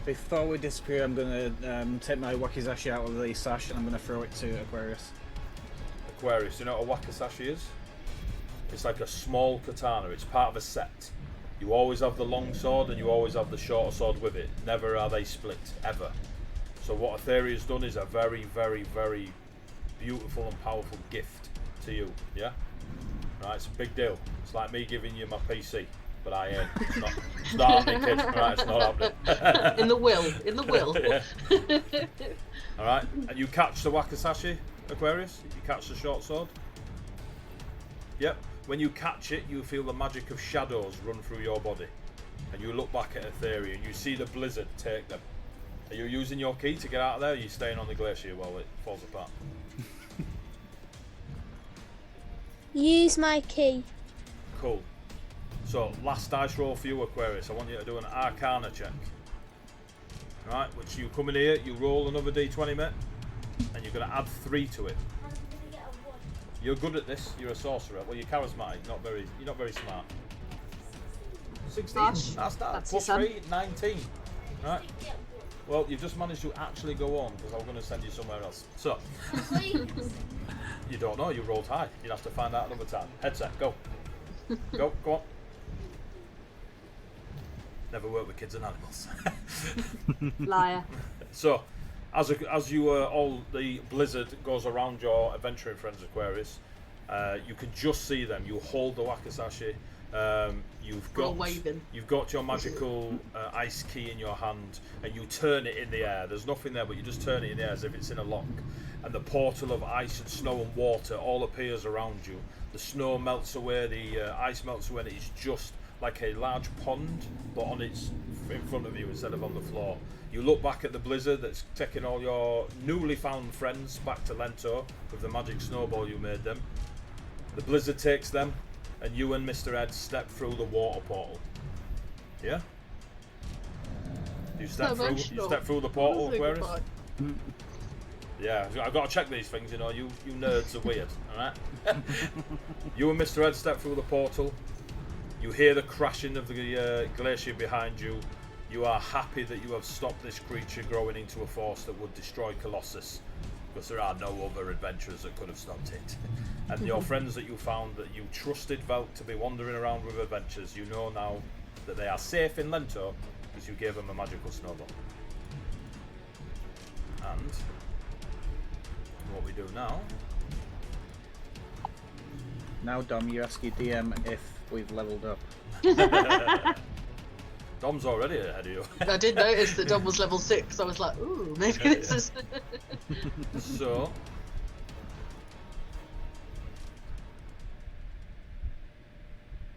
Before we disappear, I'm gonna take my wakizashi out of the sash and I'm gonna throw it to Aquarius. Aquarius, you know what a wakizashi is? It's like a small katana. It's part of a set. You always have the long sword and you always have the shorter sword with it. Never are they split, ever. So what Aetheri has done is a very, very, very beautiful and powerful gift to you, yeah? Right, it's a big deal. It's like me giving you my PC, but I ain't. It's not happening, kid. Right, it's not happening. In the will. Yeah. Alright, and you catch the wakizashi, Aquarius? You catch the short sword? Yep. When you catch it, you feel the magic of shadows run through your body. And you look back at Aetheri and you see the blizzard take them. Are you using your key to get out of there, or are you staying on the glacier while it falls apart? Use my key. Cool. So, last dice roll for you, Aquarius. I want you to do an Arcana check. Right, which you come in here, you roll another d20, mate, and you're going to add 3 to it. You're good at this. You're a sorcerer. Well, you're charismatic. You're not very smart. 16. Gosh, That's that's plus your son. 3, 19. Right. Well, you've just managed to actually go on because I was going to send you somewhere else. So, you don't know. You rolled high. You'll have to find out another time. Headset, go. Go on. Never worked with kids and animals. Liar. So, as you all the blizzard goes around your adventuring friends, Aquarius, you can just see them. You hold the wakizashi. You've got your magical ice key in your hand, and you turn it in the air. There's nothing there, but you just turn it in the air as if it's in a lock. And the portal of ice and snow and water all appears around you. The snow melts away, the ice melts away, and it's just like a large pond, but in front of you instead of on the floor. You look back at the blizzard that's taking all your newly found friends back to Lento with the magic snowball you made them. The blizzard takes them, and you and Mr. Ed step through the water portal. Yeah? You step through the portal, Aquarius? Yeah, I've got to check these things, you know, you nerds are weird, alright? You and Mr. Ed step through the portal. You hear the crashing of the glacier behind you. You are happy that you have stopped this creature growing into a force that would destroy Colossus, because there are no other adventurers that could have stopped it. And your friends that you found that you trusted Velt to be wandering around with adventures, you know now that they are safe in Lento because you gave them a magical snowball. And what we do now... Now, Dom, you ask your DM if we've leveled up. Dom's already ahead of you. I did notice that Dom was level 6. I was like, ooh, maybe this is... So...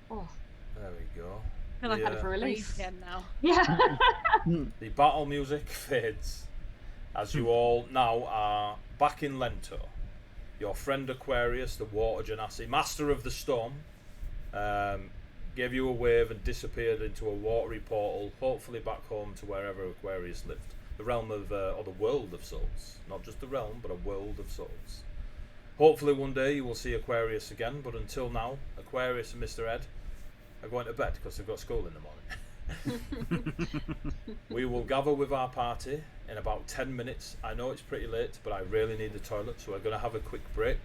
Oh. There we go. I feel like I had it for relief. Again now. Yeah. The battle music fades as you all now are back in Lento. Your friend Aquarius, the water genasi, master of the storm, gave you a wave and disappeared into a watery portal, hopefully back home to wherever Aquarius lived. The realm of, or the world of souls. Not just the realm, but a world of souls. Hopefully one day you will see Aquarius again, but until now, Aquarius and Mr. Ed are going to bed because they've got school in the morning. We will gather with our party in about 10 minutes. I know it's pretty late, but I really need the toilet, so we're going to have a quick break.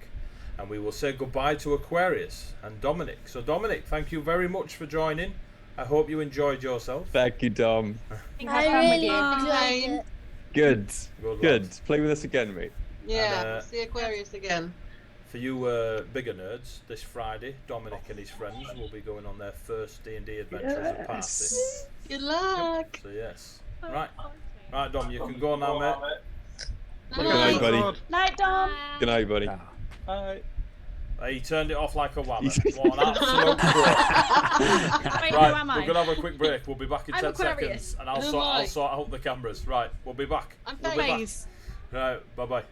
And we will say goodbye to Aquarius and Dominic. So Dominic, thank you very much for joining. I hope you enjoyed yourself. Thank you, Dom. I really enjoyed it. Good. Good. Play with us again, mate. Yeah, And, we'll see Aquarius again. For you bigger nerds, this Friday, Dominic and his friends will be going on their first D&D adventure as a party. Good luck. So yes. Right, Dom, you can go now, mate. Good night, buddy. Night, Dom. Good night, buddy. Bye. He turned it off like a whammer. What an absolute pro. Wait, who Right, am I? we're gonna have a quick break. We'll be back in I'm 10 Aquarius. seconds, and I'll Who sort am I? out the cameras. Right, we'll be back. I'm We'll be back. Phase. Right, bye bye.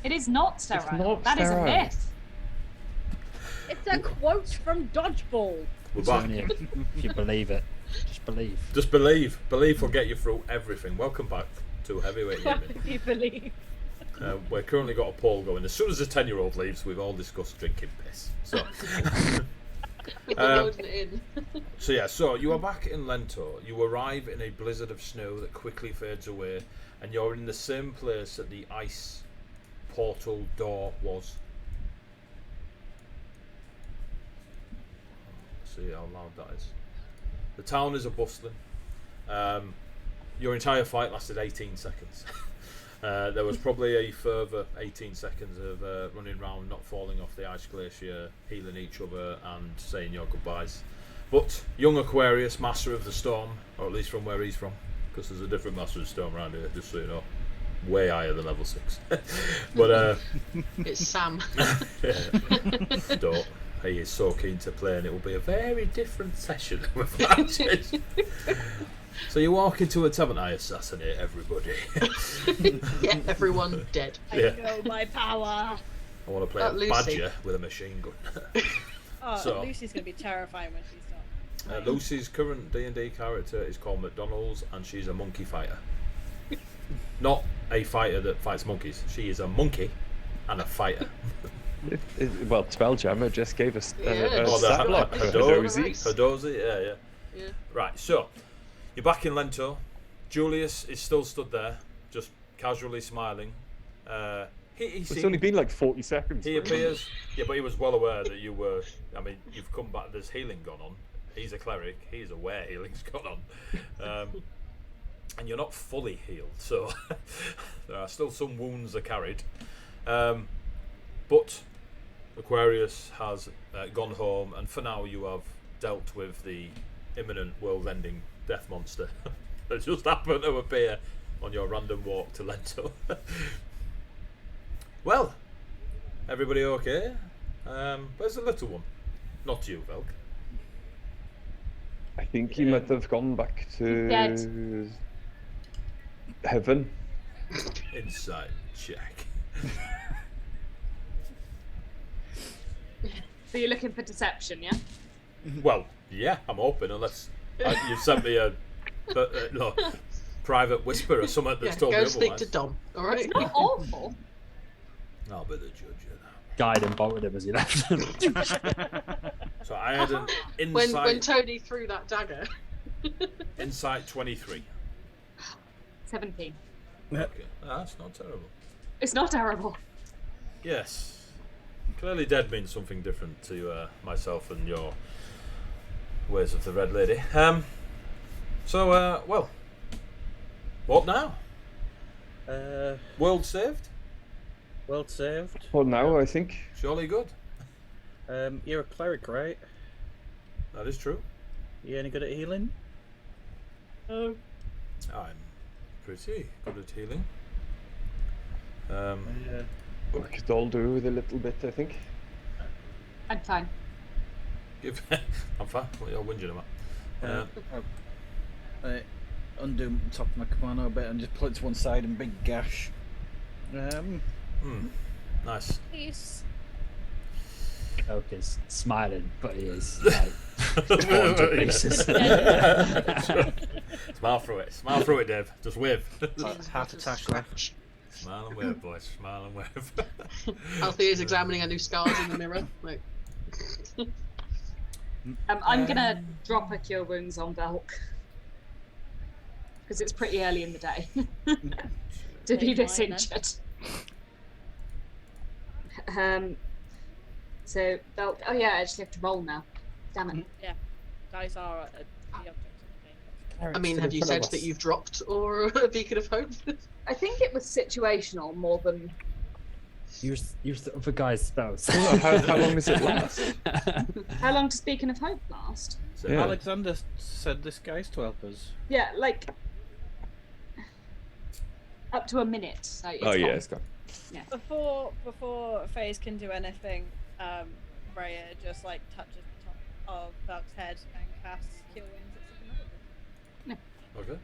It is not sterile. not That is a sterile. myth. It's a quote from Dodgeball. We're It's back. only if you believe it. Just believe. Just believe. Belief will get you through everything. Welcome back to Heavyweight What Gaming. do you believe? We've currently got a poll going. As soon as the 10-year-old leaves, we've all discussed drinking piss. So, Loading it in. so you are back in Lento. You arrive in a blizzard of snow that quickly fades away, and you're in the same place that the ice portal door was. See how loud that is. The town is a bustling. Your entire fight lasted 18 seconds. There was probably a further 18 seconds of running around, not falling off the ice glacier, healing each other and saying your goodbyes. But young Aquarius, master of the storm, or at least from where he's from, because there's a different master of the storm around here, just so you know, way higher than level 6. But It's Sam. Don't. He is so keen to play, and it will be a very different session with matches. So you walk into a tavern, I assassinate everybody. Yeah, everyone dead. I Yeah. know my power. I want to play a Lucy. badger with a machine gun. Oh, So- Lucy's gonna be terrifying when she's done. Lucy's current D&D character is called McDonald's, and she's a monkey fighter. Not a fighter that fights monkeys. She is a monkey and a fighter. Well, Spelljammer just gave us Yeah. a Oh, stat block for Hadozi. Hadozi. Hadozi, yeah. Yeah. Right, so you're back in Lento. Julius is still stood there, just casually smiling. He It's seemed- only been like 40 seconds. He appears, yeah, but he was well aware that you were. I mean, you've come back. There's healing gone on. He's a cleric. He's aware healing's gone on, and you're not fully healed, so there are still some wounds are carried. But Aquarius has gone home, and for now you have dealt with the imminent world-ending death monster that just happened to appear on your random walk to Lento. Well, everybody okay? Where's the little one? Not you, Velk. I think he might have gone back to Dead. heaven. Inside check. So you're looking for deception, yeah? Well, yeah, I'm open unless you sent me a no, private whisper or something that's Yeah, told go me speak otherwise. to Dom. All right. It's not awful. I'll be the judge of that. Guide and bolted him as he left. So I had an when insight. Tony threw that dagger. Insight 23. 17. Okay, that's not terrible. It's not terrible. Yes. Clearly dead means something different to myself and your ways of the Red Lady. Well, what now? World saved? World saved. For now, I think. Surely good. You're a cleric, right? That is true. You any good at healing? I'm pretty good at healing. We could all do with a little bit, I think. I'm fine. I'm fine. What are you whinging about? Undo the top of my kimono a bit and just pull it to one side and big gash. Nice. Peace. Oak is smiling, but he is like torn to pieces. Smile through it. Smile through it, Dev. Just wave. Heart attack left. Smile and wave, boys. Smile and wave. Althea's examining her new scars in the mirror. Like, I'm gonna drop a cure wounds on Velk. Because it's pretty early in the day to be this Fine, then. injured. So Velk. Oh yeah, I just have to roll now. Damn it. Yeah. Dice are the object of the game. I mean, have you said that you've dropped or a beacon of hope? I think it was situational more than. Use the other guy's spells. How long does it last? How long does Beacon of Hope last? So, Yeah. Alexander said this guy's to help us. Yeah, like up to a minute. So it's Oh yeah, fine. it's gone. Before FaZe can do anything, Rhea just like touches the top of Velk's head and casts Cure Wounds at another. Okay.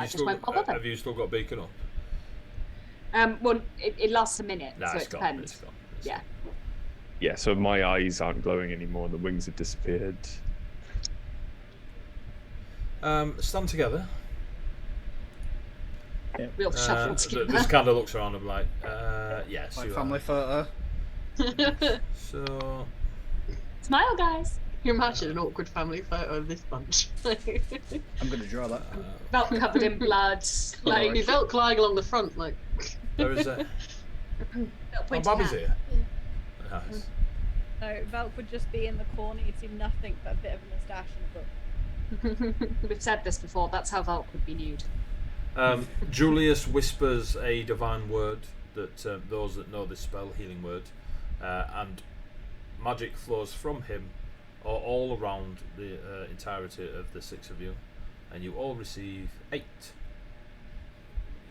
I just won't bother then. Have you still got beacon on? Well, it lasts a minute, Nah, so it's it gone. depends. It's gone. Yeah. Yeah, so my eyes aren't glowing anymore and the wings have disappeared. Stand together. We'll shuffle together. This kind of looks around and like, yes, My you family are. photo. So, Smile, guys. Can you imagine an awkward family photo of this bunch? I'm going to draw that. Belt covered in blood. Like, You felt lying along the front, like. there is a. little Oh, pointy Bobby's hat. here. Nice. No, Valk would just be in the corner. You'd see nothing but a bit of a moustache and a book. We've said this before. That's how Valk would be nude. Julius whispers a divine word that those that know this spell, healing word, and magic flows from him all around the entirety of the 6 of you, and you all receive 8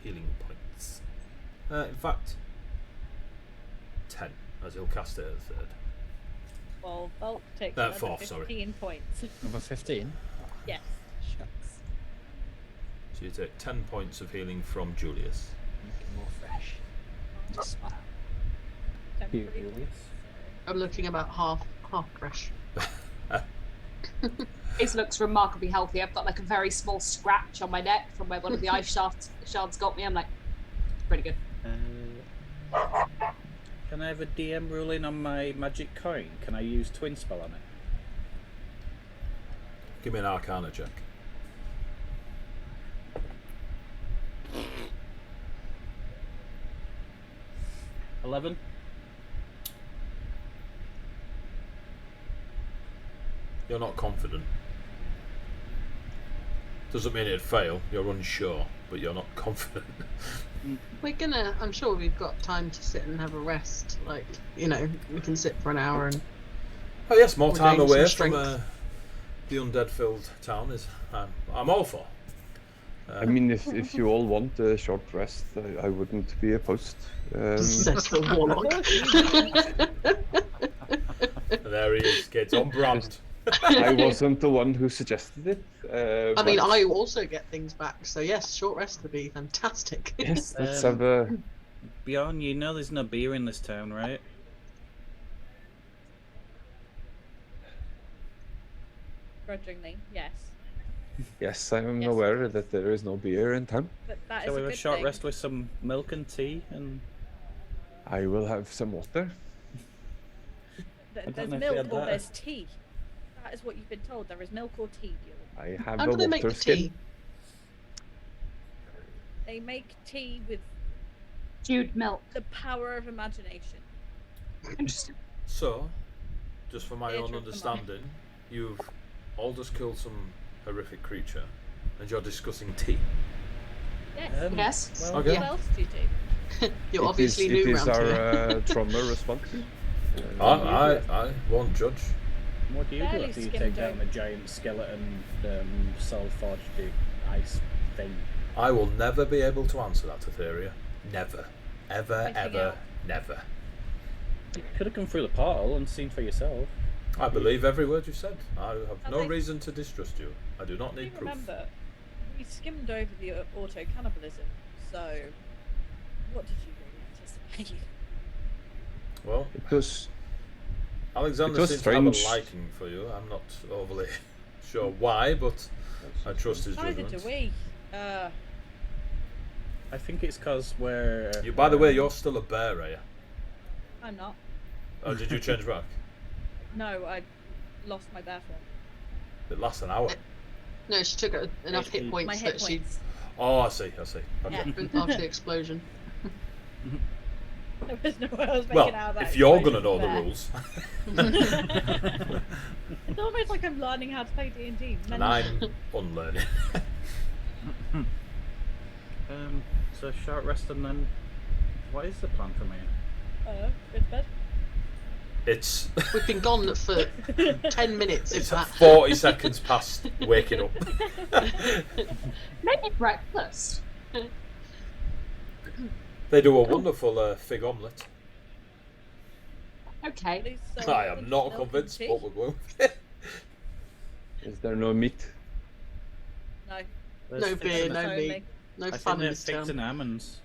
healing points. In fact, 10, as he'll cast it at a third. Well, Valk takes No, another 4th, 15 sorry. points. Number 15. Yes. Shucks. So you take 10 points of healing from Julius. Looking more fresh. Just smile. Temporary. I'm looking about half fresh. His looks remarkably healthy. I've got like a very small scratch on my neck from where one of the ice shards got me. I'm like, pretty good. Can I have a DM ruling on my magic coin? Can I use twin spell on it? Give me an Arcana check. $11. You're not confident. Doesn't mean it'd fail. You're unsure, but you're not confident. I'm sure we've got time to sit and have a rest. Like, you know, we can sit for an hour and. Oh yes, more time regain some away from strength. the undead-filled town is. I'm all for. I mean, if you all want a short rest, I wouldn't be opposed. Says the warlock. There he is, kids, on brand. I wasn't the one who suggested it. I mean, but I also get things back, so yes, short rest would be fantastic. yes, let's have a. Bjorn, you know there's no beer in this town, right? Grudgingly, yes. Yes, I am Yes. aware that there is no beer in town. But that Shall is we a have a good short thing. rest with some milk and tea? And I will have some water. don't There's know if we milk had or that. there's tea. That is what you've been told. There is milk or tea. I have How a do they make water the skin. tea? They make tea with Stewed milk. the power of imagination. Interesting. So, just for my Theatre own of the mind. understanding, you've all just killed some horrific creature, and you're discussing tea. Yes. Yes. well, Okay. What else do you do? You're It obviously is, new it is round our here. trauma response. I won't judge. what do you do Barely after you skimmed take down over. a giant skeleton soul forged ice thing? I will never be able to answer that, Etheria. Never. Ever, Pointing ever, out. never. You could have come through the portal and seen for yourself. I believe every word you said. I have And no I- reason to distrust you. I do not Do you need proof. remember, we skimmed over the auto cannibalism, so what did you really anticipate? Well, It was. Alexander It was seems to have a strange. liking for you. I'm not overly sure why, but I trust his Neither judgment. do we. I think it's because we're. You, by the way, you're still a bear, are you? I'm not. Oh, did you change back? No, I lost my bear form. It lasts an hour. No, she took enough hit My points My hit that she points. Oh, I see. Okay. Yeah. after the explosion. There was no way I was making Well, out of that if you're gonna explosion know the bear. rules, It's almost like I'm learning how to play D&D. and I'm unlearning. So short rest and then. What is the plan for me? Go to bed. It's We've been gone for 10 minutes, if it's that. 40 seconds past waking up. Maybe breakfast. They do a wonderful fig omelette. Okay. Please, I am not milk and convinced, tea? but we're going with it. Is there no meat? No. No beer, no Only. meat, no I fun think in they're this figs town. and almonds.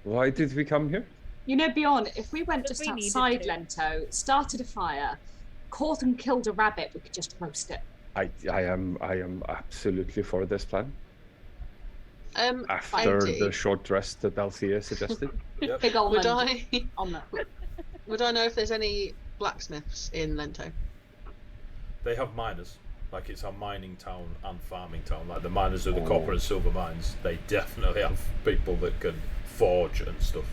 Why did we come here? You know, Bjorn, if we went Because just we needed outside to. Lento, started a fire, caught and killed a rabbit, we could just roast it. I am absolutely for this plan. After Andy, the short rest that Althea suggested. Yep. Big old would almond I on that. would I know if there's any blacksmiths in Lento? They have miners. Like, it's a mining town and farming town. Like, the miners of the copper and silver mines, they definitely have people that can forge and stuff.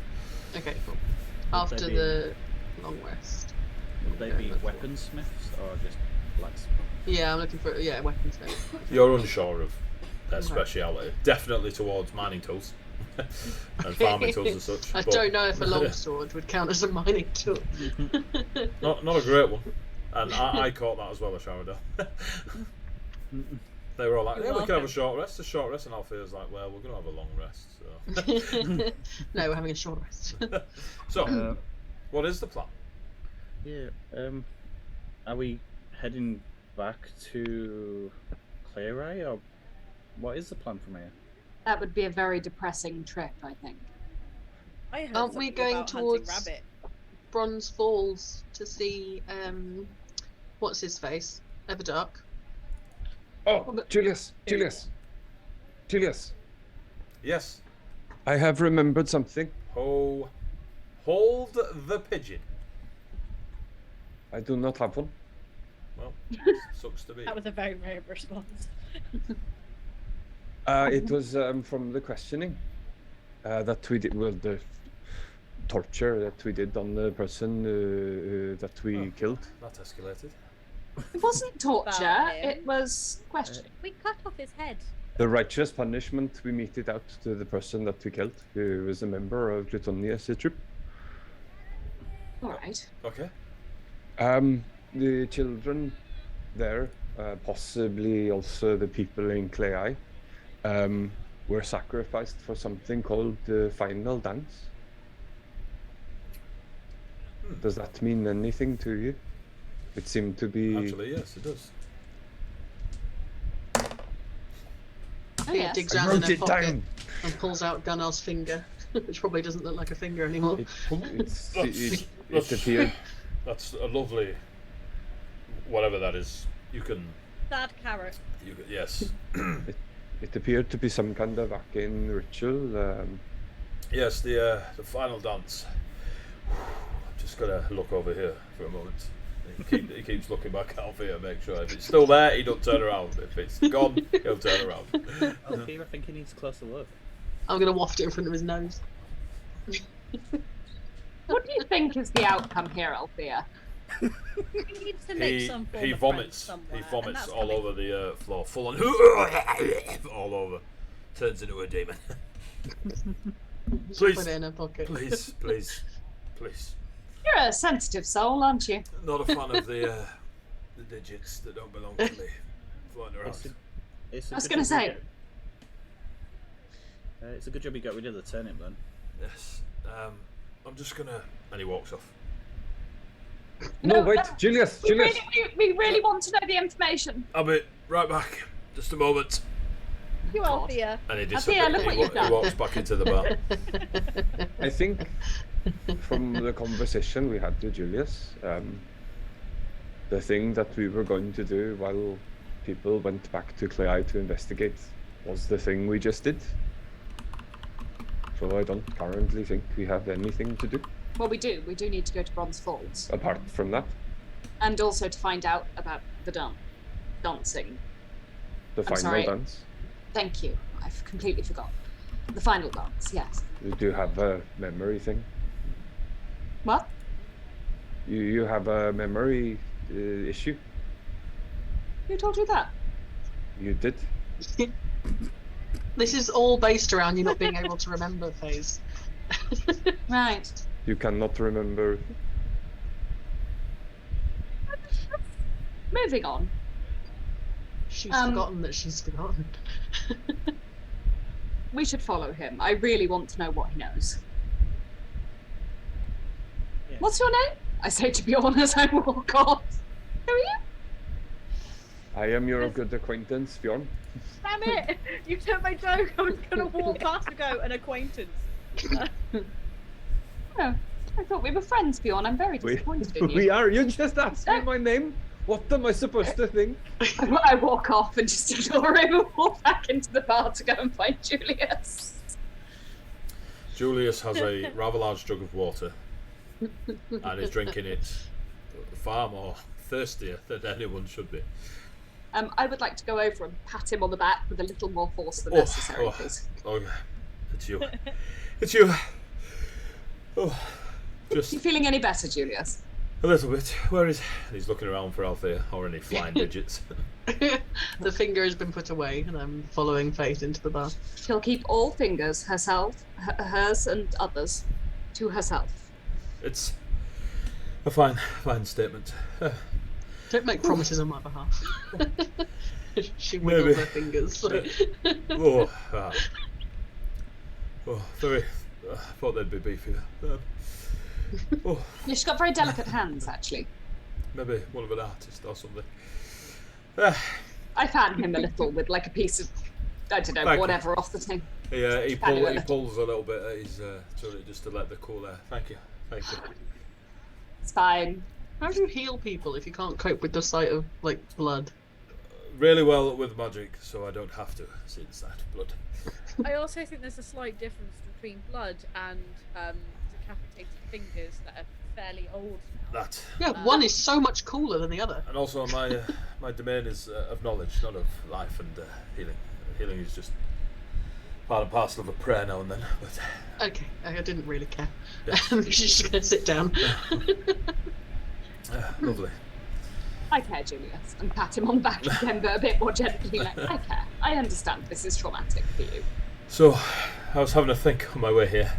Okay, cool. Would After they be- the long rest. Would they be weaponsmiths or just blacksmiths? Yeah, I'm looking for weapons. You're unsure of their speciality. Definitely towards mining tools and farming tools and such. I but don't know if a longsword would count as a mining tool. not a great one. And I caught that as well, a Sharadar. They were all like, You're yeah, we can have a welcome. short rest, and Althea's like, well, we're going to have a long rest. So, No, we're having a short rest. so what is the plan? Yeah. Are we heading back to Clearay, or what is the plan from here? That would be a very depressing trip, I think. I heard Aren't we something going about hunting towards rabbit. Bronze Falls to see what's his face? Everdark. Oh, Julius. Yes. I have remembered something. Oh, hold the pigeon. I do not have one. Well, sucks to be. That was a very brave response. It was from the questioning that we did. Well, the torture that we did on the person that we killed. That escalated. It wasn't torture, About him. it was questioning. We cut off his head. The righteous punishment we meted out to the person that we killed, who was a member of Plutonia's troop. Alright. Okay. The children there, possibly also the people in Clei, were sacrificed for something called the final dance. Does that mean anything to you? It seemed to be. Actually, yes, it does. Oh, He yes. digs I out in wrote her it pocket down. and pulls out Gunnar's finger, which probably doesn't look like a finger anymore. It appeared. That's a lovely. Whatever that is, you can. Sad carrot. Yes. It appeared to be some kind of arcane ritual. Yes, the final dance. I'm just gonna look over here for a moment. He keeps looking back at Althea, make sure if it's still there, he don't turn around. If it's gone, he'll turn around. Althea, I think he needs a closer look. I'm going to waft it in front of his nose. What do you think is the outcome here, Althea? We need to make some form He of vomits. friends He somewhere, and vomits that's all coming. over the floor, full on all over. Turns into a demon. Put it in her pocket. Please. You're a sensitive soul, aren't you? Not a fan of the digits that don't belong to me floating around. It's a I was good going to job say, you it's a good job you got rid of the turnip then. Yes. I'm just gonna. And he walks off. No, wait, Julius. we really want to know the information. I'll be right back. Just a moment. You Althea. And he Althea, look what you've he done. walks back into the bar. I think from the conversation we had with Julius, the thing that we were going to do while people went back to Clei to investigate was the thing we just did. So I don't currently think we have anything to do Well, we do. We do need to go to Bronze Falls. apart from that. And also to find out about the dancing. The I'm final sorry. dance. Thank you. I've completely forgotten. The final dance, yes. You do have a memory thing. What? You have a memory issue. Who told you that? You did. This is all based around you not being able to remember phase. Right. You cannot remember. Moving on. She's forgotten that she's forgotten. We should follow him. I really want to know what he knows. Yeah. What's your name? I say to Bjorn as I walk off. Who are you? I am your good acquaintance, Bjorn. Damn it! You took my joke. I was gonna walk past and go an acquaintance. Oh, I thought we were friends, Bjorn. I'm very disappointed in you. We are. You just asked me my name. What am I supposed to think? I walk off and just ignore him and walk back into the bar to go and find Julius. Julius has a rather large jug of water and is drinking it far more thirstier than anyone should be. I would like to go over and pat him on the back with a little more force than necessary, please. Oh, it's you. It's you. Oh, just You feeling any better, Julius? a little bit. Where is... He's looking around for Althea or any flying digits. The finger has been put away, and I'm following Faith into the bar. She'll keep all fingers, herself, hers and others, to herself. It's a fine statement. Don't make promises on my behalf. She Maybe. wiggles her fingers. Very... I thought they'd be beefier. Yeah, she's got very delicate hands, actually. Maybe one of an artist or something. I fan him a little with like a piece of, I don't know, Thank whatever off the thing. Yeah, he Fan him a little. pulls a little bit at his turret just to let the cool air. Thank you. It's fine. How do you heal people if you can't cope with the sight of, like, blood? Really well with magic, so I don't have to see the sight of blood. I also think there's a slight difference between blood and decapitated fingers that are fairly old now. Yeah, one is so much cooler than the other. And also my domain is of knowledge, not of life and healing. Healing is just part and parcel of a prayer now and then. But Okay, I didn't really care. Yeah. She's just going to sit down. Lovely. I care, Julius, and pat him on the back again, but a bit more gently. Like, I care. I understand this is traumatic for you. So, I was having a think on my way here.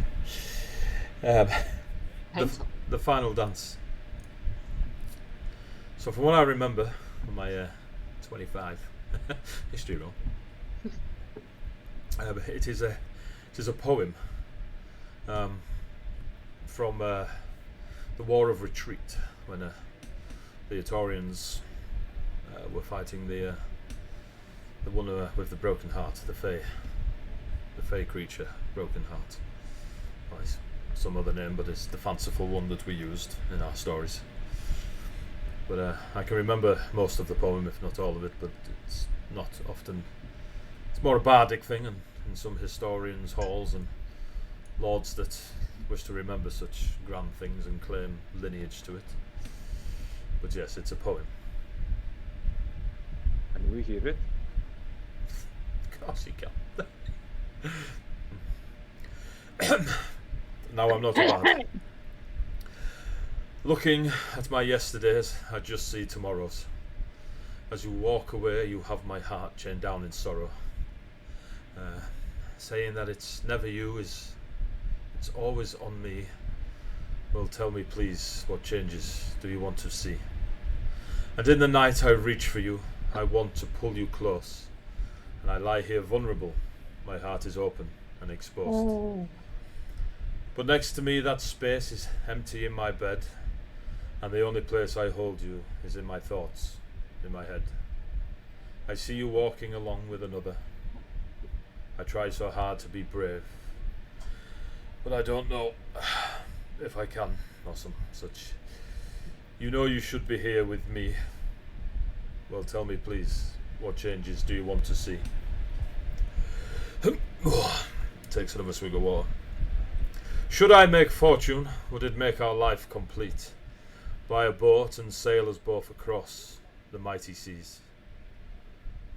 Painful. The final dance. So, from what I remember on my 25 history roll, it is a poem from the War of Retreat, when the Etorians were fighting the one with the broken heart, the Fey creature, broken heart. Well, it's some other name, but it's the fanciful one that we used in our stories. But I can remember most of the poem, if not all of it, but it's not often. It's more a bardic thing, and in some historians' halls and lords that wish to remember such grand things and claim lineage to it. But yes, it's a poem. Can we hear it? Of course you can. Now I'm not bad. Looking at my yesterdays, I just see tomorrows. As you walk away, you have my heart chained down in sorrow. Saying that it's never you it's always on me. Well, tell me please, what changes do you want to see? And in the night I reach for you, I want to pull you close. And I lie here vulnerable, my heart is open and exposed. But next to me that space is empty in my bed, and the only place I hold you is in my thoughts, in my head. I see you walking along with another. I try so hard to be brave, but I don't know if I can, or some such. You know you should be here with me. Well, tell me please, what changes do you want to see? Takes another swig of water. Should I make fortune, would it make our life complete? Buy a boat and sail us both across the mighty seas.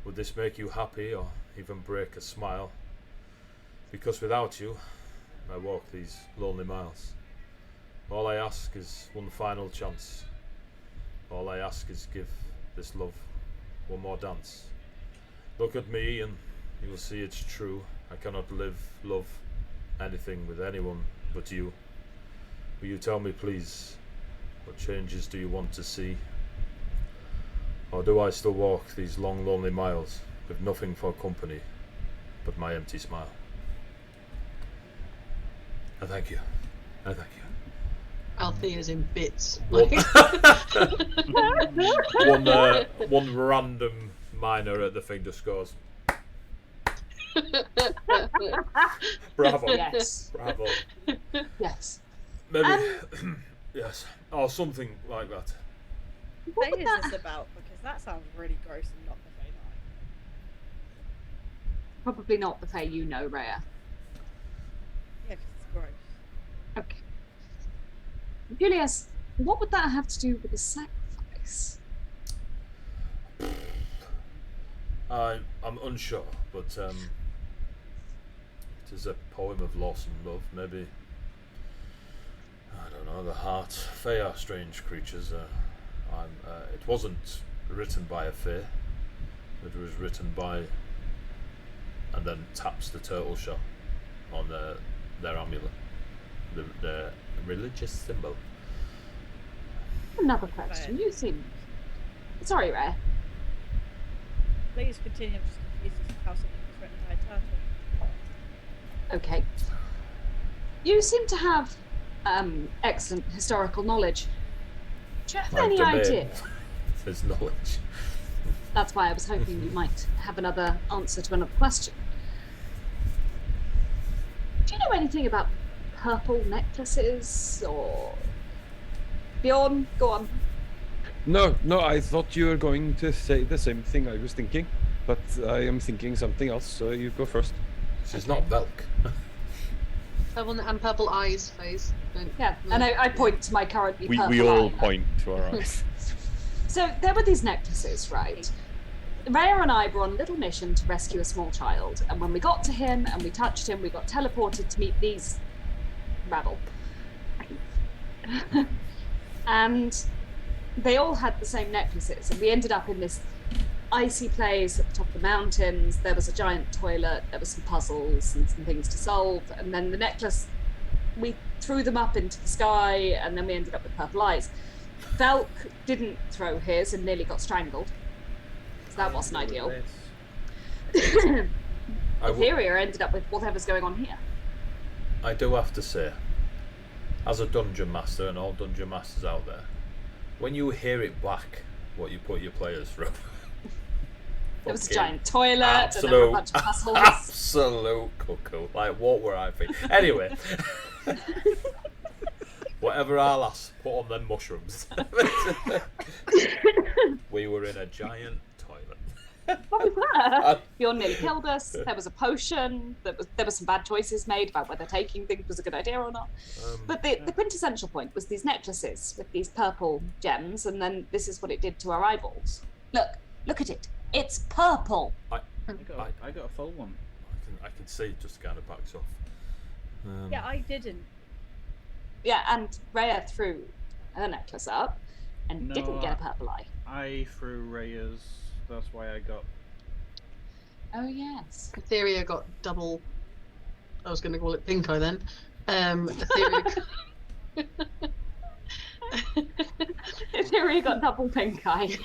Would this make you happy, or even break a smile? Because without you, I walk these lonely miles. All I ask is one final chance. All I ask is give this love one more dance. Look at me and you will see it's true. I cannot love anything with anyone but you. Will you tell me please, what changes do you want to see? Or do I still walk these long lonely miles with nothing for company but my empty smile? I thank you. I thank you. Althea's in bits. One random minor at the thing just goes. Bravo. Yes. Bravo. Yes. Maybe. Yes. Or something like that. What is this about? Because that sounds really gross and not the Fae that Probably not the Fae you know, Rhea. Yeah, because it's gross. Okay. Julius, what would that have to do with the sacrifice? I'm unsure, but it is a poem of loss and love. Maybe, I don't know, the heart. Fae are strange creatures. It wasn't written by a Fae. It was written by, and then taps the turtle shell on their amulet, the religious symbol. Another question. You seem... Sorry, Rhea. Please continue. I'm just confused as to how something was written by a turtle. Okay. You seem to have excellent historical knowledge. Do you have My any domain idea? is knowledge. That's why I was hoping you might have another answer to another question. Do you know anything about purple necklaces or... Bjorn, go on. No, I thought you were going to say the same thing I was thinking, but I am thinking something else, so you go first. She's not Velk. Purple and purple eyes phase. Yeah, and I point to my currently purple We all eye. point to our eyes. So there were these necklaces, right? Rhea and I were on a little mission to rescue a small child, and when we got to him and we touched him, we got teleported to meet these rabble. And they all had the same necklaces, and we ended up in this icy place at the top of the mountains. There was a giant toilet, there were some puzzles and some things to solve, and then the necklace, we threw them up into the sky, and then we ended up with purple eyes. Velk didn't throw his and nearly got strangled, so that wasn't ideal. Etheria ended up with whatever's going on here. I do have to say, as a dungeon master, and all dungeon masters out there, when you hear it back, what you put your players through. There was a giant toilet, and there were a bunch of puzzles. Absolute cuckoo. Like, what were I thinking? Anyway. Whatever our lass put on them mushrooms. We were in a giant toilet. What was that? Bjorn nearly killed us. There was a potion. There were some bad choices made about whether taking things was a good idea or not. But the quintessential point was these necklaces with these purple gems, and then this is what it did to our eyeballs. Look at it. It's purple. I got a full one. I can see it just kind of backs off. Yeah, I didn't. Yeah, and Rhea threw her necklace up and didn't get a purple eye. I threw Rhea's. That's why I got. Oh yes. Etheria got double. I was going to call it pink eye then. Etheria. Etheria got double pink eye.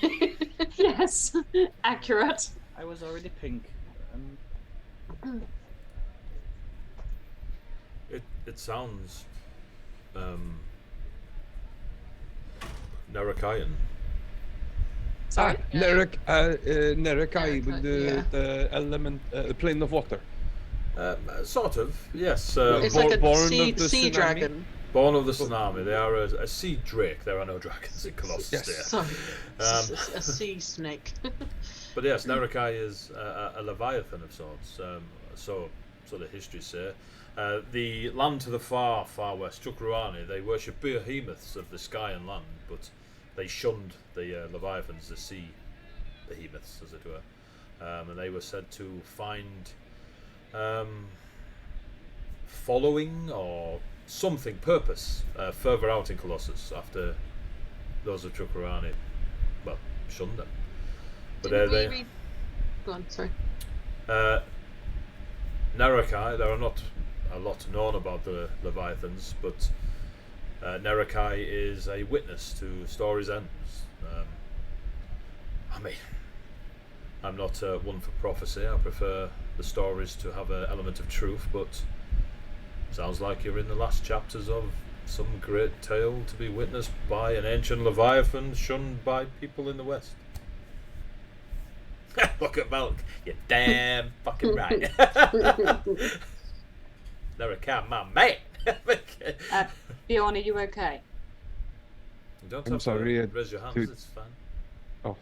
Yes, accurate. I was already pink. It sounds Nerakayan. Sorry? Nerakai with the element, the plane of water. Sort of, yes. It's like a sea dragon. Born of the tsunami. They are a sea drake. There are no dragons in Colossus. Yes. Sorry. A sea snake. But yes, Nerakai is a leviathan of sorts. So the histories say. The land to the far west, Chukruani, they worship behemoths of the sky and land, but they shunned the leviathans, the sea behemoths, as it were, and they were said to find following or something purpose further out in Colossus after those of Chukruani, well, shunned them. But they Go on, sorry. Nerakai, there are not a lot known about the Leviathans, but Nerakai is a witness to stories' ends. I mean, I'm not one for prophecy. I prefer the stories to have an element of truth, but sounds like you're in the last chapters of some great tale to be witnessed by an ancient Leviathan shunned by people in the West. Look at Milk. You're damn fucking right. Never can, man, mate. Bjorn, are you okay? You don't I'm have sorry, to raise your hands. dude. It's fine. Oh,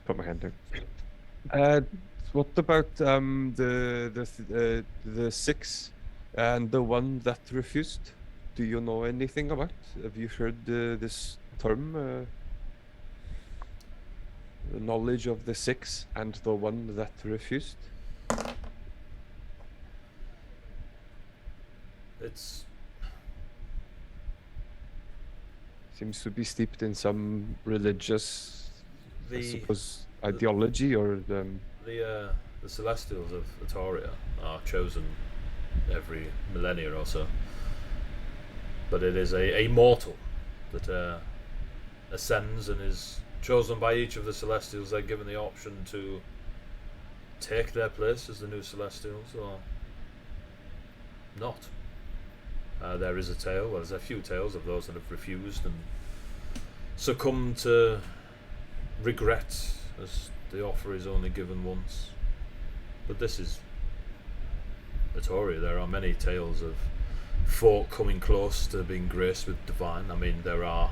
put my hand down. What about the 6 and the one that refused? Do you know anything about? Have you heard this term? The knowledge of the 6 and the one that refused? It's Seems to be steeped in some religious, I the suppose, ideology or the Celestials of Atoria are chosen every millennia or so. But it is a mortal that ascends and is chosen by each of the Celestials. They're given the option to take their place as the new Celestials or not. There is a tale, well, there's a few tales of those that have refused and succumbed to regret, as the offer is only given once. But this is Atoria. There are many tales of folk coming close to being graced with divine. I mean, there are,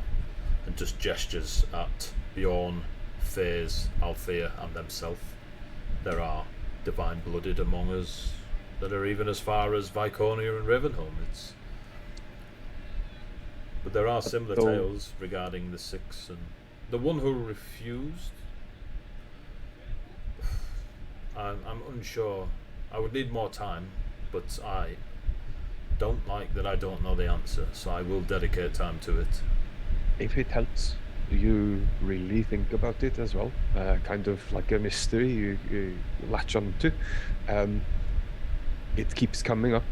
and just gestures at Bjorn, Faze, Althea, and themselves. There are divine-blooded among us that are even as far as Viconia and Ravenholm. But there are similar tales regarding the 6 and the one who refused. I'm unsure. I would need more time, but I don't like that I don't know the answer, so I will dedicate time to it. if it helps, you really think about it as well. Kind of like a mystery you latch onto. It keeps coming up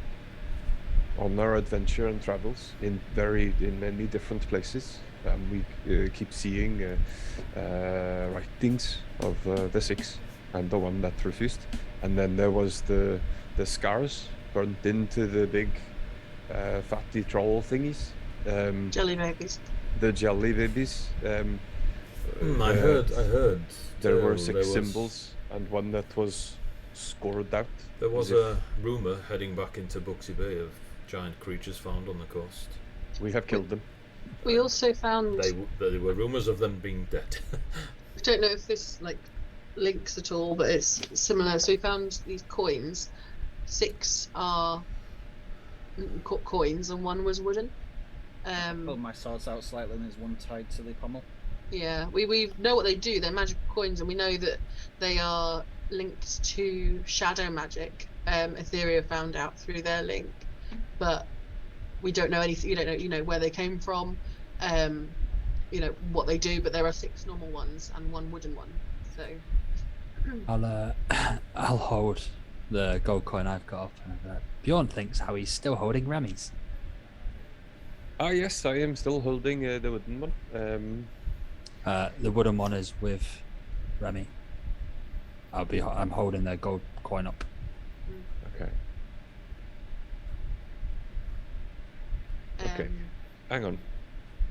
on our adventure and travels in many different places. We keep seeing writings of the 6 and the one that refused, and then there was the scars burnt into the big fatty troll thingies. Jelly babies. The jelly babies. I heard. There were 6 symbols and one that was scored out. There was a rumour heading back into Buxy Bay of giant creatures found on the coast. We have killed them. We also found. There were rumours of them being dead. I don't know if this links at all, but it's similar. So we found these coins. 6 are coins, and 1 was wooden. Pulled my swords out slightly, and there's one tied to the pommel. Yeah, we know what they do. They're magical coins, and we know that they are linked to shadow magic. Etheria found out through their link, but we don't know anything. You don't know, where they came from. What they do. But there are 6 normal ones and 1 wooden one. So I'll hold the gold coin I've got up, and Bjorn thinks how he's still holding Remy's. Ah, yes, I am still holding the wooden one. The wooden one is with Remy. I'm holding the gold coin up. Okay. Okay. Hang on.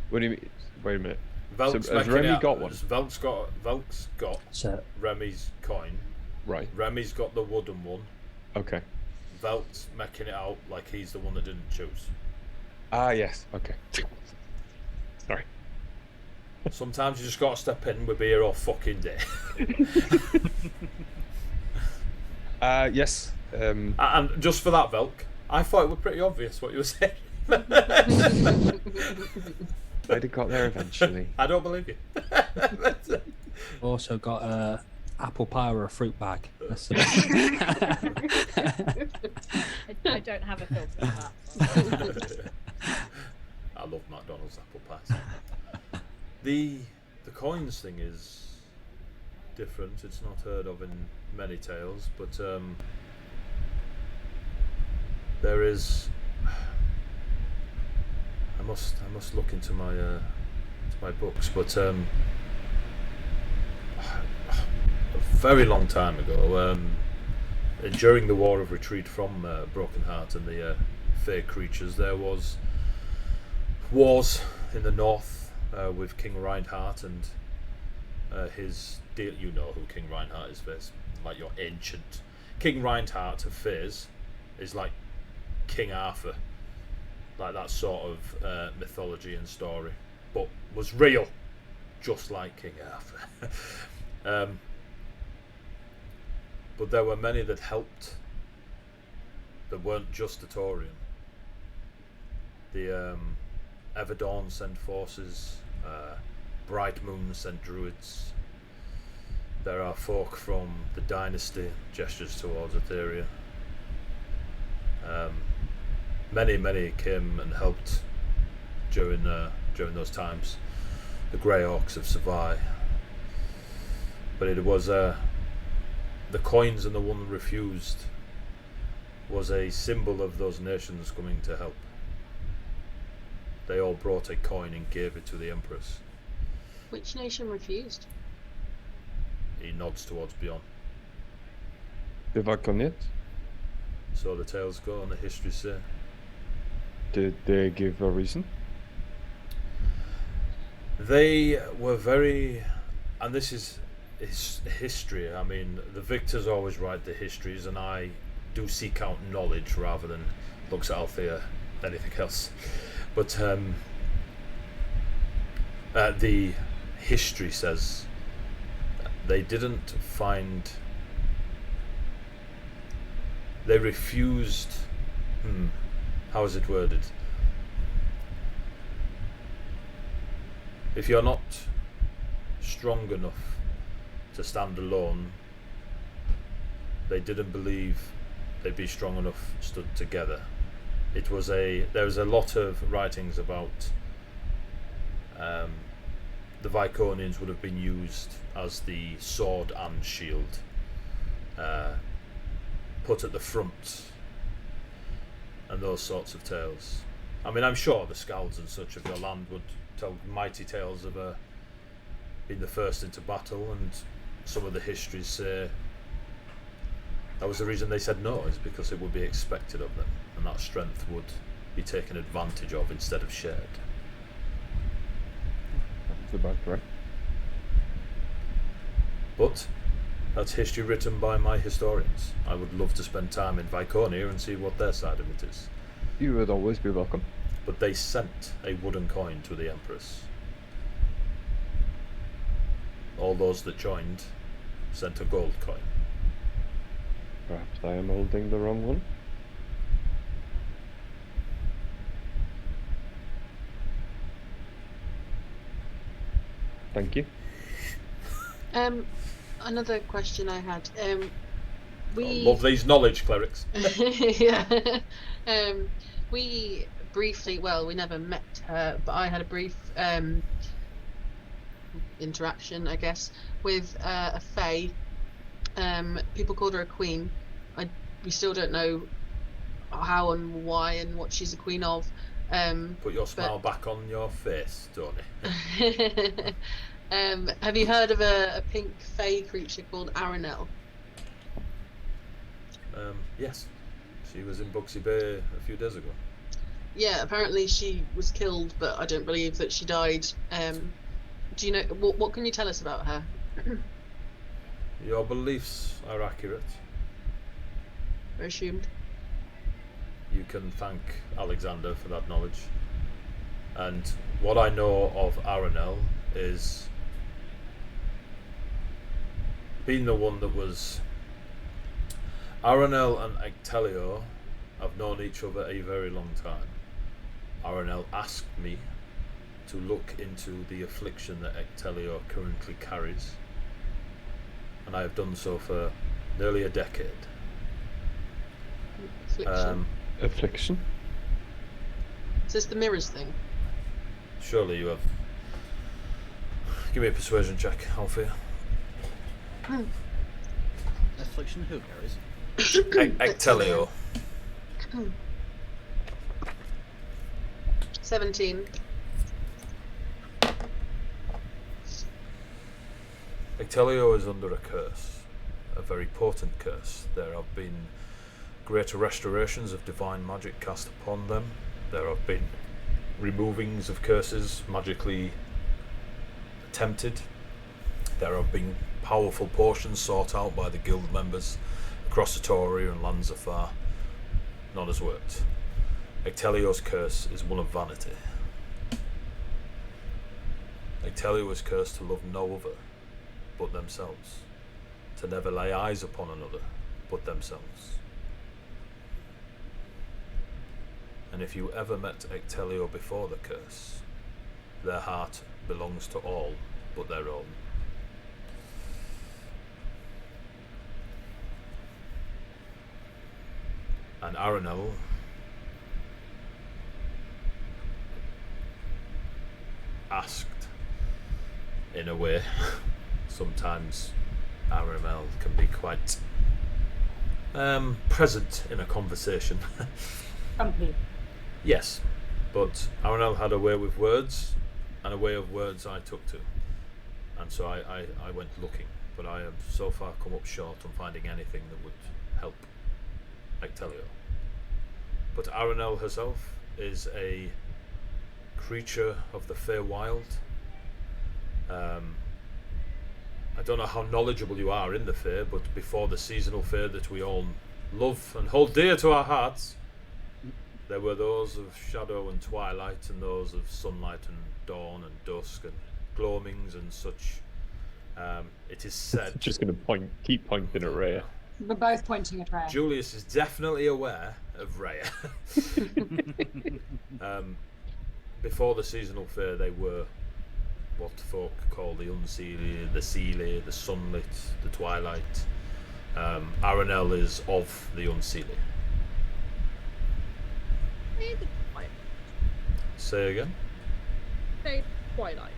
What do you mean? Wait a minute. Velk's so has Remy got one? Velk's got Remy's coin. Right. Remy's got the wooden one. Okay. Velk's making it out like he's the one that didn't choose. Ah, yes. Okay. Sorry. Sometimes you just gotta step in. We'll be here all fucking day. Yes. And just for that, Velk, I thought it was pretty obvious what you were saying. I'd have got there eventually. I don't believe you. Also got a apple pie or a fruit bag. I don't have a filter for that. I love McDonald's apple pies. The coins thing is different. It's not heard of in many tales, but there is. I must look into my books, but a very long time ago, during the War of Retreat from Broken Heart and the Fae creatures, there was wars in the north with King Reinhardt and his you know who King Reinhardt is, Fizz. Like your ancient King Reinhardt of Fizz is like King Arthur, like that sort of mythology and story, but was real, just like King Arthur. But there were many that helped that weren't just the Taurian. The Everdawn sent forces, Bright Moon sent druids. There are folk from the dynasty, gestures towards Etheria. Many came and helped during those times. The Grey Orcs of Savai. But it was the coins and the one refused was a symbol of those nations coming to help. They all brought a coin and gave it to the Empress. Which nation refused? He nods towards Bjorn. The Viconiet? So the tales go and the histories say. Did they give a reason? They were very, and this is history. I mean, the victors always write the histories, and I do seek out knowledge rather than looks at Althea, anything else. But the history says they didn't find. They refused. How is it worded? If you're not strong enough to stand alone, they didn't believe they'd be strong enough stood together. There was a lot of writings about the Viconians would have been used as the sword and shield, put at the front, and those sorts of tales. I mean, I'm sure the Scalds and such of your land would tell mighty tales of being the first into battle, and some of the histories say that was the reason they said no, is because it would be expected of them, and that strength would be taken advantage of instead of shared. That's about right. But that's history written by my historians. I would love to spend time in Viconia and see what their side of it is. You would always be welcome. But they sent a wooden coin to the Empress. All those that joined sent a gold coin. Perhaps I am holding the wrong one. Thank you. Another question I had. We love these knowledge clerics. yeah. We briefly, well, we never met her, but I had a brief interaction, I guess, with a fae. People called her a queen. We still don't know how and why and what she's a queen of. Put your smile back on your face, Tony. Have you heard of a pink fae creature called Aranel? Yes. She was in Buxy Bay a few days ago. Yeah, apparently she was killed, but I don't believe that she died. Do you know what can you tell us about her? Your beliefs are accurate. I assumed. You can thank Alexander for that knowledge. And what I know of Aranel is being the one that was... Aranel and Ectelio have known each other a very long time. Aranel asked me to look into the affliction that Ectelio currently carries, and I have done so for nearly a decade. Affliction. Affliction? Is this the mirrors thing? Surely you have. Give me a persuasion check, Alfia. Affliction who carries? Ectelio. 17. Ectelio is under a curse, a very potent curse. There have been greater restorations of divine magic cast upon them. There have been removings of curses magically attempted. There have been powerful potions sought out by the guild members across Atoria and lands afar. None has worked. Ectelio's curse is one of vanity. Ectelio is cursed to love no other but themselves, to never lay eyes upon another but themselves. And if you ever met Ectelio before the curse, their heart belongs to all but their own. And Aranel asked, in a way, sometimes Aranel can be quite present in a conversation. Grumpy. Yes, but Aranel had a way with words, and a way of words I took to. And so I went looking, but I have so far come up short on finding anything that would help Ectelio. But Aranel herself is a creature of the Feywild. I don't know how knowledgeable you are in the Fey, but before the seasonal Fey that we all love and hold dear to our hearts, there were those of shadow and twilight, and those of sunlight and dawn and dusk and gloamings and such. It is said... Just going to keep pointing at Rhea. We're both pointing at Rhea. Julius is definitely aware of Rhea. Before the seasonal fair, they were what folk call the unseelie, the seelie, the sunlit, the twilight. Aranel is of the unseelie. Say again? Say twilight.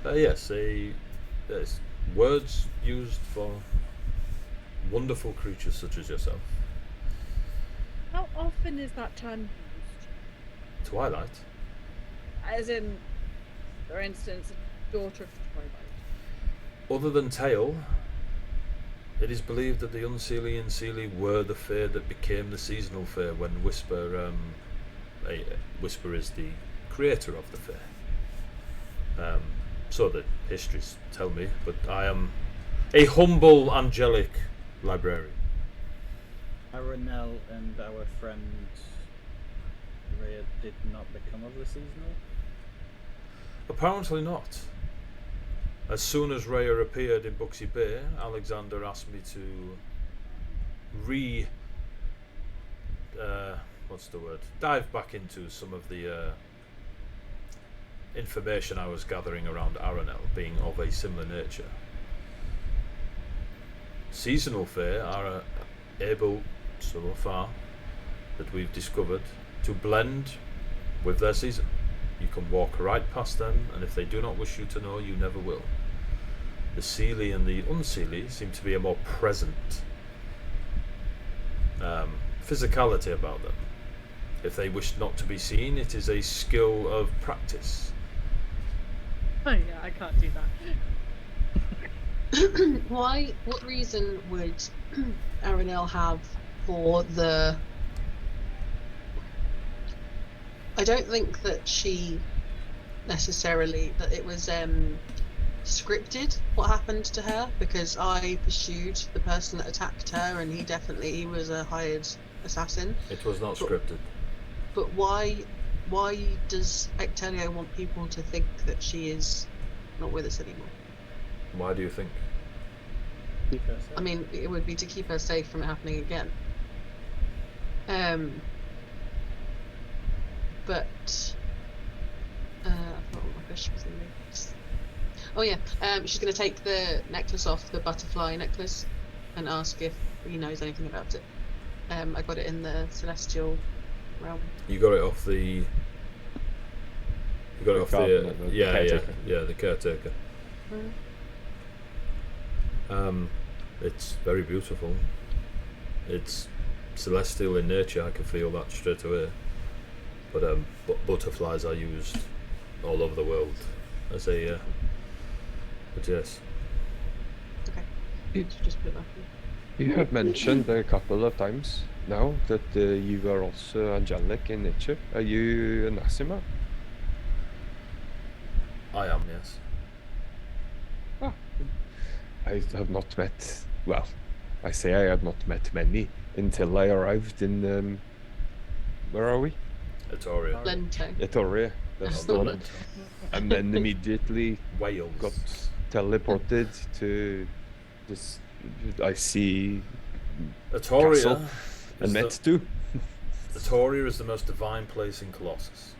Yes, there's words used for wonderful creatures such as yourself. How often is that term used? Twilight? As in, for instance, daughter of twilight. Other than Tale, it is believed that the Unseelie and Seelie were the fae that became the seasonal fae when Whisper, Whisper is the creator of the fae. So the histories tell me, but I am a humble, angelic librarian. Aranel and our friend Rhea did not become of the seasonal? Apparently not. As soon as Rhea appeared in Buxy Bay, Alexander asked me to dive back into some of the information I was gathering around Aranel being of a similar nature. Seasonal fae are able, so far, that we've discovered, to blend with their season. You can walk right past them, and if they do not wish you to know, you never will. The Seelie and the Unseelie seem to be a more present physicality about them. If they wish not to be seen, it is a skill of practice. Oh yeah, I can't do that. What reason would Aranel have for the... I don't think that she necessarily, that it was scripted what happened to her, because I pursued the person that attacked her and he was a hired assassin. It was not scripted. But why does Ectelio want people to think that she is not with us anymore? Why do you think? I mean, it would be to keep her safe from it happening again. But I forgot what my question was going to be. Oh yeah, she's going to take the necklace off, the butterfly necklace, and ask if he knows anything about it. I got it in the celestial realm. You got it off the. You got it off the the caretaker. It's very beautiful. It's celestial in nature. I can feel that straight away. But butterflies are used all over the world as a. But yes. Okay. Just put it back in. You have mentioned a couple of times now that you are also angelic in nature. Are you an Asima? I am, yes. I have not met. Well, I say I had not met many until I arrived in. Where are we? Etoria. Lento. Etoria. That's the one. And then immediately Wales. got teleported to this. I see. Etoria. Castle and is met the- too. Etoria is the most divine place in Colossus.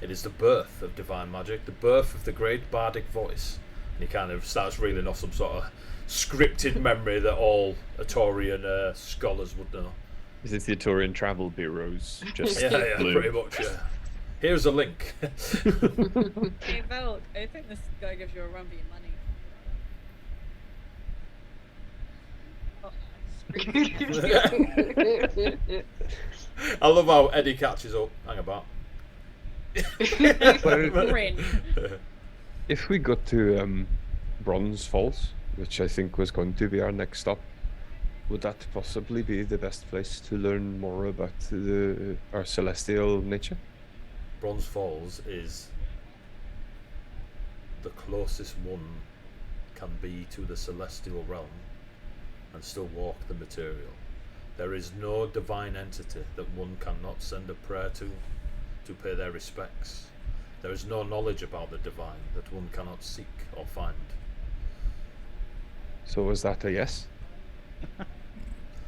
It is the birth of divine magic, the birth of the great bardic voice. And he kind of starts reeling off some sort of scripted memory that all Etorian scholars would know. Is it the Etorian travel bureaus? Just Yeah, blue? pretty much. Yeah. Here's a link. Hey, Val, I think this guy gives you a run for your money. I love how Eddie catches up. Hang about. Grin. If we got to Bronze Falls, which I think was going to be our next stop, would that possibly be the best place to learn more about our celestial nature? Bronze Falls is the closest one can be to the celestial realm and still walk the material. There is no divine entity that one cannot send a prayer to pay their respects. There is no knowledge about the divine that one cannot seek or find. So was that a yes? I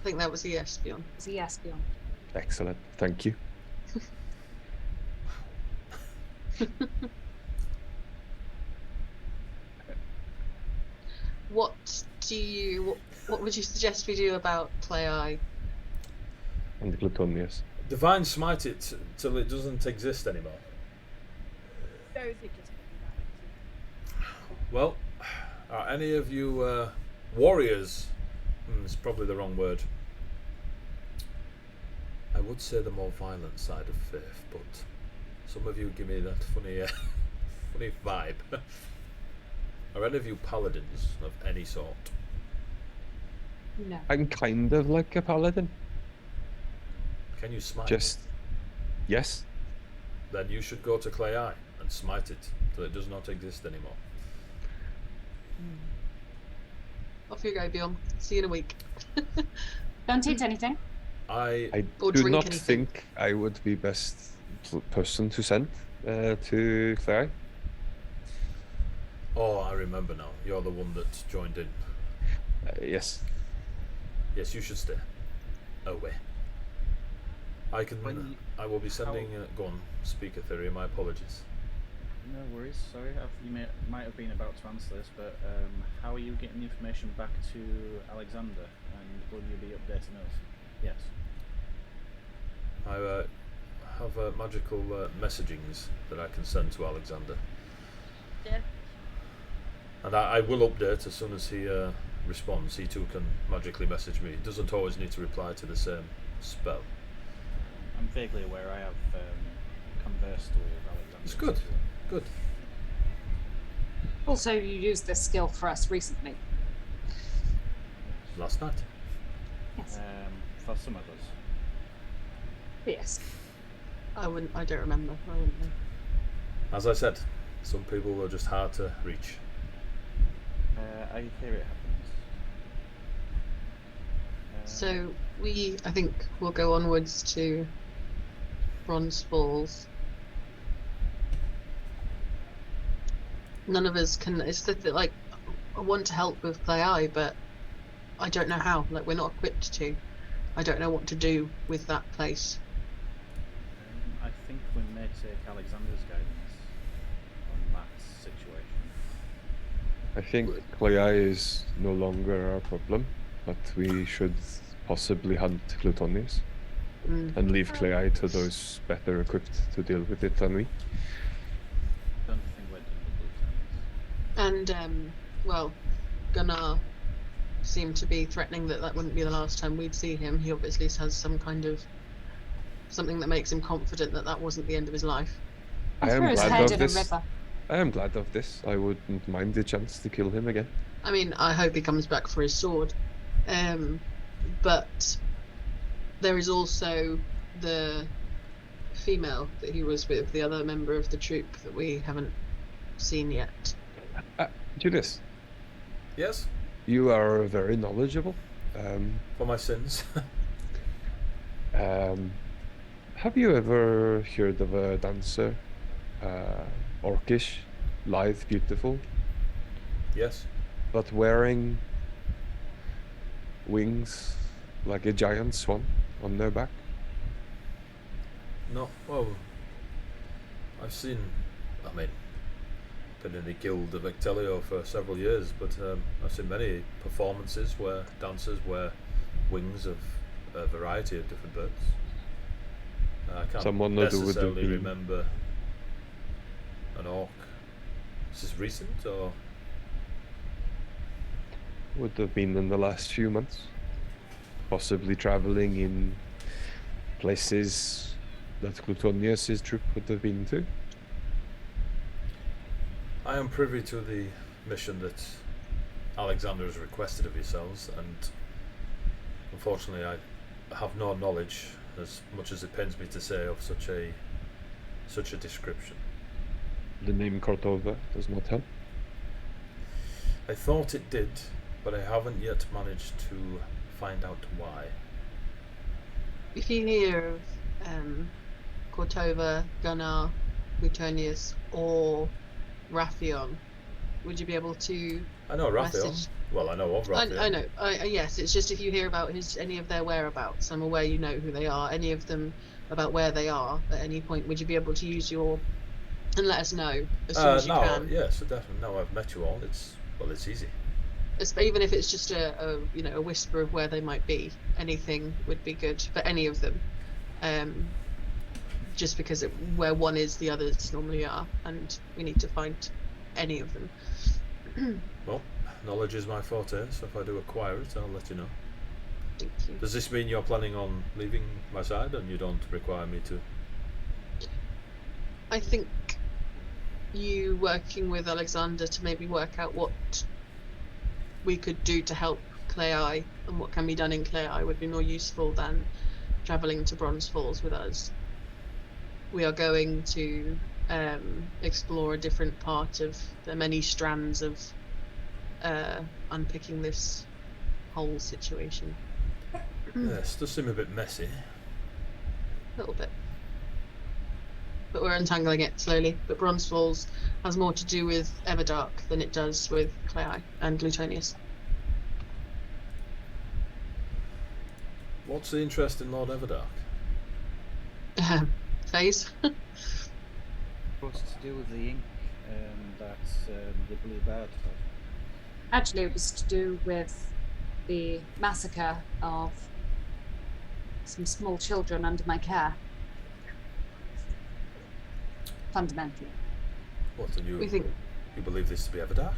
think that was a yes, Bjorn. It's a yes, Bjorn. Excellent, thank you. What would you suggest we do about Clay Eye? And Glutonius. Divine smite it till it doesn't exist anymore. So is it just Well, are any of you warriors? It's probably the wrong word. I would say the more violent side of faith, but some of you give me that funny, funny vibe. Are any of you paladins of any sort? No. I'm kind of like a paladin. Can you smite? Just yes. Then you should go to Clay Eye and smite it till it does not exist anymore. Off you go, Bjorn. See you in a week. Don't eat anything. I Or do drink not anything. think I would be best person to send to Clay. Oh, I remember now. You're the one that joined in. Yes. Yes, you should stay away. I can. I will be sending. Go on, speak Ethereum. My apologies. No worries. Sorry, you might have been about to answer this, but how are you getting the information back to Alexander, and will you be updating us? Yes. I have magical messagings that I can send to Alexander, Yeah. and I will update as soon as he responds. He too can magically message me. He doesn't always need to reply to the same spell. I'm vaguely aware. I have conversed with Alexander. It's good. Good. Also, you used this skill for us recently. Last night. Yes. For some of us. Yes. I don't remember. I wouldn't know. As I said, some people were just hard to reach. I hear it happens. So I think we'll go onwards to Bronze Falls. None of us can. It's that like I want to help with Clay Eye, but I don't know how. Like we're not equipped to. I don't know what to do with that place. I think we may take Alexander's guidance on that situation. I think Clay Eye is no longer our problem, but we should possibly hunt Glutonius and leave Clay Eye to those better equipped to deal with it than we. Don't think we're doing the And well, Gunnar seemed to be threatening that wouldn't be the last time we'd see him. He obviously has some kind of something that makes him confident that that wasn't the end of his life. I am Throw his glad head of in this. a river. I am glad of this. I wouldn't mind the chance to kill him again. I mean, I hope he comes back for his sword. But there is also the female that he was with, the other member of the troop that we haven't seen yet. Julius, Yes. You are very knowledgeable. For my sins. Have you ever heard of a dancer? Orcish, lithe, beautiful, Yes. but wearing wings like a giant swan on their back? No. Well, I've seen. I mean, been in the guild of Ectelio for several years, but I've seen many performances where dancers wear wings of a variety of different birds. I can't Someone that would have necessarily been- remember an orc. Is this recent or? Would have been in the last few months. Possibly traveling in places that Glutonius' troop would have been to. I am privy to the mission that Alexander has requested of yourselves, and unfortunately I have no knowledge, as much as it pains me to say, of such a description. The name Cordova does not help. I thought it did, but I haven't yet managed to find out why. If you hear of Cortova, Gunnar, Plutonius, or Raphion, would you be able to? I know Raphael. Message- Well, I know of Raphael. I know. Yes, it's just if you hear about any of their whereabouts, I'm aware you know who they are. Any of them about where they are at any point, would you be able to use your and let us know as soon as you no, can? yes, definitely. Now I've met you all. It's easy. Even if it's just a whisper of where they might be, anything would be good for any of them. Just because where one is, the others normally are, and we need to find any of them. Well, knowledge is my forte, so if I do acquire it, I'll let you know. Thank you. Does this mean you're planning on leaving my side and you don't require me to? I think you working with Alexander to maybe work out what we could do to help Clei and what can be done in Clei would be more useful than travelling to Bronze Falls with us. We are going to explore a different part of the many strands of unpicking this whole situation. Yes, does seem a bit messy. A little bit. But we're untangling it slowly. But Bronze Falls has more to do with Everdark than it does with Clei and Glutonius. What's the interest in Lord Everdark? Phase. What's to do with the ink that the blue bird had? Actually, it was to do with the massacre of some small children under my care. Fundamentally. What, and you, We think you believe this to be Everdark?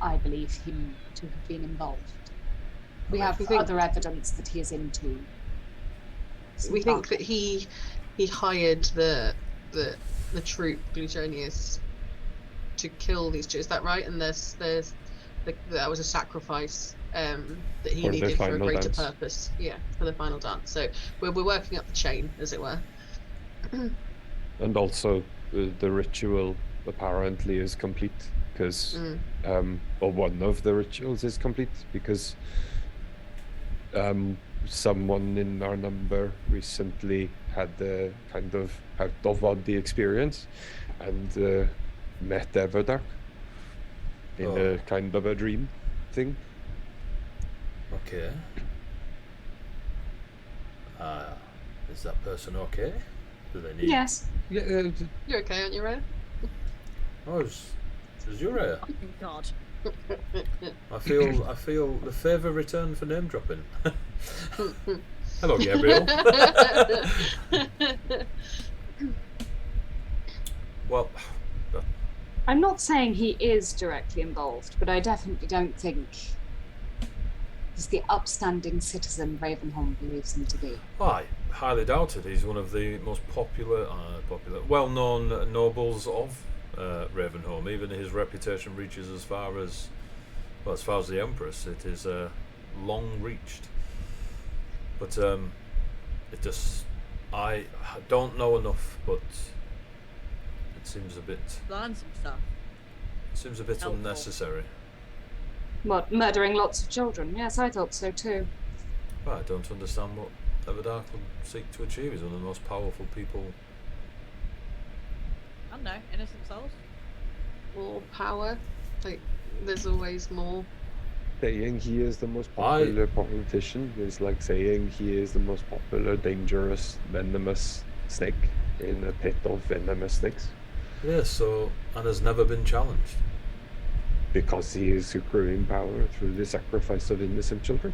I believe him to have been involved. We have we think- other evidence that he is into. some we think dark- that he hired the troop Glutonius to kill these two. Is that right? And that was a sacrifice that he For the needed for a final greater dance. purpose. Yeah, for the final dance. So we're working up the chain, as it were. And also, the ritual apparently is complete because, or one of the rituals is complete because someone in our number recently had the kind of out-of-body experience and met Everdark in a kind of a dream thing. Okay. Is that person okay? Do they need? Yes. Yeah, You're okay, aren't you, Ray? Oh, is Uriah? Oh God. I feel the favour returned for name dropping. Hello, Gabriel. Well, I'm not saying he is directly involved, but I definitely don't think he's the upstanding citizen Ravenholm believes him to be. I highly doubt it. He's one of the most popular, well-known nobles of Ravenholm. Even his reputation reaches as far as the Empress. It is long reached. But I don't know enough, but it seems a bit. Learn some stuff. Seems a bit Helpful. unnecessary. What, murdering lots of children? Yes, I thought so too. Well, I don't understand what Everdark would seek to achieve. He's one of the most powerful people. I don't know, innocent souls. More power. Like, there's always more. Saying he is the most popular politician is like saying he is the most popular, dangerous, venomous snake in a pit of venomous snakes. Yes, so, and has never been challenged. Because he is accruing power through the sacrifice of innocent children.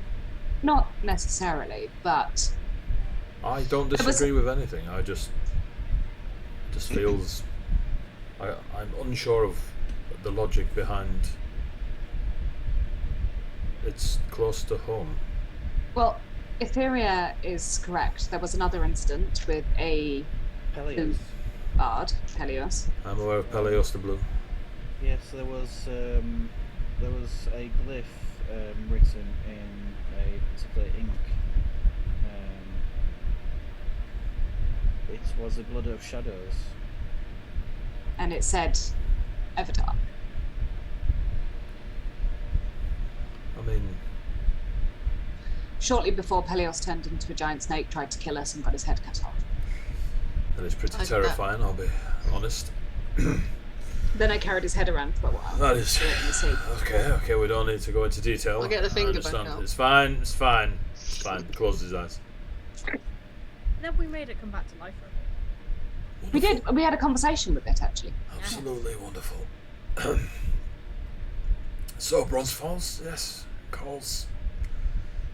Not necessarily, but I don't disagree with anything. I just feels I'm unsure of the logic behind. It's close to home. well, Etheria is correct. There was another incident with a Peleus. bard, Peleus. I'm aware of Peleus the Blue. Yes, there was a glyph written in a particular ink. It was the blood of shadows. And it said Avatar. I mean, Shortly before Peleus turned into a giant snake, tried to kill us and got his head cut off. that is pretty I did terrifying, I'll be honest. Then I carried his head around for a while. That is... Threw it in the sea. Okay, we don't need to go into detail. I'll get the I finger back understand. out. It's fine. He closed his eyes. And then we made it come back to life for a bit. We did. We had a conversation with it actually. Absolutely wonderful. So, Bronze Falls, yes, calls.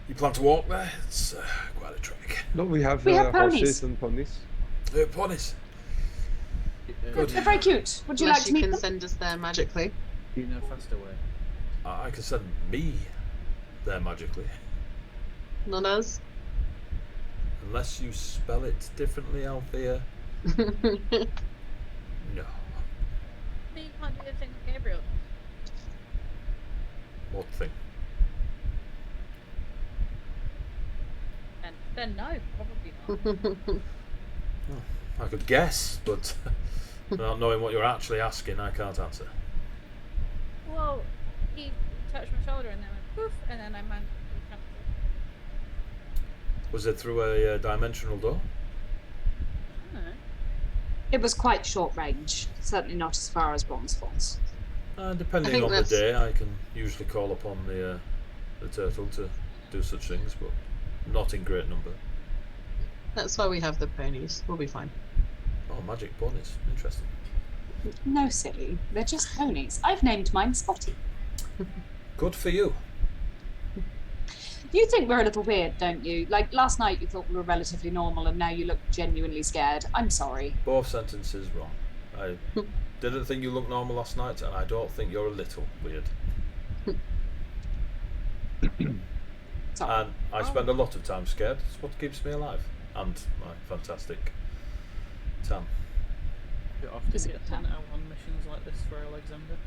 You plan to walk there? It's quite a trek. No, we have ponies. horses and ponies. Ponies. They're very cute. Would you Unless like to you meet can them? send us there magically. Do you know a faster way? I can send me there magically. Not us. Unless you spell it differently, Althea. No. But you can't do the thing with Gabriel. What thing? Then no, probably not. I could guess, but without knowing what you're actually asking, I can't answer. Well, he touched my shoulder and then went poof, and then I managed to transfer. Was it through a dimensional door? I don't know. It was quite short range. Certainly not as far as Bronze Falls. Depending think on the that's- day, I can usually call upon the turtle to do such things, but not in great number. That's why we have the ponies. We'll be fine. Oh, magic ponies. Interesting. No, silly. They're just ponies. I've named mine Spotty. Good for you. You think we're a little weird, don't you? Like last night you thought we were relatively normal and now you look genuinely scared. I'm sorry. Both sentences wrong. I didn't think you looked normal last night, and I don't think you're a little weird. Sorry. And I spend a lot of time scared. It's what keeps me alive. And my fantastic Tam. Do you often Is it get Tam? sent out on missions like this for Alexander?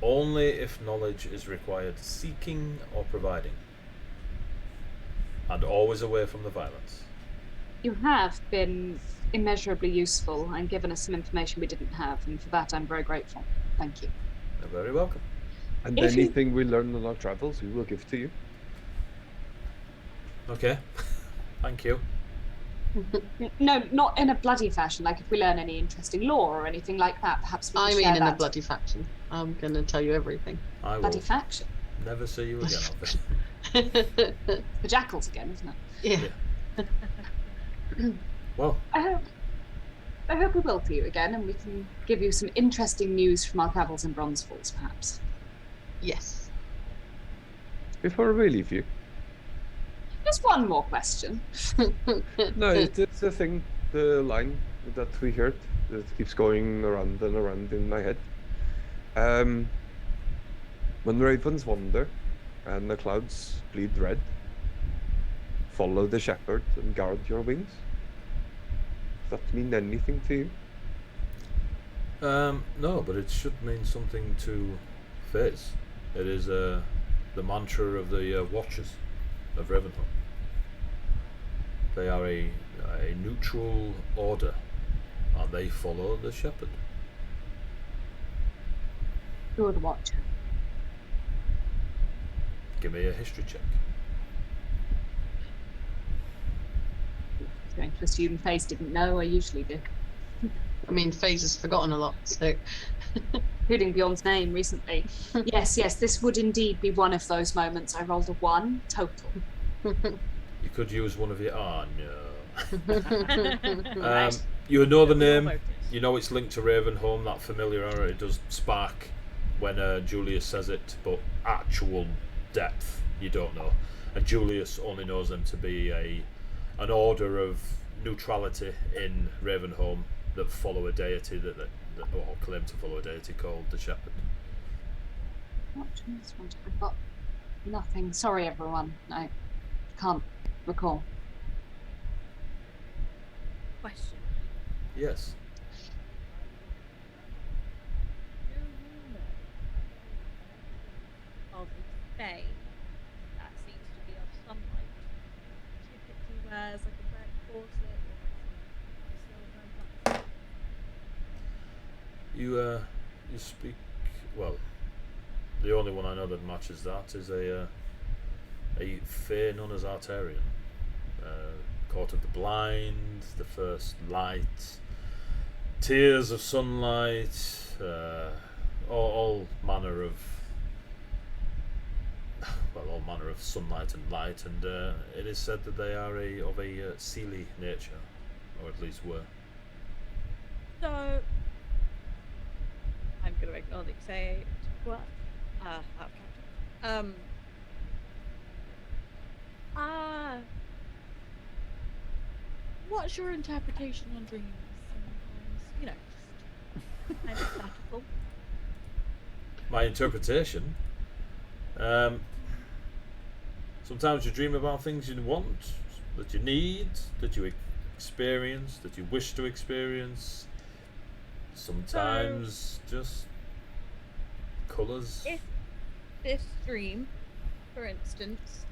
Only if knowledge is required seeking or providing. And always away from the violence. You have been immeasurably useful and given us some information we didn't have, and for that I'm very grateful. Thank you. You're very welcome. And If you- anything we learn on our travels, we will give to you. Okay. Thank you. No, not in a bloody fashion. Like if we learn any interesting lore or anything like that, perhaps we can I mean, share in a that. bloody faction. I'm gonna tell you everything. I will Bloody faction. never see you again, Alfie. The jackals again, isn't it? Yeah. Well, I hope we will for you again, and we can give you some interesting news from our travels in Bronze Falls, perhaps. Yes. Before we leave you. Just one more question. No, it's the thing, the line that we heard that keeps going around and around in my head. When ravens wander and the clouds bleed red, follow the shepherd and guard your wings. Does that mean anything to you? no, but it should mean something to Fizz. It is the mantra of the Watchers of Ravenholm. They are a neutral order, and they follow the shepherd. Good watcher. Give me a history check. Going to assume Face didn't know. I usually do. I mean, FaZe has forgotten a lot, so. Including Bjorn's name recently. Yes, this would indeed be one of those moments. I rolled a 1 total. You could use one of your. Oh no. Right. You know the We all name. voted. You know it's linked to Ravenholm. That familiarity does spark when Julius says it, but actual depth you don't know. And Julius only knows them to be an order of neutrality in Ravenholm that follow a deity or claim to follow a deity called the Shepherd. I've got nothing. Sorry, everyone. I can't recall. Question. Yes. Do you know of a fae that seems to be of sunlight? Typically wears like a red corset or silver. You speak well. The only one I know that matches that is a fae known as Arterian. Court of the Blind, the First Light, Tears of Sunlight, all manner of sunlight and light, and it is said that they are of a seelie nature, or at least were. So I'm gonna ignore the say what? Out of character. What's your interpretation on dreams? Sometimes, you know, just hypothetical. My interpretation. Sometimes you dream about things you want, that you need, that you experience, that you wish to experience. Sometimes just colours. If this dream, for instance,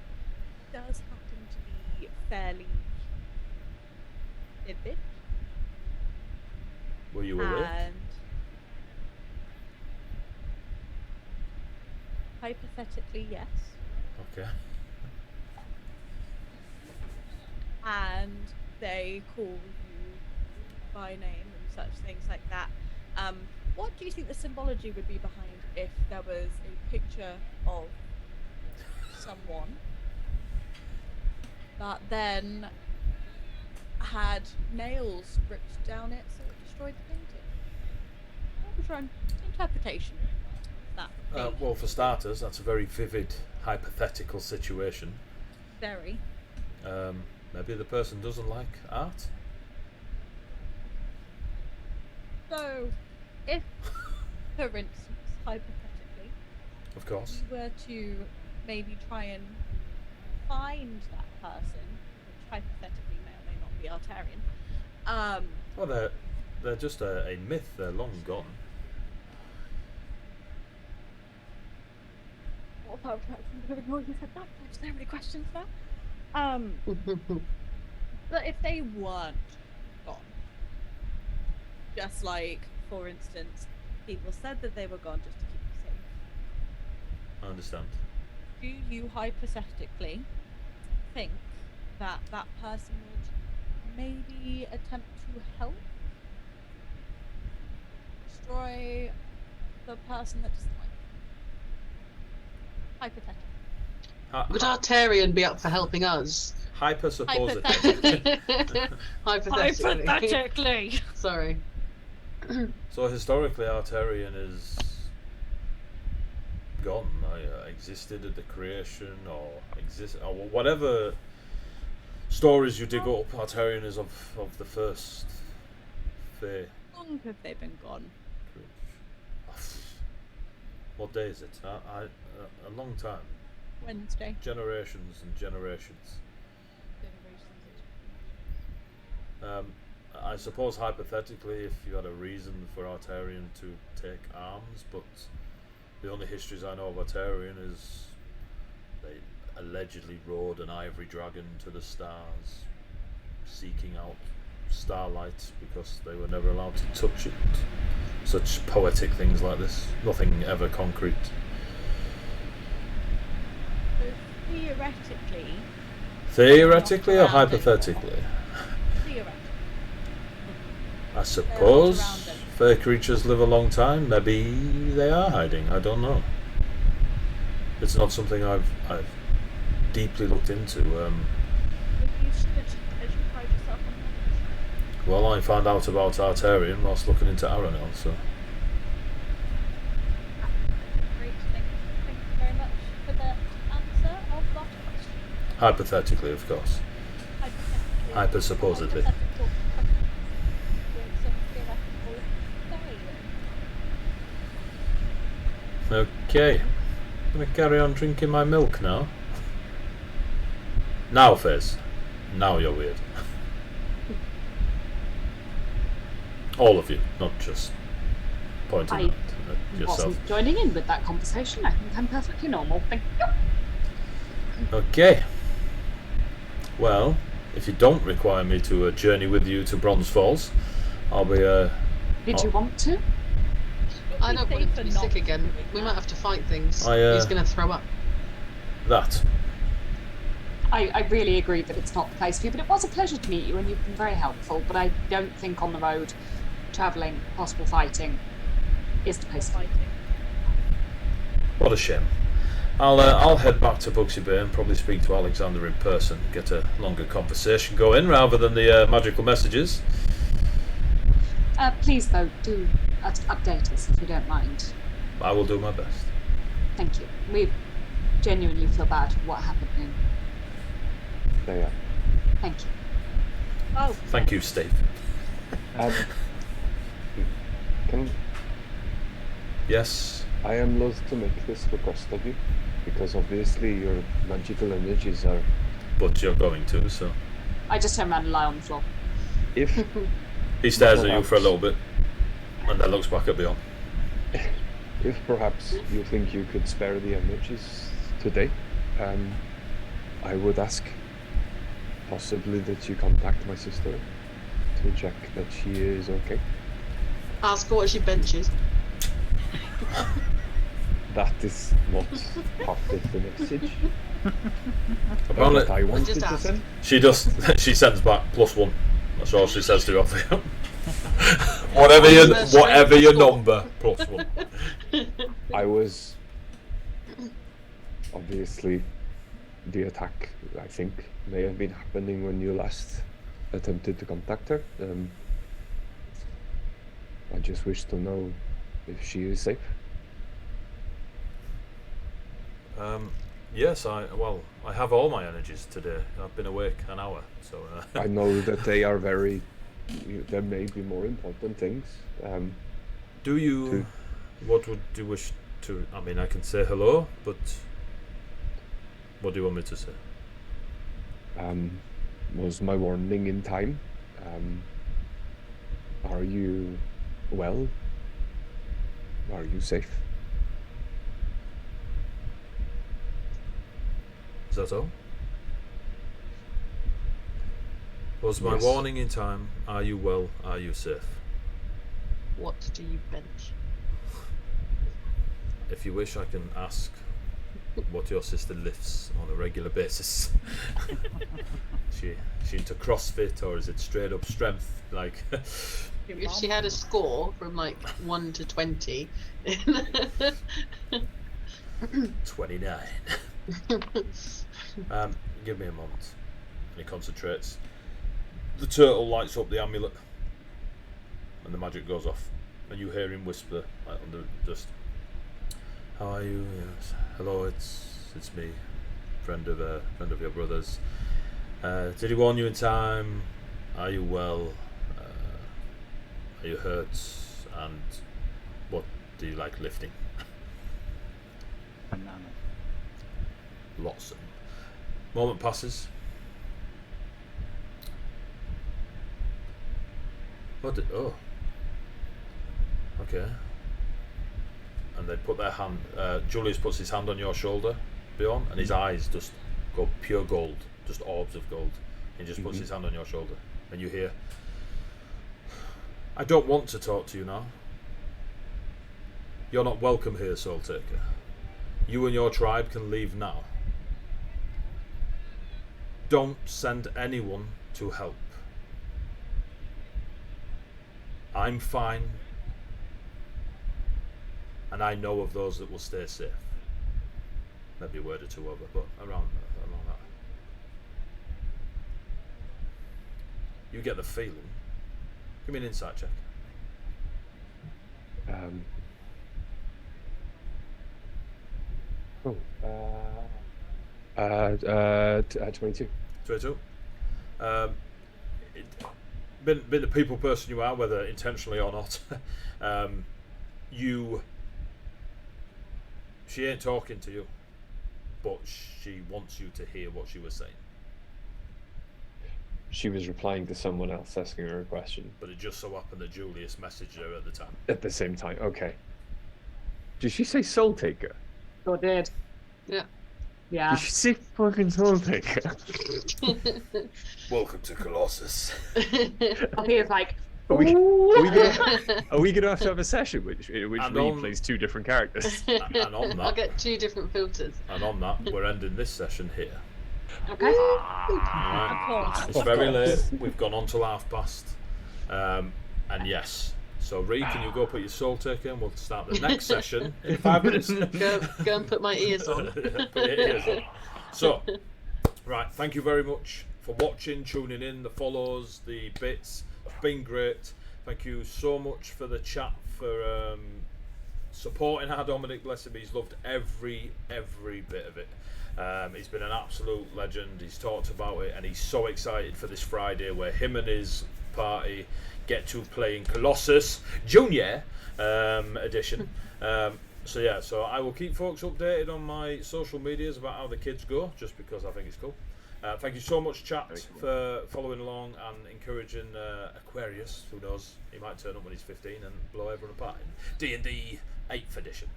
does happen to be fairly vivid, Were you awake? and hypothetically, yes, Okay. and they call you by name and such things like that, what do you think the symbology would be behind if there was a picture of someone that then had nails ripped down it so it destroyed the painting? What was your interpretation of that? Well, for starters, that's a very vivid hypothetical situation. Very. Maybe the person doesn't like art. So, if, for instance, hypothetically, Of course. you were to maybe try and find that person, which hypothetically may or may not be Altarian, Well, they're just a myth. They're long gone. what about I'm going to ignore you said that? There's so many questions there. But if they weren't gone, just like, for instance, people said that they were gone just to keep you safe, I understand. do you hypothetically think that that person would maybe attempt to help destroy the person that doesn't like you? Hypothetically. Would Arterian be up for helping us? Hyper supposedly. Hypothetically. Hypothetically. Sorry. So historically, Arterian is gone. Existed at the creation, or whatever stories you dig up. Arterian is of the first fae. How long have they been gone? What day is it? A long time. Wednesday. Generations and generations. I suppose hypothetically, if you had a reason for Arterian to take arms, but the only histories I know of Arterian is they allegedly rode an ivory dragon to the stars, seeking out starlight because they were never allowed to touch it. Such poetic things like this. Nothing ever concrete. So theoretically. Theoretically or Around it. hypothetically? Theoretically. I suppose around it. fair creatures live a long time. Maybe they are hiding. I don't know. It's not something I've deeply looked into. Maybe you should, as you pride yourself on knowledge. Well, I found out about Artarian whilst looking into Aranel, so Great, thank you very much for that answer of that question. hypothetically, of course. Hypothetically. Hyper supposedly. Hypothetical with some theoretical theory. Okay. I'm gonna carry on drinking my milk now. Now, Fizz. Now you're weird. All of you, not just pointing I out at yourself. wasn't joining in with that conversation. I think I'm perfectly normal. Thank you. Okay. Well, if you don't require me to journey with you to Bronze Falls, I'll be. Did you want to? I don't want him to be sick again. We might have to fight things. He's going to throw up. That. I really agree that it's not the place for you, but it was a pleasure to meet you and you've been very helpful. But I don't think on the road, travelling, possible fighting is the place for you. What a shame. I'll head back to Bugsy Bay and probably speak to Alexander in person, get a longer conversation going rather than the magical messages. Please, though, do update us if you don't mind. I will do my best. Thank you. We genuinely feel bad for what happened here. They are. Thank you. Oh. Thank you, Steve. Can Yes. I am loath to make this request of you, because obviously your magical energies are. But you're going to, so. I just turn around and lie on the floor. If He stares at you for a little bit, and then looks back at Bjorn. If perhaps you think you could spare the energies today, I would ask possibly that you contact my sister to check that she is okay. Ask her what she benches. That is not part of the message. Apparently, What I wanted just to ask. send. She sends back +1. That's all she says to you. whatever your number, +1. I was obviously the attack, I think, may have been happening when you last attempted to contact her. I just wish to know if she is safe. Yes, I have all my energies today. I've been awake an hour, so. I know that they are very. There may be more important things. Do you? What would you wish to? I mean, I can say hello, but what do you want me to say? Was my warning in time? Are you well? Are you safe? Is that all? Was my Yes. warning in time? Are you well? Are you safe? What do you bench? If you wish, I can ask what your sister lifts on a regular basis. she into CrossFit, or is it straight up strength? Like, If she had a score from like 1 to 20. 29. Give me a moment. And he concentrates. The turtle lights up the amulet, and the magic goes off, and you hear him whisper, like under just, "How are you? Yes. Hello, it's me, friend of your brother's. Did he warn you in time? Are you well? Are you hurt? And what do you like lifting?" Banana. Lots of them. Moment passes. Oh. Okay. And they put their hand. Julius puts his hand on your shoulder, Bjorn, and his eyes just go pure gold, just orbs of gold. He just puts his hand on your shoulder, and you hear, I don't want to talk to you now. You're not welcome here, Soul Taker. You and your tribe can leave now. Don't send anyone to help. I'm fine, and I know of those that will stay safe. Maybe a word or two over, but around that. You get the feeling. Give me an insight check. 22. 22. Been the people person you are, whether intentionally or not. She ain't talking to you, but she wants you to hear what she was saying. She was replying to someone else asking her a question. But it just so happened that Julius messaged her at the time. At the same time, okay. Did she say Soul Taker? Sure did. Yeah. Yeah. Did she say fucking Soul Taker? Welcome to Colossus. Althea's like, Are we gonna have to have a session which And plays two different characters? And on I'll that, get 2 different filters. and on that, we're ending this session here. okay. Right. It's very late. We've gone on till 5:30. And yes. So Ree, can you go put your Soul Taker and we'll start the next session in 5 minutes. Go and put my ears on. Put your ears on. So, right, thank you very much for watching, tuning in, the follows, the bits. It's been great. Thank you so much for the chat, for supporting our Dominic, bless him. He's loved every bit of it. He's been an absolute legend. He's talked about it and he's so excited for this Friday where him and his party get to play in Colossus Junior edition. So I will keep folks updated on my social medias about how the kids go, just because I think it's cool. Thank you so much, chat, for following along and encouraging Aquarius. Who knows, he might turn up when he's 15 and blow everyone apart in D&D 8th edition.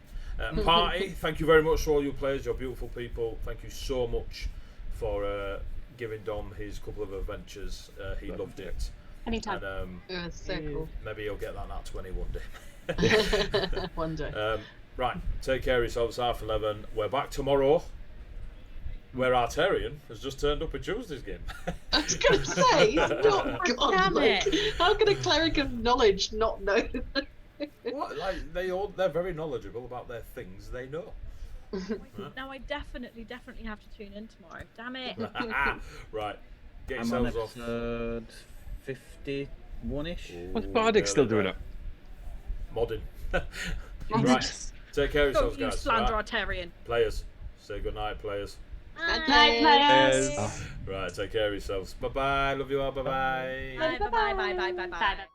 Party, thank you very much to all you players. You're beautiful people. Thank you so much for giving Dom his couple of adventures. He loved it. Anytime. It was so cool. Maybe you'll get that nat 20 one day. One day. Right, take care of yourselves. 11:30. We're back tomorrow, where Arterian has just turned up in Tuesday's game. I was going to say, he's not gone. Damn Like, it. how can a cleric of knowledge not know? What? Like they're very knowledgeable about their things they know. Now I definitely have to tune in tomorrow. Damn it. Right, get I'm on yourselves off. episode 51-ish. What's Bardic still doing up? Modding. Right, take care of Don't yourselves, you guys. slander Right. Arterian. Players, say good night, players. Night, players. Right, take care of yourselves. Bye bye. Love you all. Bye bye. Bye.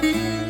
Bye.